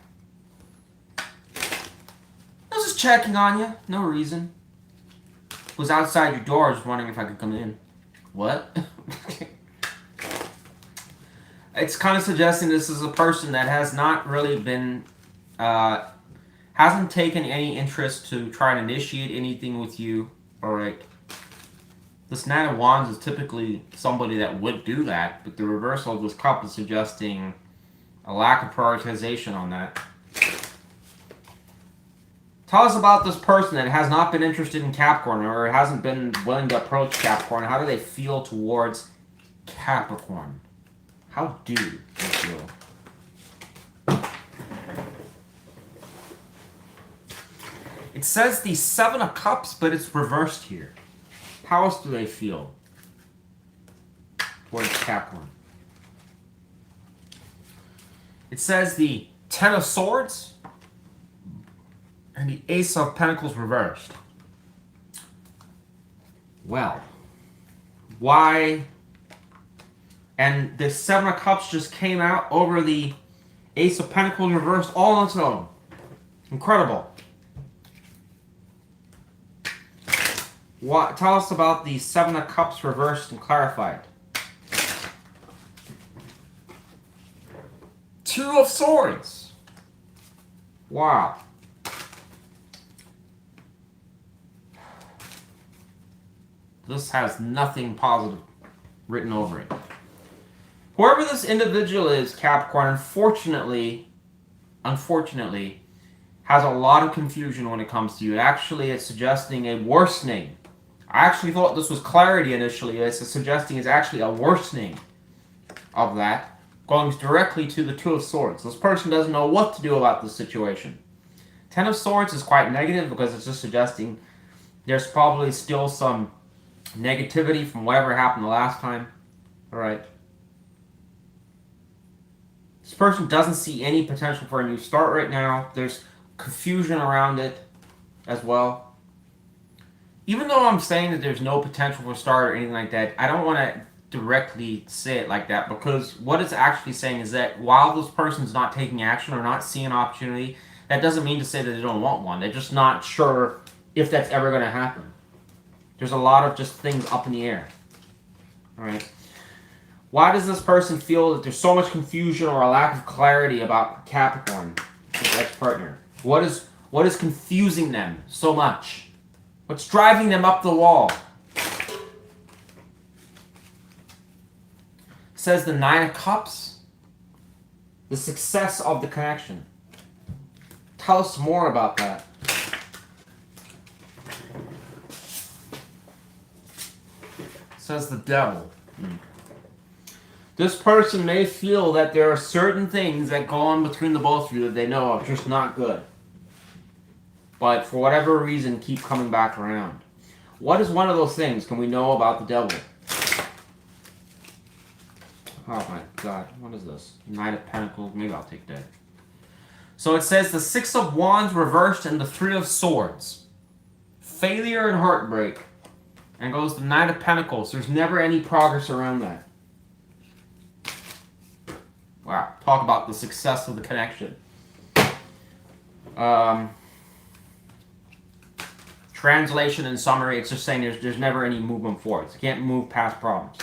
I was just checking on you. No reason. Was outside your door, just wondering if I could come in. What? It's kind of suggesting this is a person that has not really been... hasn't taken any interest to try and initiate anything with you. Alright. This Nine of Wands is typically somebody that would do that, but the reversal of this cup is suggesting a lack of prioritization on that. Tell us about this person that has not been interested in Capricorn or hasn't been willing to approach Capricorn. How do they feel towards Capricorn? How do they feel? It says the Seven of Cups, but it's reversed here. How else do they feel towards Capricorn? It says the Ten of Swords and the Ace of Pentacles reversed. Well, why? And the Seven of Cups just came out over the Ace of Pentacles reversed all on its own. Incredible. What? Tell us about the Seven of Cups reversed and clarified. Two of Swords. Wow. This has nothing positive written over it. Whoever this individual is, Capricorn, unfortunately, has a lot of confusion when it comes to you. Actually, it's suggesting a worsening. I actually thought this was clarity initially. It's suggesting it's actually a worsening of that, going directly to the Two of Swords. This person doesn't know what to do about this situation. Ten of Swords is quite negative because it's just suggesting there's probably still some negativity from whatever happened the last time. All right. This person doesn't see any potential for a new start right now. There's confusion around it as well. Even though I'm saying that there's no potential for a start or anything like that, I don't want to directly say it like that, because what it's actually saying is that while this person's not taking action or not seeing an opportunity, that doesn't mean to say that they don't want one. They're just not sure if that's ever going to happen. There's a lot of just things up in the air. All right. Why does this person feel that there's so much confusion or a lack of clarity about Capricorn, his ex-partner? What is confusing them so much? What's driving them up the wall? Says the Nine of Cups. The success of the connection. Tell us more about that. Says the Devil. This person may feel that there are certain things that go on between the both of you that they know are just not good. But for whatever reason, keep coming back around. What is one of those things can we know about the Devil? Oh my God, what is this? Knight of Pentacles, maybe I'll take that. So it says the Six of Wands reversed and the Three of Swords. Failure and heartbreak. And goes the Knight of Pentacles. There's never any progress around that. Wow, talk about the success of the connection. Translation and summary, it's just saying there's never any movement forward. You can't move past problems.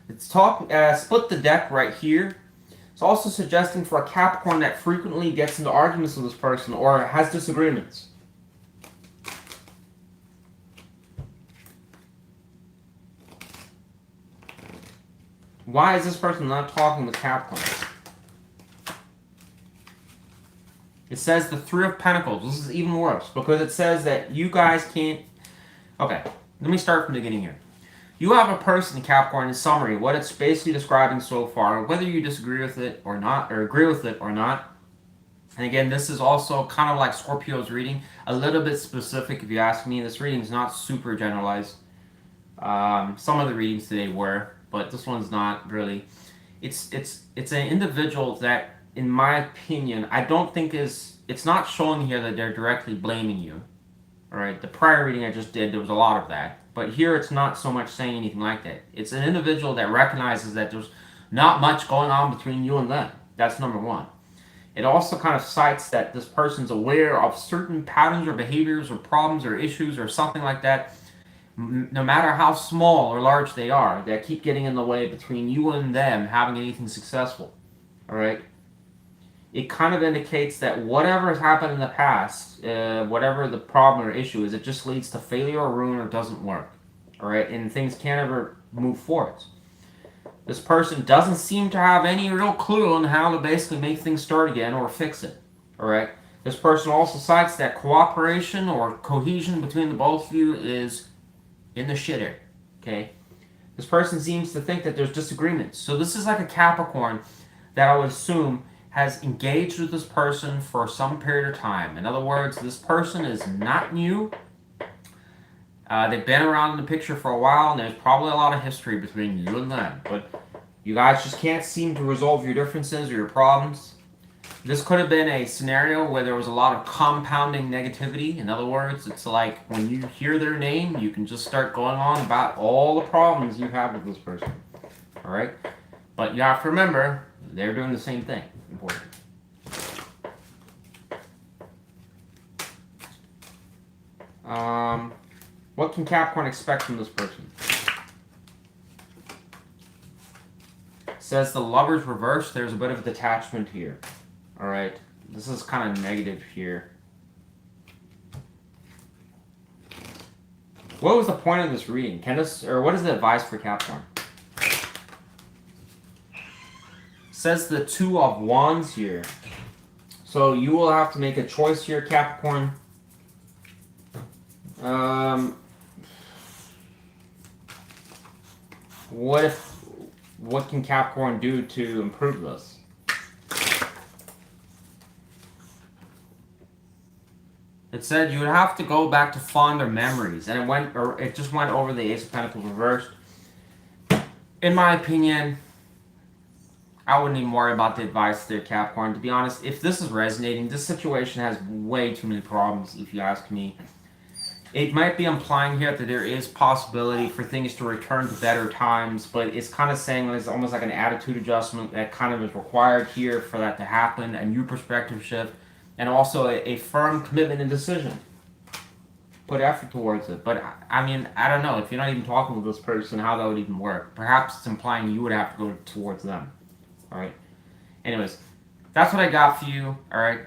It's split the deck right here. It's also suggesting for a Capricorn that frequently gets into arguments with this person or has disagreements. Why is this person not talking with Capricorn? It says the Three of Pentacles. This is even worse because it says that you guys can't... Okay, let me start from the beginning here. You have a person, Capricorn, in summary, what it's basically describing so far, whether you disagree with it or not, or agree with it or not. And again, this is also kind of like Scorpio's reading, a little bit specific if you ask me. This reading is not super generalized. Some of the readings today were, but this one's not really. It's an individual that, in my opinion, I don't think it's not showing here that they're directly blaming you. All right, the prior reading I just did, there was a lot of that. But here it's not so much saying anything like that. It's an individual that recognizes that there's not much going on between you and them. That's number one. It also kind of cites that this person's aware of certain patterns or behaviors or problems or issues or something like that, no matter how small or large they are, that keep getting in the way between you and them having anything successful. All right? It kind of indicates that whatever has happened in the past, whatever the problem or issue is, it just leads to failure or ruin or doesn't work. All right? And things can't ever move forward. This person doesn't seem to have any real clue on how to basically make things start again or fix it. All right? This person also cites that cooperation or cohesion between the both of you is in the shitter. Okay? This person seems to think that there's disagreements. So this is like a Capricorn that I would assume has engaged with this person for some period of time. In other words, this person is not new. They've been around in the picture for a while, and there's probably a lot of history between you and them. But you guys just can't seem to resolve your differences or your problems. This could have been a scenario where there was a lot of compounding negativity. In other words, it's like when you hear their name, you can just start going on about all the problems you have with this person. All right? But you have to remember, they're doing the same thing. Important. What can Capricorn expect from this person? Says the Lover's reverse. There's a bit of detachment here. All right. This is kind of negative here. What was the point of this reading? What is the advice for Capricorn? Says the Two of Wands here. So you will have to make a choice here, Capricorn. What can Capricorn do to improve this? It said you would have to go back to fonder memories, and it just went over the Ace of Pentacles reversed. In my opinion, I wouldn't even worry about the advice there, Capricorn. To be honest, if this is resonating, this situation has way too many problems, if you ask me. It might be implying here that there is possibility for things to return to better times, but it's kind of saying it's almost like an attitude adjustment that kind of is required here for that to happen, a new perspective shift, and also a firm commitment and decision. Put effort towards it. But, I mean, I don't know. If you're not even talking with this person, how that would even work. Perhaps it's implying you would have to go towards them. Alright? Anyways, that's what I got for you. Alright?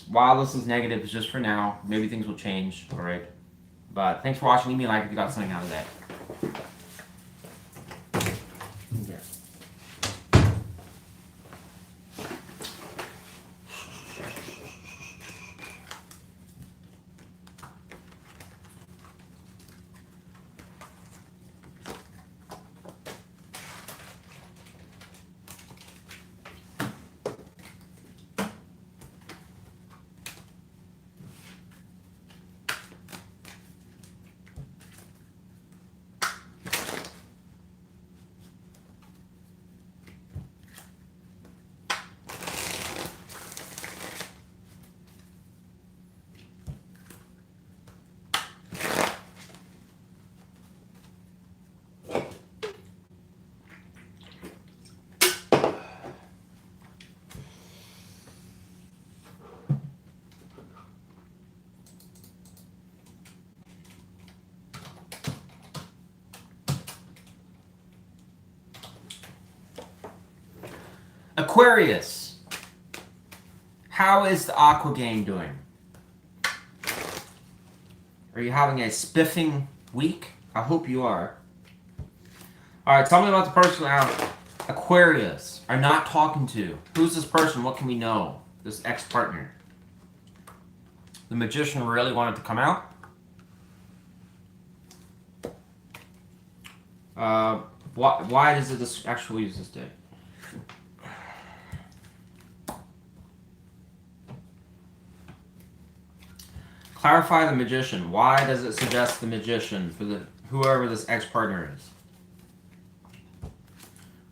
While this is negative, it's just for now. Maybe things will change. Alright? But thanks for watching. Leave me a like if you got something out of that. Okay. Aquarius, how is the Aqua game doing? Are you having a spiffing week? I hope you are. Alright, tell me about the person that Aquarius are not talking to. Who's this person? What can we know? This ex-partner. The Magician really wanted to come out. Why does it actually use this day? Clarify the Magician. Why does it suggest the Magician for whoever this ex-partner is?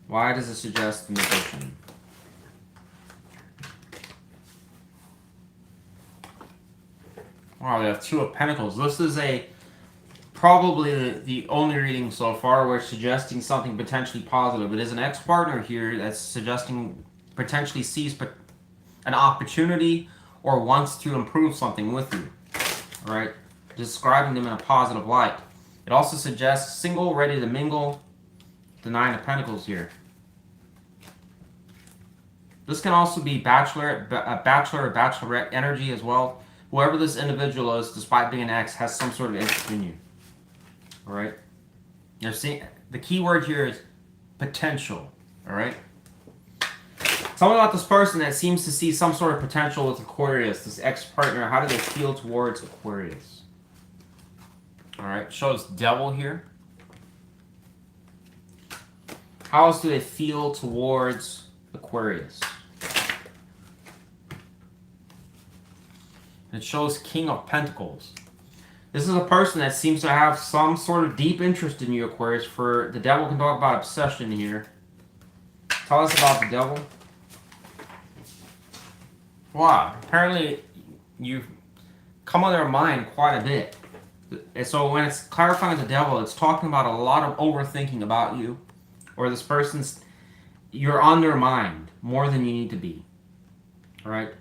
Why does it suggest the Magician? Wow, we have Two of Pentacles. This is probably the only reading so far where it's suggesting something potentially positive. It is an ex-partner here that's suggesting potentially sees an opportunity or wants to improve something with you. Right? Describing them in a positive light. It also suggests single, ready to mingle. The Nine of Pentacles here. This can also be bachelor or bachelorette energy as well. Whoever this individual is, despite being an ex, has some sort of interest in you. Alright? You're seeing the key word here is potential. Alright? Tell me about this person that seems to see some sort of potential with Aquarius, this ex-partner. How do they feel towards Aquarius? Alright, shows Devil here. How else do they feel towards Aquarius? It shows King of Pentacles. This is a person that seems to have some sort of deep interest in you, Aquarius. For the Devil can talk about obsession here. Tell us about the Devil. Wow, apparently you've come on their mind quite a bit. And so when it's clarifying the Devil, it's talking about a lot of overthinking about you. Or this person's, you're on their mind more than you need to be. Alright?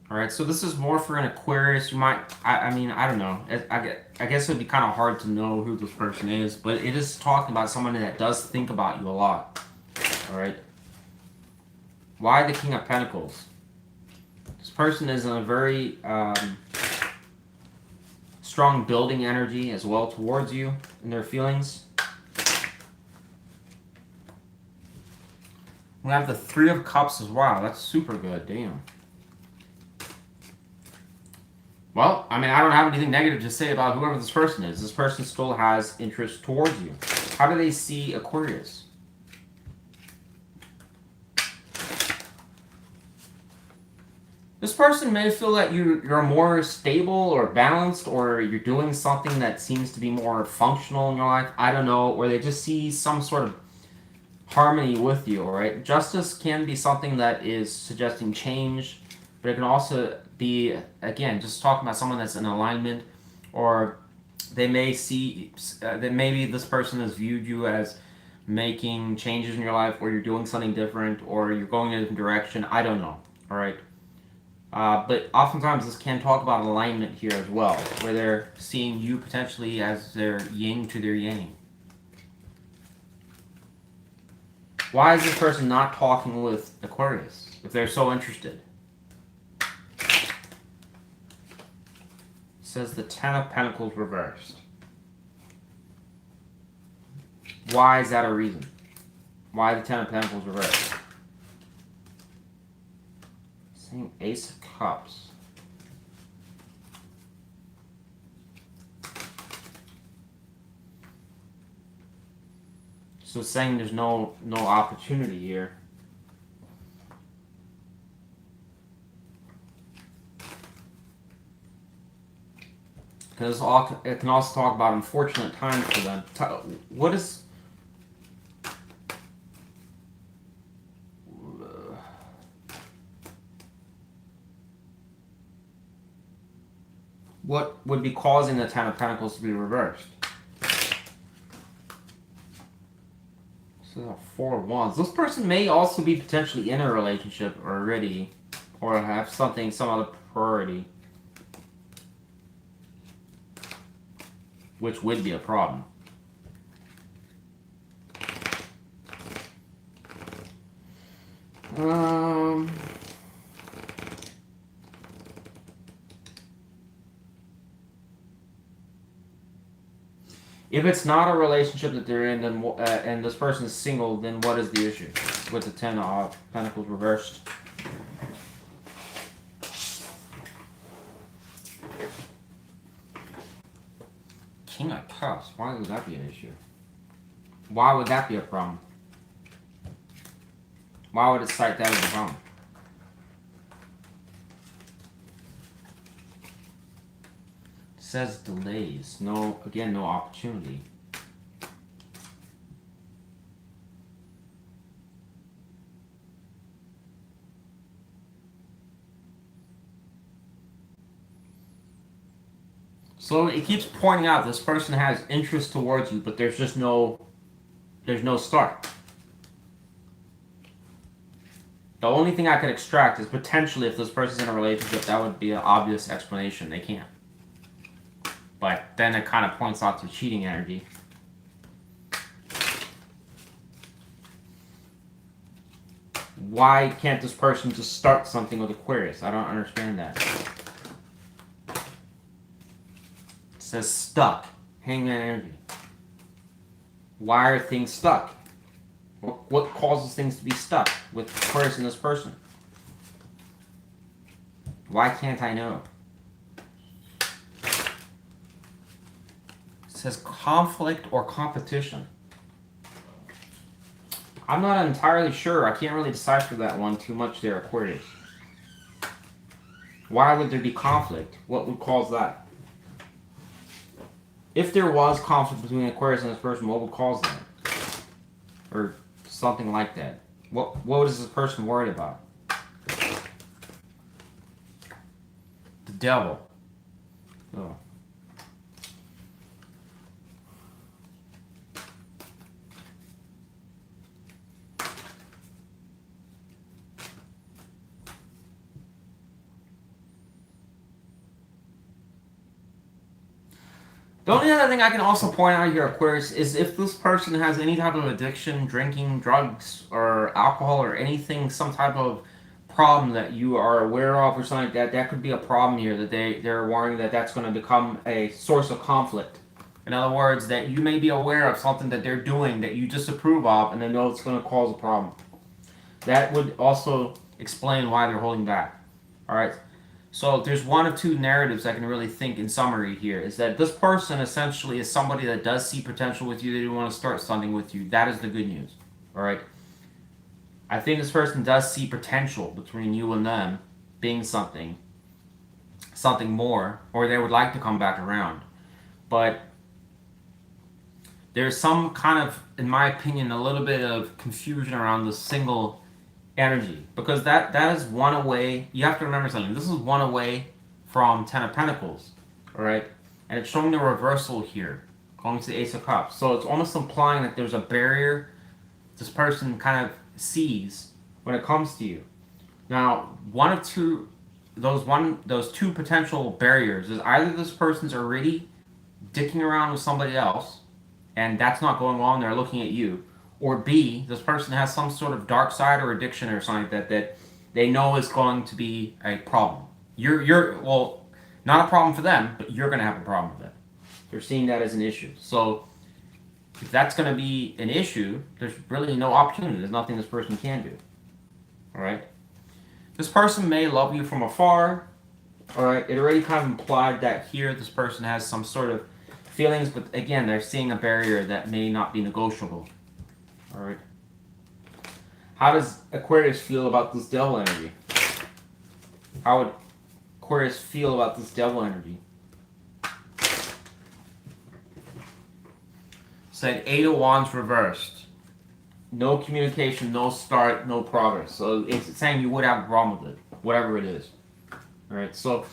Alright, so this is more for an Aquarius. You might, I mean, I don't know. I guess it would be kind of hard to know who this person is, but it is talking about someone that does think about you a lot. Alright? Why the King of Pentacles? This person is in a very strong building energy as well towards you and their feelings. We have the Three of Cups as well. That's super good. Damn. Well, I mean, I don't have anything negative to say about whoever this person is. This person still has interest towards you. How do they see Aquarius? This person may feel that you're more stable or balanced, or you're doing something that seems to be more functional in your life. I don't know. Or they just see some sort of harmony with you, all right? Justice can be something that is suggesting change, but it can also be, again, just talking about someone that's in alignment, or they may see that maybe this person has viewed you as making changes in your life, or you're doing something different, or you're going in a different direction. I don't know, all right? But oftentimes this can talk about alignment here as well, where they're seeing you potentially as their yin to their yang. Why is this person not talking with Aquarius if they're so interested? It says the Ten of Pentacles reversed. Why is that a reason? Why the Ten of Pentacles reversed? Saying Ace of Cups. So it's saying there's no opportunity here. Because it can also talk about unfortunate times for them. What is... What would be causing the Ten of Pentacles to be reversed? So 4 of Wands. This person may also be potentially in a relationship already, or have some other priority, which would be a problem. If it's not a relationship that they're in, then and this person is single, then what is the issue with the Ten of Pentacles reversed? King of Cups. Why would that be an issue? Why would that be a problem? Why would it cite that as a problem? Says delays. No, again, no opportunity. So it keeps pointing out this person has interest towards you, but there's just no start. The only thing I could extract is potentially if this person's in a relationship, that would be an obvious explanation. They can't. But then it kind of points out to cheating energy. Why can't this person just start something with Aquarius? I don't understand that. It says stuck. Hangman energy. Why are things stuck? What causes things to be stuck with Aquarius and this person? Why can't I know? Says conflict or competition. I'm not entirely sure. I can't really decipher that one too much there, Aquarius. Why would there be conflict? What would cause that? If there was conflict between Aquarius and this person, what would cause that? Or something like that. What is this person worried about? The Devil. Oh. The only other thing I can also point out here, Aquarius, is if this person has any type of addiction, drinking, drugs, or alcohol, or anything, some type of problem that you are aware of or something like that, that could be a problem here, that they're worrying that that's going to become a source of conflict. In other words, that you may be aware of something that they're doing that you disapprove of, and they know it's going to cause a problem. That would also explain why they're holding back. All right? So there's one of two narratives I can really think in summary here, is that this person essentially is somebody that does see potential with you. They want to start something with you. That is the good news. All right. I think this person does see potential between you and them being something more, or they would like to come back around. But there's some kind of, in my opinion, a little bit of confusion around the single energy, because that is one away. You have to remember something. This is one away from Ten of Pentacles, all right? And it's showing the reversal here, going to the Ace of Cups. So it's almost implying that there's a barrier this person kind of sees when it comes to you. Now, one of two, those two potential barriers is either this person's already dicking around with somebody else, and that's not going on, they're looking at you, or B, this person has some sort of dark side or addiction or something that they know is going to be a problem. Well, not a problem for them, but you're going to have a problem with it. They're seeing that as an issue. So if that's going to be an issue, there's really no opportunity. There's nothing this person can do. All right? This person may love you from afar. All right? It already kind of implied that here this person has some sort of feelings, but again, they're seeing a barrier that may not be negotiable. All right? How does Aquarius feel about this devil energy? How would Aquarius feel about this devil energy? Said 8 of Wands reversed. No communication, no start, no progress. So it's saying you would have a problem with it, whatever it is. All right, so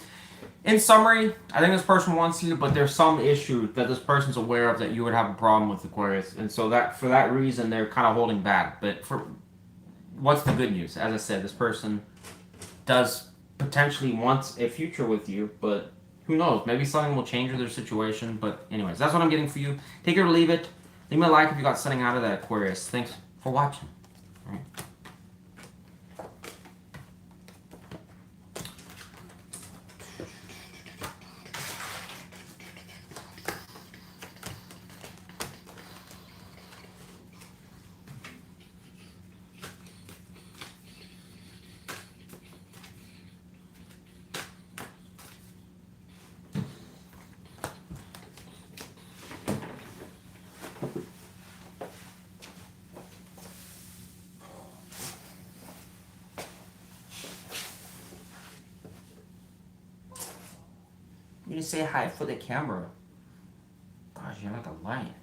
in summary, I think this person wants you, but there's some issue that this person's aware of that you would have a problem with, Aquarius. And so that for that reason, they're kind of holding back. But for what's the good news? As I said, this person does potentially want a future with you, but who knows? Maybe something will change with their situation. But anyways, that's what I'm getting for you. Take it or leave it. Leave me a like if you got something out of that, Aquarius. Thanks for watching. All right. You didn't say hi for the camera. Gosh, you're like a lion.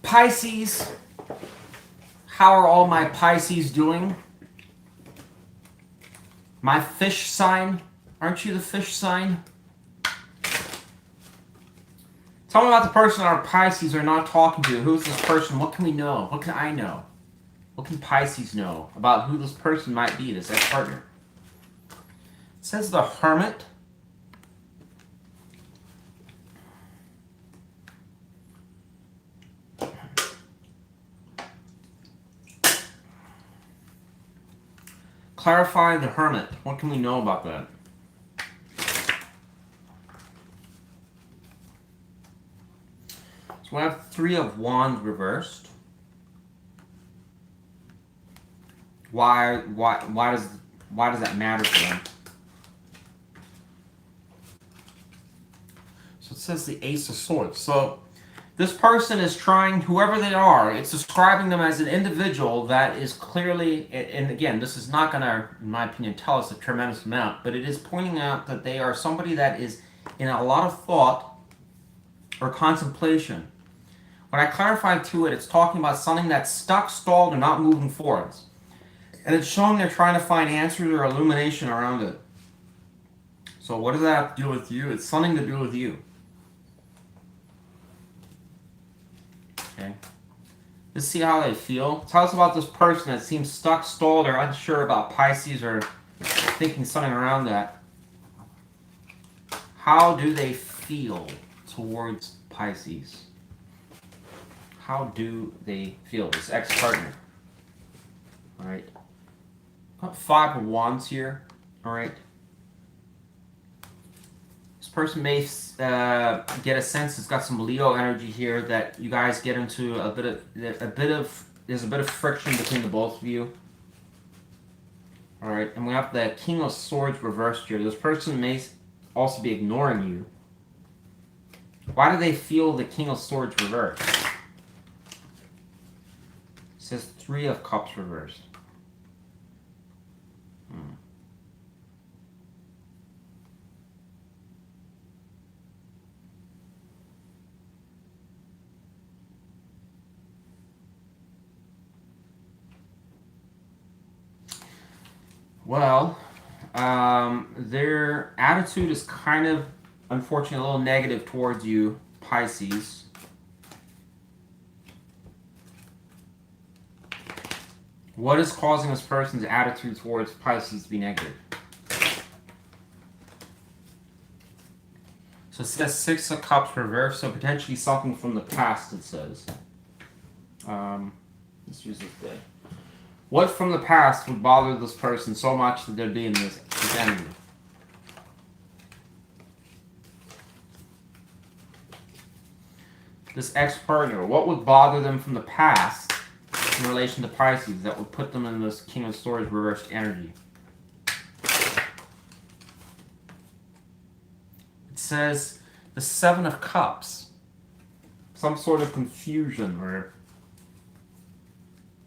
Pisces, how are all my Pisces doing? My fish sign, aren't you the fish sign? Tell me about the person our Pisces are not talking to. Who's this person? What can we know? What can I know? What can Pisces know about who this person might be, this ex-partner? It says the Hermit. Clarify the Hermit. What can we know about that? So we have 3 of Wands reversed. Why does that matter to them? So it says the Ace of Swords. So this person is trying, whoever they are, it's describing them as an individual that is clearly, and again, this is not going to, in my opinion, tell us a tremendous amount, but it is pointing out that they are somebody that is in a lot of thought or contemplation. When I clarify to it, it's talking about something that's stuck, stalled, or not moving forwards. And it's showing they're trying to find answers or illumination around it. So what does that have to do with you? It's something to do with you. Okay. Let's see how they feel. Tell us about this person that seems stuck, stalled, or unsure about Pisces, or thinking something around that. How do they feel towards Pisces? How do they feel? This ex-partner. Alright. Got 5 of Wands here. Alright. This person may get a sense it's got some Leo energy here, that you guys get into there's a bit of friction between the both of you. All right, and we have the King of Swords reversed here. This person may also be ignoring you. Why do they feel the King of Swords reversed? It says Three of Cups reversed. Well, their attitude is kind of, unfortunately, a little negative towards you, Pisces. What is causing this person's attitude towards Pisces to be negative? So it says Six of Cups reversed, so potentially something from the past, it says. Let's use this day. What from the past would bother this person so much that they're being this enemy? This ex-partner, what would bother them from the past in relation to Pisces that would put them in this King of Swords reversed energy? It says the Seven of Cups. Some sort of confusion or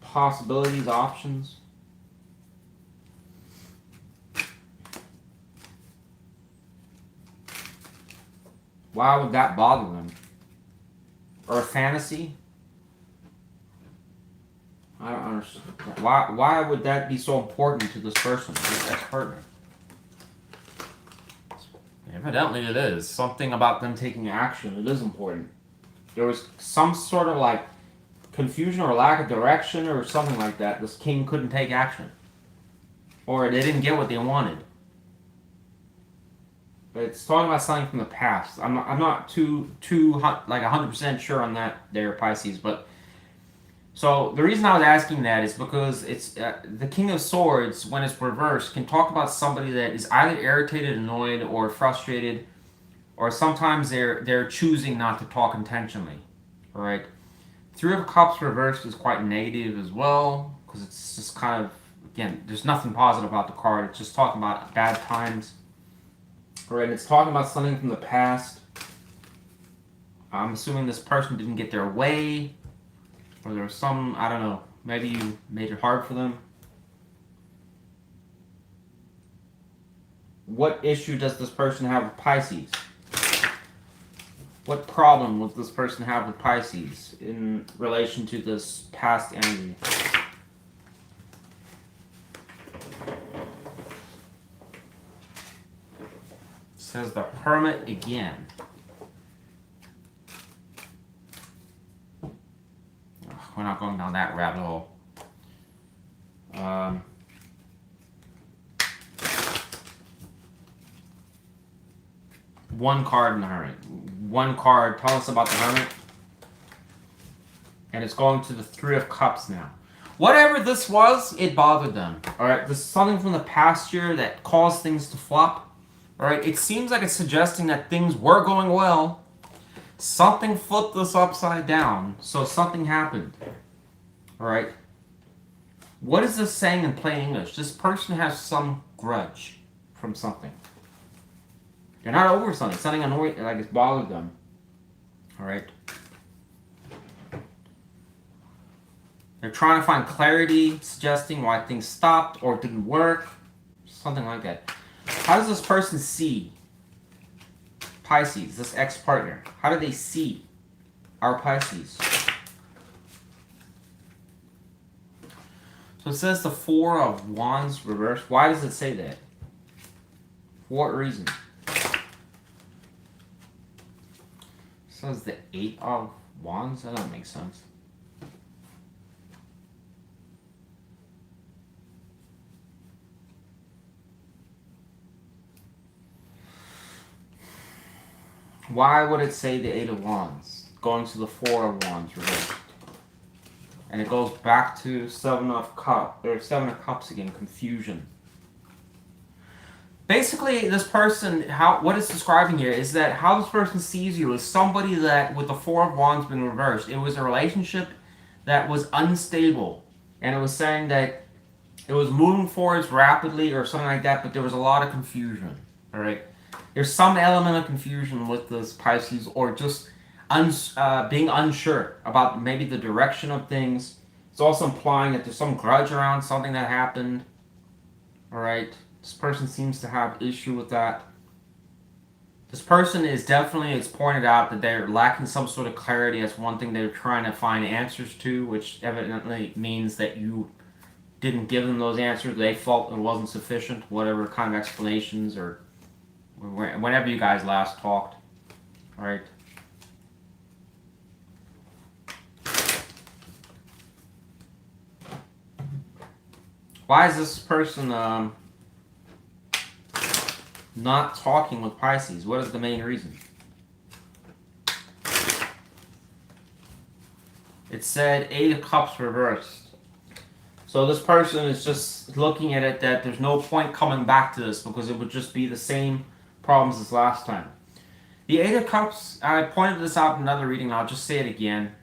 possibilities, options. Why would that bother them? Or a fantasy? I don't understand. Why would that be so important to this person, this ex-partner? Evidently it is. Something about them taking action, it is important. There was some sort of like confusion or lack of direction or something like that. This king couldn't take action. Or they didn't get what they wanted. But it's talking about something from the past. I'm not too like 100% sure on that there, Pisces. But so the reason I was asking that is because it's the King of Swords, when it's reversed, can talk about somebody that is either irritated, annoyed, or frustrated, or sometimes they're choosing not to talk intentionally. All right. Three of Cups reversed is quite negative as well, because it's just kind of, again, there's nothing positive about the card. It's just talking about bad times. All right, it's talking about something from the past. I'm assuming this person didn't get their way, or there was some, I don't know, maybe you made it hard for them. What issue does this person have with Pisces? What problem would this person have with Pisces in relation to this past energy? It says the Hermit again. We're not going down that rabbit hole. One card in the Hermit. One card. Tell us about the Hermit. And it's going to the Three of Cups now. Whatever this was, it bothered them. Alright, this is something from the past year that caused things to flop. Alright, it seems like it's suggesting that things were going well. Something flipped this upside down. So something happened. Alright. What is this saying in plain English? This person has some grudge from something. They're not over something. Something annoyed, like it's bothered them. Alright. They're trying to find clarity, suggesting why things stopped or didn't work. Something like that. How does this person see Pisces, this ex-partner? How do they see our Pisces? So it says the Four of Wands reversed. Why does it say that? For what reason? Says the Eight of Wands? That doesn't make sense. Why would it say the Eight of Wands? Going to the Four of Wands reversed. And it goes back to Seven of Cups again, confusion. Basically, this person, what it's describing here is that how this person sees you is somebody that, with the Four of Wands being reversed, it was a relationship that was unstable, and it was saying that it was moving forwards rapidly or something like that, but there was a lot of confusion. All right, there's some element of confusion with this Pisces, or just being unsure about maybe the direction of things. It's also implying that there's some grudge around something that happened. All right, this person seems to have issue with that. This person is definitely, it's pointed out that they're lacking some sort of clarity as one thing they're trying to find answers to, which evidently means that you didn't give them those answers. They felt it wasn't sufficient, whatever kind of explanations, or whenever you guys last talked. All right. Why is this person not talking with Pisces? What is the main reason? It said 8 of Cups reversed. So this person is just looking at it that there's no point coming back to this because it would just be the same problems as last time. The 8 of Cups, I pointed this out in another reading, and I'll just say it again.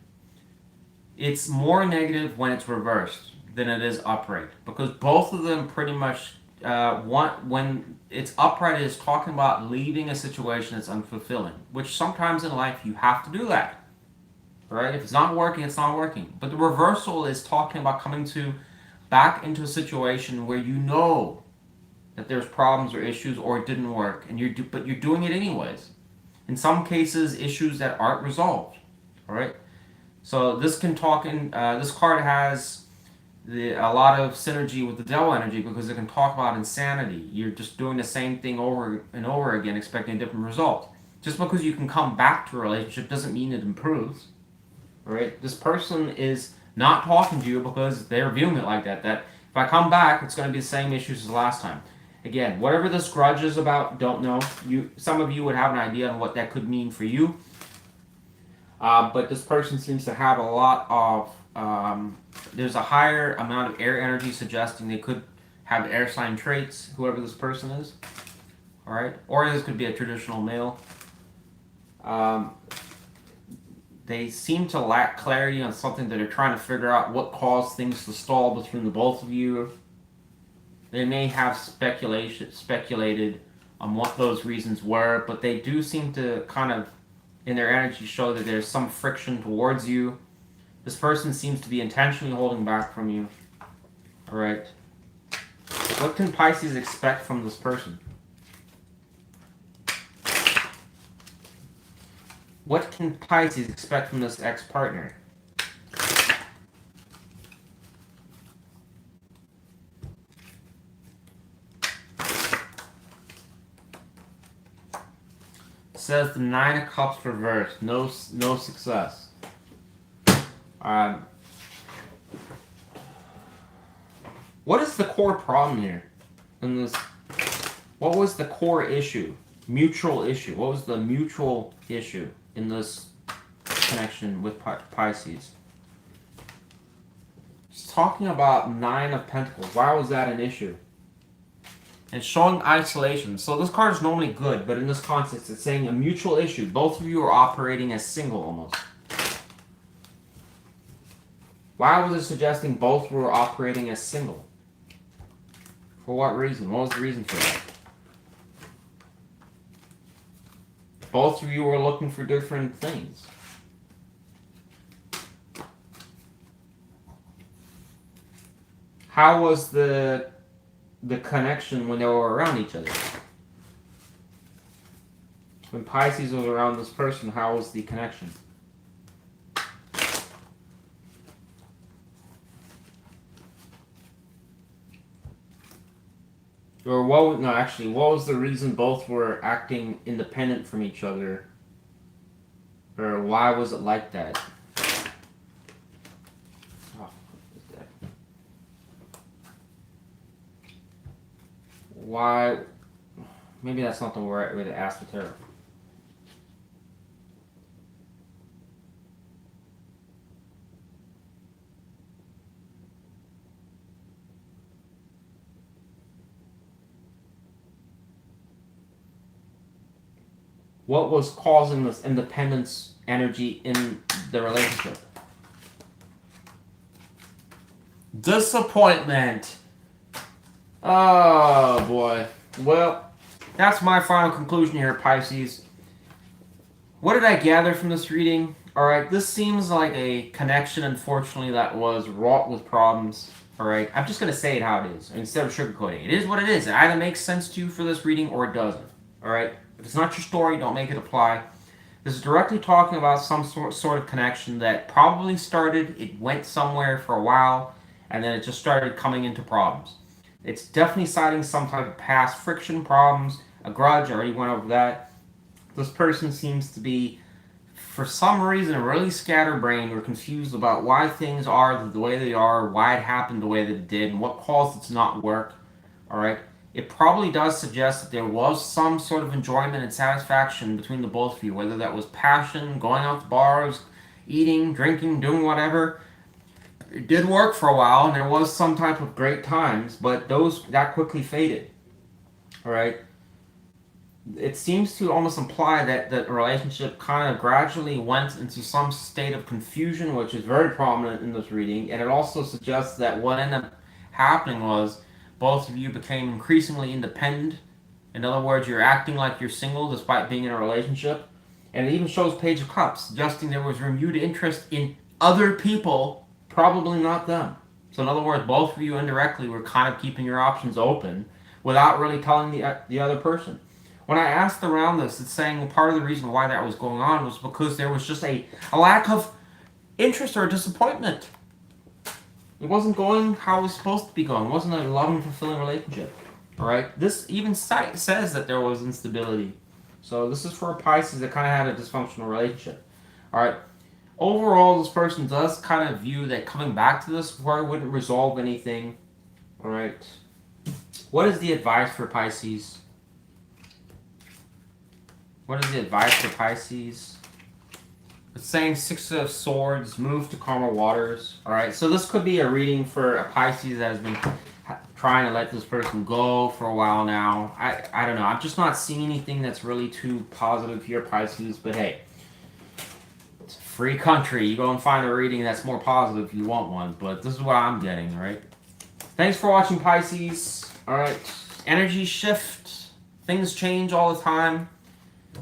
It's more negative when it's reversed than it is upright, because both of them pretty much when it's upright, it is talking about leaving a situation that's unfulfilling, which sometimes in life you have to do that. Right? If it's not working, it's not working. But the reversal is talking about coming back into a situation where you know that there's problems or issues or it didn't work, and but you're doing it anyways. In some cases, issues that aren't resolved. All right. So this can talk in. This card has a lot of synergy with the devil energy because it can talk about insanity. You're just doing the same thing over and over again, expecting a different result. Just because you can come back to a relationship doesn't mean it improves. All right. This person is not talking to you because they're viewing it like that. That if I come back, it's going to be the same issues as last time. Again, whatever this grudge is about, don't know. Some of you would have an idea on what that could mean for you. But this person seems to have a lot of, there's a higher amount of air energy suggesting they could have air sign traits, whoever this person is. All right. Or this could be a traditional male. They seem to lack clarity on something that they're trying to figure out what caused things to stall between the both of you. They may have speculated on what those reasons were, but they do seem to kind of, in their energy, show that there's some friction towards you. This person seems to be intentionally holding back from you. All right. What can Pisces expect from this person? What can Pisces expect from this ex-partner? It says the 9 of Cups reversed. No success. What is the core problem here? In this, what was the core issue? Mutual issue. What was the mutual issue in this connection with Pisces? It's talking about 9 of Pentacles. Why was that an issue? It's showing isolation. So this card is normally good, but in this context, it's saying a mutual issue. Both of you are operating as single almost. Why was it suggesting both were operating as single? For what reason? What was the reason for that? Both of you were looking for different things. How was the connection when they were around each other? When Pisces was around this person, how was the connection? Or what was the reason both were acting independent from each other? Or why was it like that? Oh, why? Maybe that's not the right way to ask the tarot. What was causing this independence energy in the relationship? Disappointment. Oh boy. Well, that's my final conclusion here, Pisces. What did I gather from this reading? Alright, this seems like a connection, unfortunately, that was wrought with problems. Alright, I'm just going to say it how it is, instead of sugarcoating. It is what it is. It either makes sense to you for this reading or it doesn't. Alright? If it's not your story, don't make it apply. This is directly talking about some sort of connection that probably started, it went somewhere for a while, and then it just started coming into problems. It's definitely citing some type of past friction problems, a grudge, I already went over that. This person seems to be, for some reason, really scatterbrained or confused about why things are the way they are, why it happened the way that it did, and what caused it to not work. Alright? It probably does suggest that there was some sort of enjoyment and satisfaction between the both of you, whether that was passion, going out to bars, eating, drinking, doing whatever. It did work for a while, and there was some type of great times, but that quickly faded. Alright? It seems to almost imply that the relationship kind of gradually went into some state of confusion, which is very prominent in this reading, and it also suggests that what ended up happening was both of you became increasingly independent. In other words, you're acting like you're single despite being in a relationship. And it even shows Page of Cups, suggesting there was renewed interest in other people, probably not them. So in other words, both of you indirectly were kind of keeping your options open without really telling the other person. When I asked around this, it's saying part of the reason why that was going on was because there was just a lack of interest or disappointment. It wasn't going how it was supposed to be going. It wasn't a loving, fulfilling relationship. Alright? This even says that there was instability. So this is for a Pisces that kind of had a dysfunctional relationship. Alright? Overall, this person does kind of view that coming back to this probably wouldn't resolve anything. Alright? What is the advice for Pisces? What is the advice for Pisces? It's saying 6 of Swords, move to calmer waters. Alright, so this could be a reading for a Pisces that has been trying to let this person go for a while now. I don't know. I'm just not seeing anything that's really too positive here, Pisces. But hey, it's a free country. You go and find a reading that's more positive if you want one. But this is what I'm getting, right? Thanks for watching, Pisces. Alright, energy shift. Things change all the time.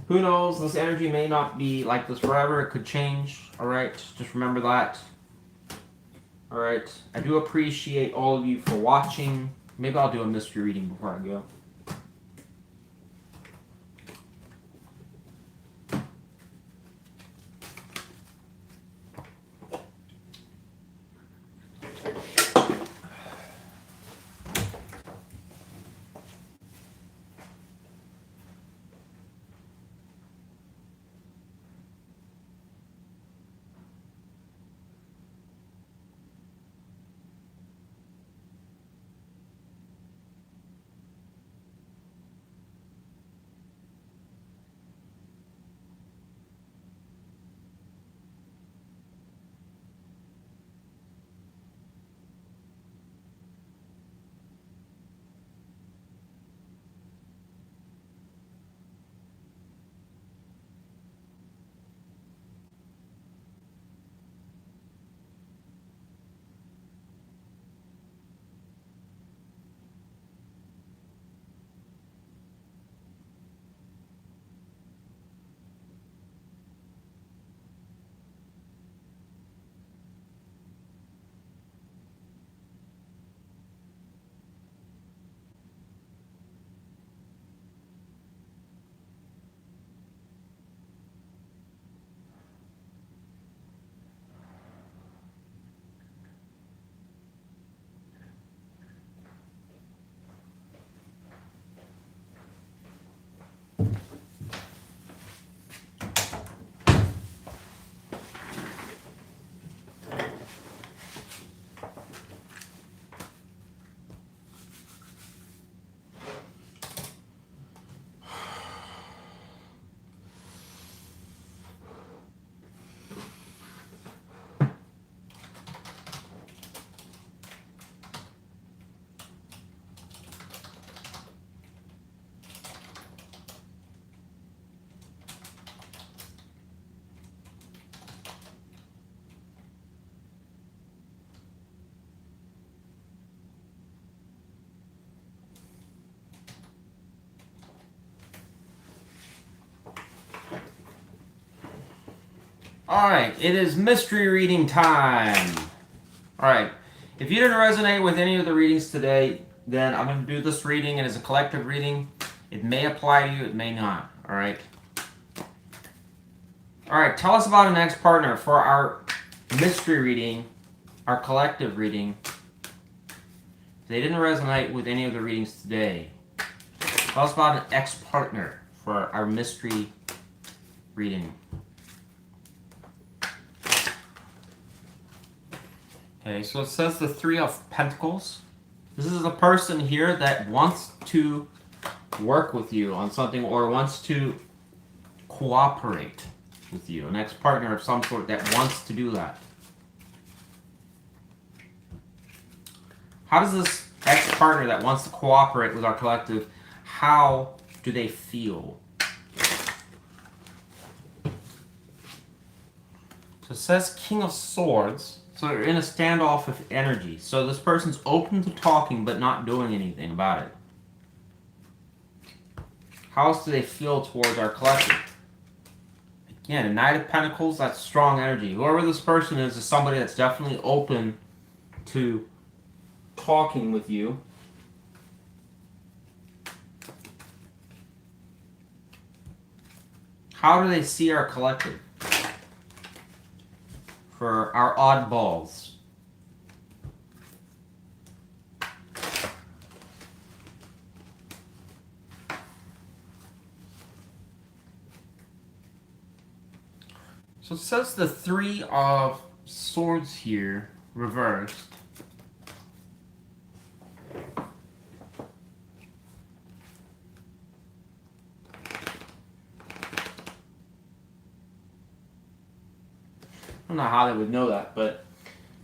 Who knows? This energy may not be like this forever. It could change. Alright, just remember that. Alright, I do appreciate all of you for watching. Maybe I'll do a mystery reading before I go. Alright, it is mystery reading time. Alright, if you didn't resonate with any of the readings today, then I'm going to do this reading. It is a collective reading. It may apply to you, it may not. Alright. Alright, tell us about an ex-partner for our mystery reading, our collective reading. If they didn't resonate with any of the readings today, tell us about an ex-partner for our mystery reading. Okay, so it says the Three of Pentacles. This is a person here that wants to work with you on something or wants to cooperate with you. An ex-partner of some sort that wants to do that. How does this ex-partner that wants to cooperate with our collective, how do they feel? So it says King of Swords. So they're in a standoff of energy. So this person's open to talking but not doing anything about it. How else do they feel towards our collective? Again, a Knight of Pentacles, that's strong energy. Whoever this person is somebody that's definitely open to talking with you. How do they see our collective? For our oddballs. So it says the Three of Swords here, reversed. I don't know how they would know that, but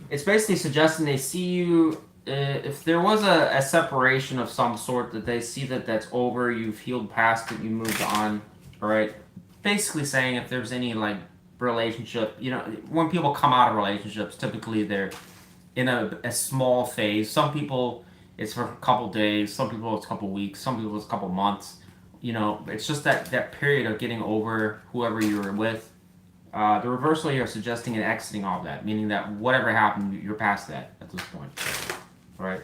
it's basically suggesting they see you, if there was a separation of some sort, that they see that that's over, you've healed past it, you moved on, alright? Basically saying if there's any, like, relationship, you know, when people come out of relationships, typically they're in a small phase. Some people, it's for a couple days, some people it's a couple weeks, some people it's a couple months, you know, it's just that period of getting over whoever you were with. The reversal here is suggesting an exiting all of that, meaning that whatever happened, you're past that at this point. Right?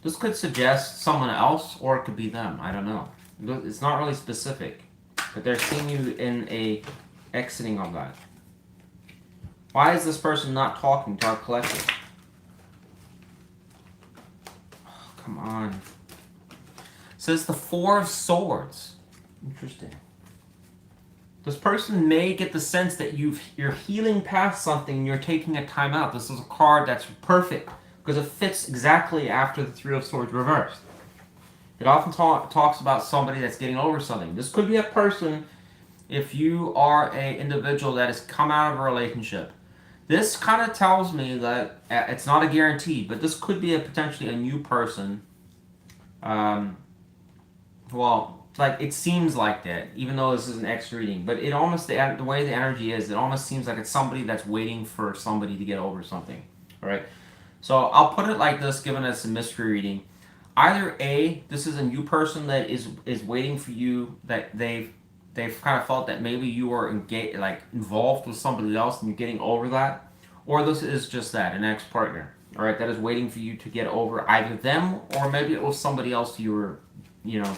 This could suggest someone else, or it could be them. I don't know. It's not really specific, but they're seeing you in a exiting of that. Why is this person not talking to our collective? Oh, come on. It says the Four of Swords. Interesting. This person may get the sense that you're healing past something and you're taking a time out. This is a card that's perfect because it fits exactly after the Three of Swords reversed. It often talks about somebody that's getting over something. This could be a person, if you are an individual that has come out of a relationship. This kind of tells me that it's not a guarantee, but this could be potentially a new person. Well, like, it seems like that, even though this is an X reading. But it almost, the way the energy is, it almost seems like it's somebody that's waiting for somebody to get over something. Alright? So I'll put it like this, given it's a mystery reading. Either A, this is a new person that is waiting for you, that they've kind of felt that maybe you are engaged, like involved with somebody else and you're getting over that. Or this is just that, an ex-partner. Alright, that is waiting for you to get over either them, or maybe it was somebody else you were, you know,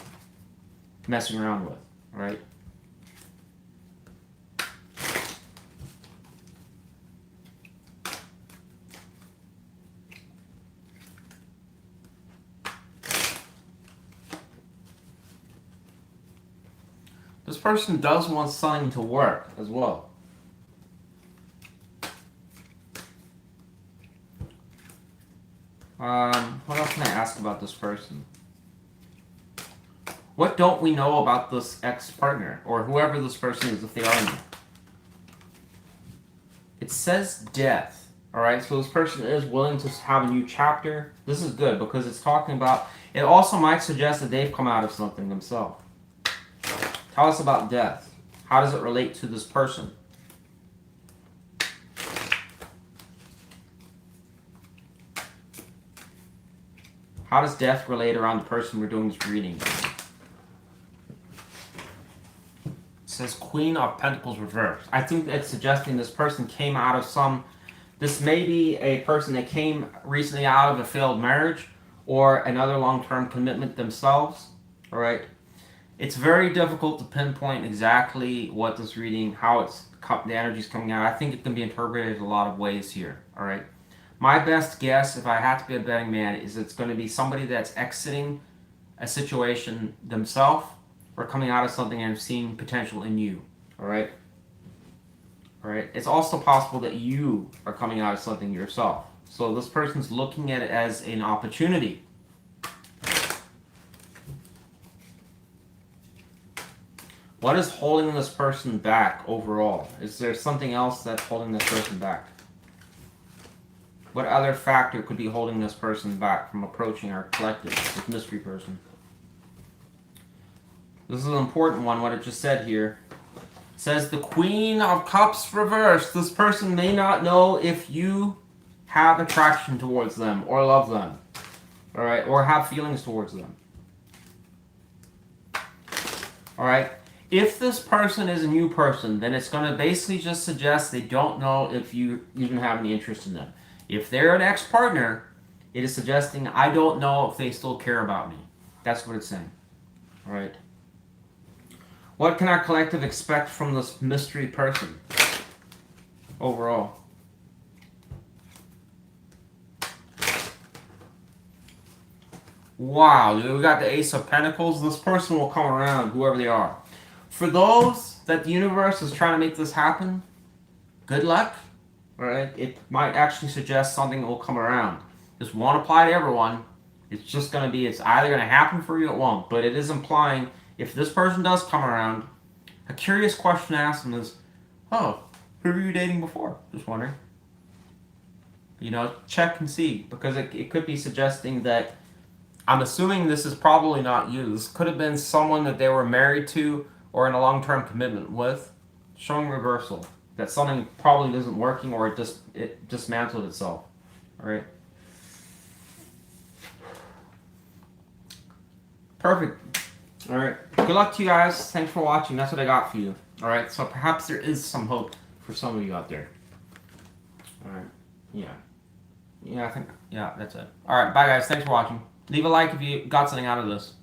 messing around with, right? This person does want something to work as well. What else can I ask about this person? What don't we know about this ex-partner, or whoever this person is, if they are new? It says death, alright? So this person is willing to have a new chapter. This is good, because it's talking about, it also might suggest that they've come out of something themselves. Tell us about death. How does it relate to this person? How does death relate around the person we're doing this reading? It says Queen of Pentacles reversed. I think it's suggesting this person came out of some... This may be a person that came recently out of a failed marriage or another long-term commitment themselves. All right. It's very difficult to pinpoint exactly what this reading, how the energy is coming out. I think it can be interpreted a lot of ways here. All right. My best guess, if I had to be a betting man, is it's going to be somebody that's exiting a situation themselves or coming out of something and seeing potential in you. All right. All right. It's also possible that you are coming out of something yourself. So this person's looking at it as an opportunity. What is holding this person back overall? Is there something else that's holding this person back? What other factor could be holding this person back from approaching our collective, this mystery person? This is an important one, what it just said here. It says the Queen of Cups reversed. This person may not know if you have attraction towards them or love them. All right, or have feelings towards them. All right. If this person is a new person, then it's going to basically just suggest they don't know if you even have any interest in them. If they're an ex-partner, it is suggesting I don't know if they still care about me. That's what it's saying. All right. What can our collective expect from this mystery person overall? Wow, dude, we got the Ace of Pentacles. This person will come around, whoever they are. For those that the universe is trying to make this happen, good luck. All right, it might actually suggest something will come around. This won't apply to everyone. It's just going to be, it's either going to happen for you or it won't. But it is implying if this person does come around, a curious question to ask them is, oh, who were you dating before? Just wondering. You know, check and see. Because it could be suggesting that, I'm assuming this is probably not you. This could have been someone that they were married to or in a long-term commitment with, showing reversal. That something probably isn't working or it dismantled itself. All right. Perfect. All right. Good luck to you guys. Thanks for watching. That's what I got for you. All right. So perhaps there is some hope for some of you out there. All right. Yeah. Yeah, I think, yeah, that's it. All right. Bye, guys. Thanks for watching. Leave a like if you got something out of this.